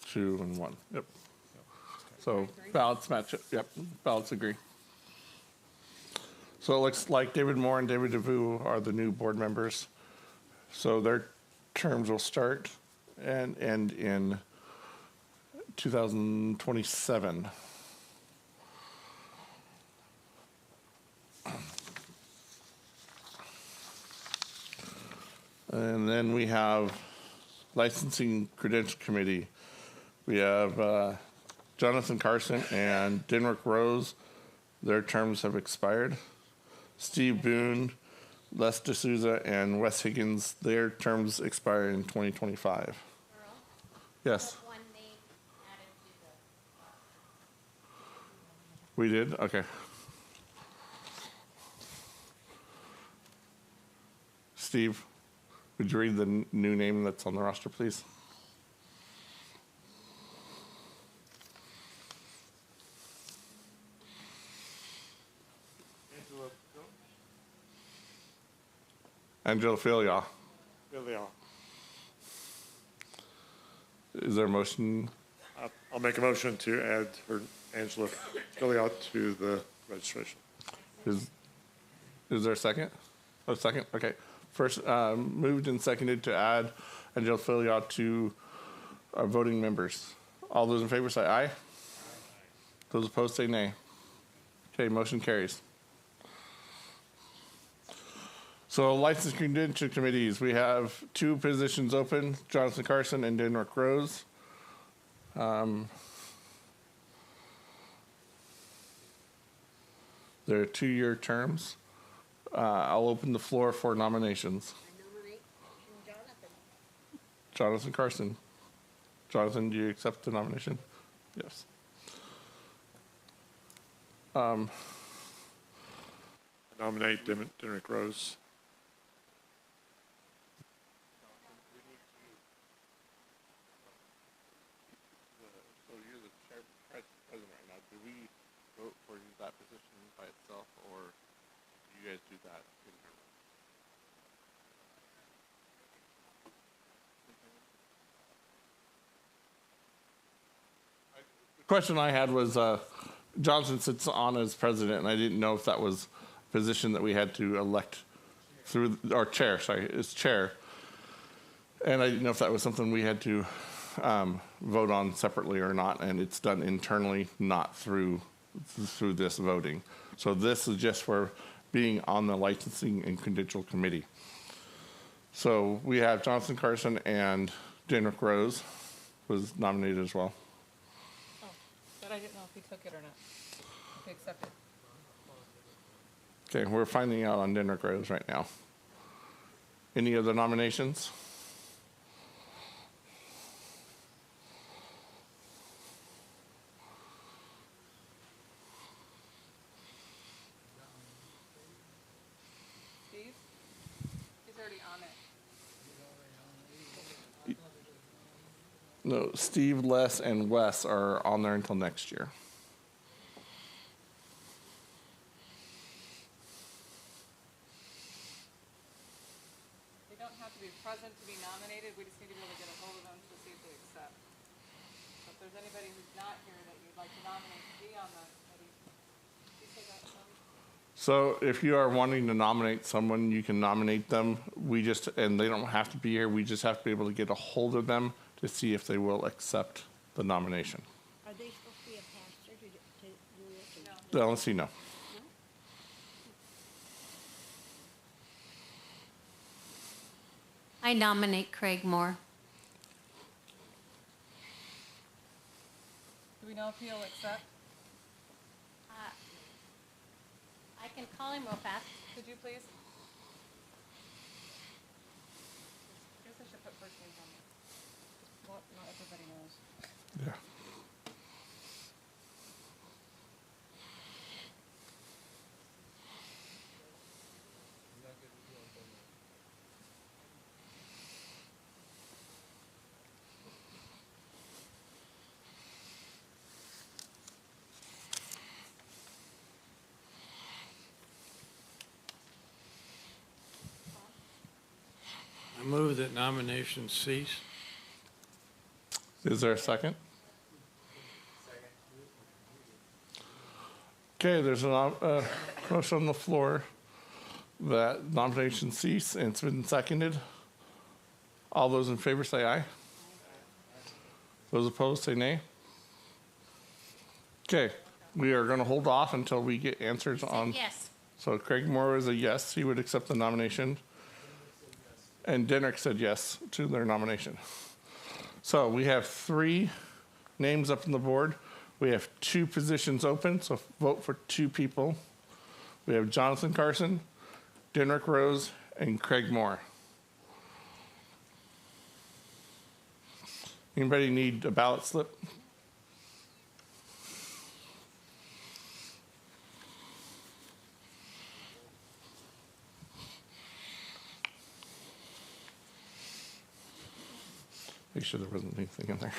Speaker 1: Two and one. Yep. So ballots match it. Yep. Ballots agree. So it looks like David Moore and David DeVue are the new board members. So their terms will start and end in 2027. And then we have Licensing Credential Committee. We have Jonathan Carson and Denrick Rose. Their terms have expired. Steve Boone, Les D'Souza, and Wes Higgins, their terms expire in 2025. Yes. We did? Okay. Steve, would you read the new name that's on the roster, please? Angela Filia. Is there a motion?
Speaker 2: I'll make a motion to add her Angela Filiot to the registration.
Speaker 1: Is there a second? Oh, second? Okay. First, moved and seconded to add Angela Filiot to our voting members. All those in favor say aye. Those opposed say nay. Okay, motion carries. So license credential committees, we have two positions open, Jonathan Carson and Denrick Rose. They're 2-year terms. I'll open the floor for nominations.
Speaker 13: I nominate Jonathan.
Speaker 1: Jonathan Carson. Jonathan, do you accept the nomination? Yes.
Speaker 2: I nominate Derek Rose.
Speaker 1: So you're the chair president right now. Do we vote for that position by itself, or do you guys do that internally? The question I had was, Johnson sits on as president, and I didn't know if that was a position that we had to elect through, or chair, sorry, is chair. And I didn't know if that was something we had to vote on separately or not, and it's done internally, not through this voting. So this is just for being on the licensing and credential committee. So we have Jonathan Carson and Jenrick Rose was nominated as well.
Speaker 4: Oh, but I didn't know if he took it or not. If he accepted.
Speaker 1: Okay, we're finding out on Jenrick Rose right now. Any other nominations?
Speaker 4: Steve? He's already on it.
Speaker 1: No, Steve, Les, and Wes are on there until next year.
Speaker 4: They don't have to be present to be nominated, we just need to be able to get a hold of them to see if they accept. So if there's anybody who's not here that you'd like to nominate to be on the committee, please say that, Tom.
Speaker 1: So if you are wanting to nominate someone, you can nominate them. And they don't have to be here. We just have to be able to get a hold of them to see if they will accept the nomination.
Speaker 6: Are they supposed to be a pastor to do it?
Speaker 1: The LNC, no.
Speaker 13: I nominate Craig Moore.
Speaker 4: Do we know if he'll accept?
Speaker 13: I can call him real fast.
Speaker 4: Could you please? I guess I should put first names on there. Well, not everybody knows.
Speaker 1: Yeah.
Speaker 5: I move that nominations cease.
Speaker 1: Is there a second? Okay, there's a motion on the floor that nominations cease, and it's been seconded. All those in favor say aye. Those opposed say nay. Okay, we are going to hold off until we get answers on.
Speaker 13: Yes.
Speaker 1: So Craig Moore is a yes, he would accept the nomination. And Denrick said yes to their nomination. So we have 3 names up on the board. We have 2 positions open, so vote for 2 people. We have Jonathan Carson, Denrick Rose, and Craig Moore. Anybody need a ballot slip? Make sure there wasn't anything in there.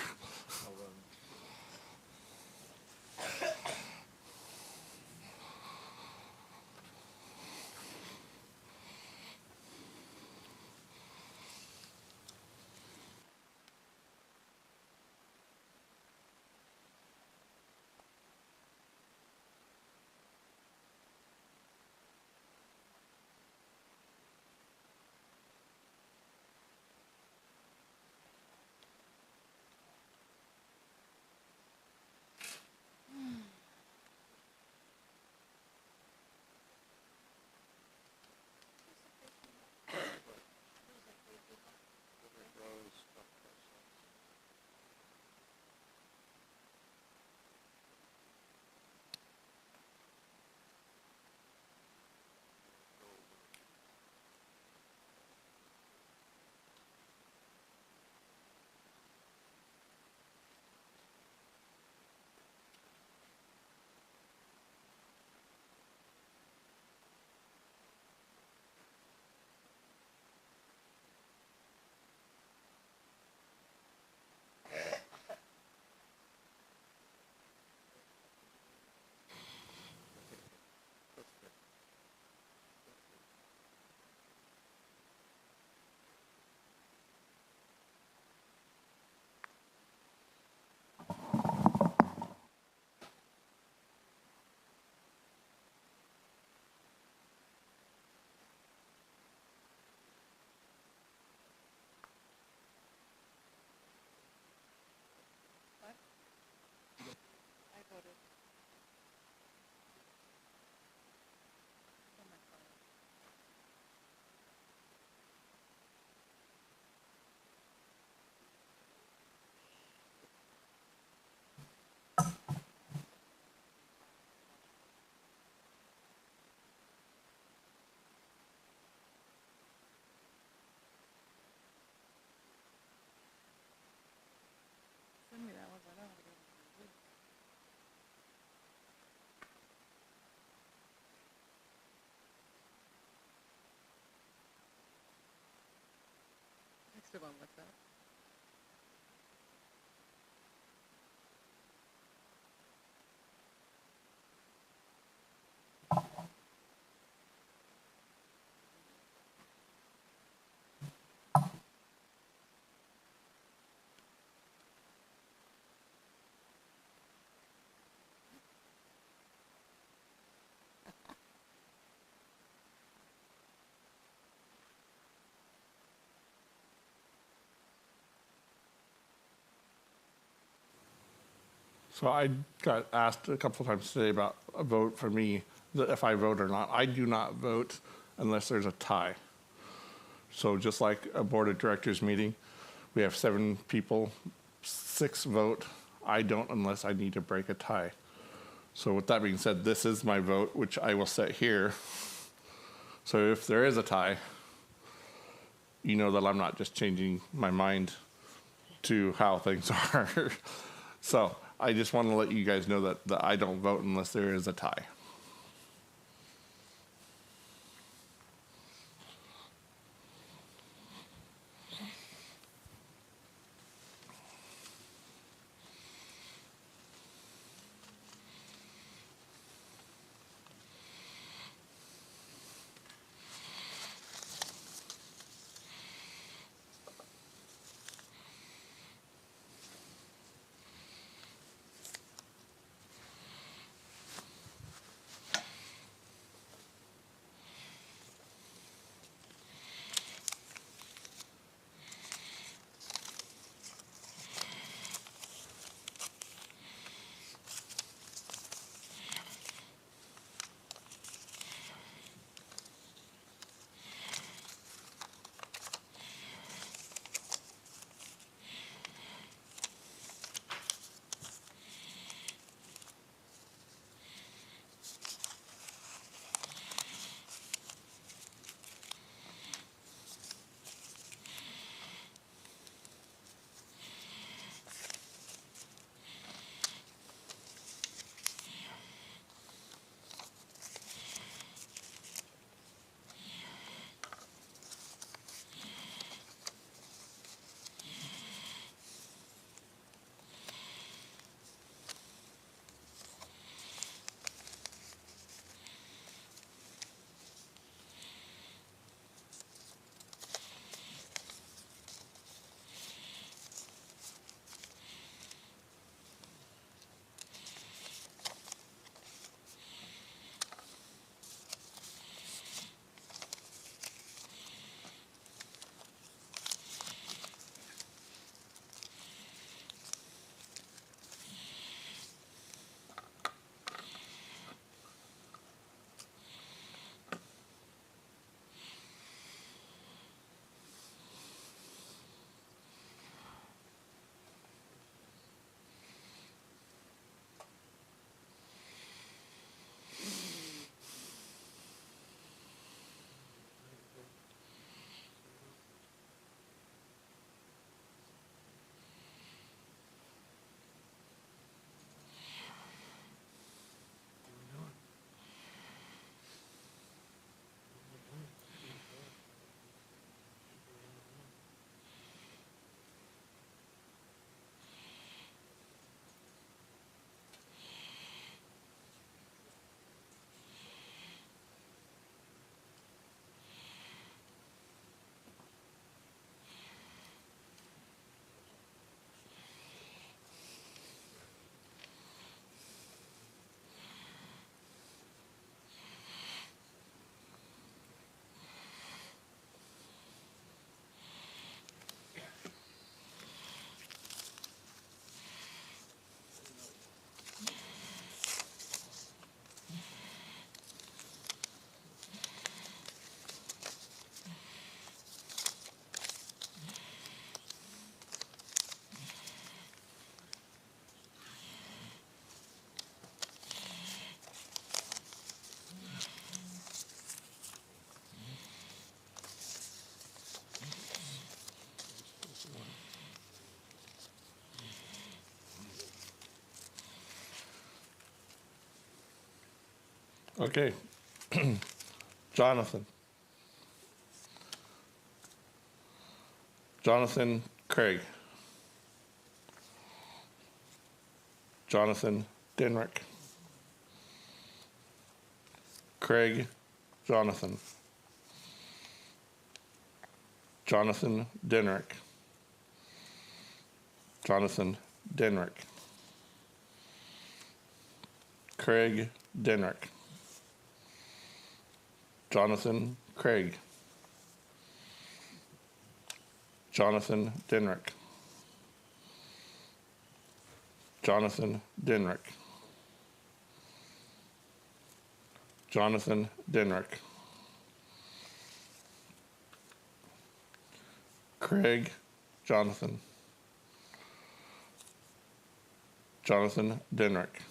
Speaker 4: on, what's that?
Speaker 1: So I got asked a couple of times today about a vote for me, if I vote or not. I do not vote unless there's a tie. So just like a board of directors meeting, we have 7 people, 6 vote. I don't unless I need to break a tie. So with that being said, this is my vote, which I will set here. So if there is a tie, you know that I'm not just changing my mind to how things are. So I just want to let you guys know that I don't vote unless there is a tie. Okay. Jonathan. Jonathan Craig. Jonathan Denrick. Craig Jonathan. Jonathan Denrick. Jonathan Denrick. Craig Denrick. Jonathan Craig. Jonathan Denrick. Jonathan Denrick. Jonathan Denrick. Craig Jonathan. Jonathan Denrick.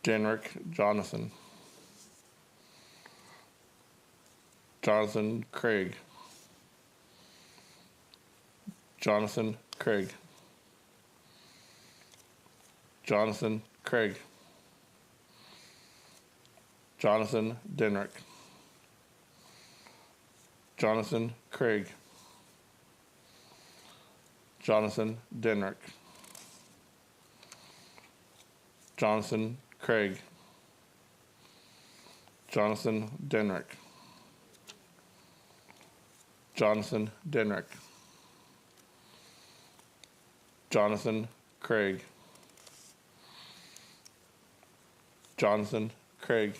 Speaker 1: Denrick Jonathan. Jonathan Craig. Jonathan Craig. Jonathan Craig. Jonathan Denrick. Jonathan Craig. Jonathan Denrick. Jonathan Craig. Jonathan Denrick. Jonathan Denrick. Jonathan Craig. Jonathan Craig.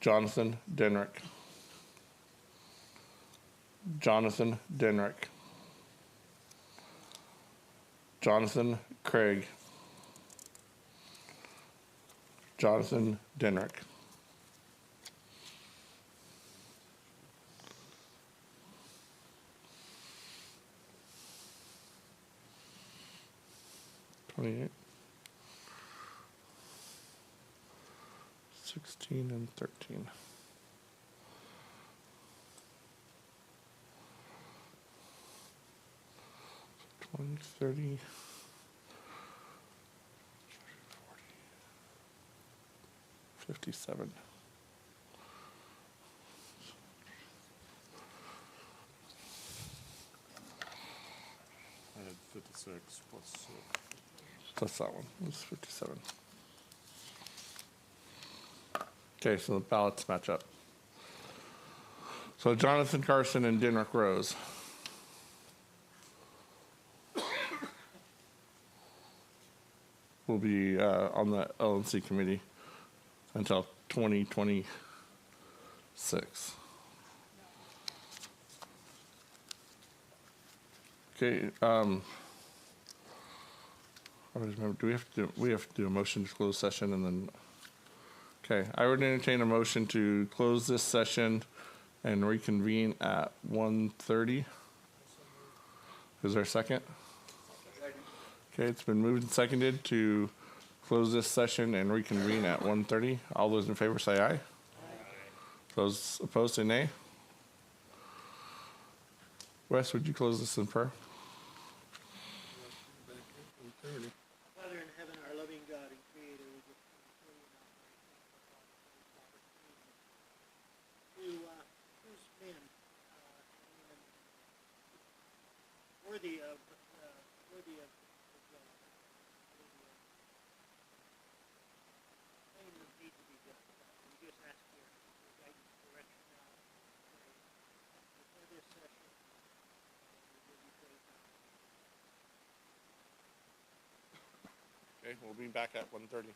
Speaker 1: Jonathan Denrick. Jonathan Denrick. Jonathan Craig. Jonathan Denrick. $28, 16, and 13. $20, 30, 57.
Speaker 2: I had 56 plus 6.
Speaker 1: Plus that one. It's 57. Okay, so the ballots match up. So Jonathan Carson and Denrick Rose. Will be on the LNC committee until 2026. Okay, I don't remember, do we have to do a motion to close session and then, okay, I would entertain a motion to close this session and reconvene at 1:30. Is there a second? Okay, it's been moved and seconded to close this session and reconvene at 1:30. All those in favor say aye. Those opposed say nay. Wes, would you close this in prayer?
Speaker 14: Father in heaven, our loving God and Creator, we give thanks for you and to choose men worthy of the job, worthy of things that need to be done. We just ask your guidance and direction now. For this session, we give you praise now.
Speaker 1: Okay, we'll be back at 1:30.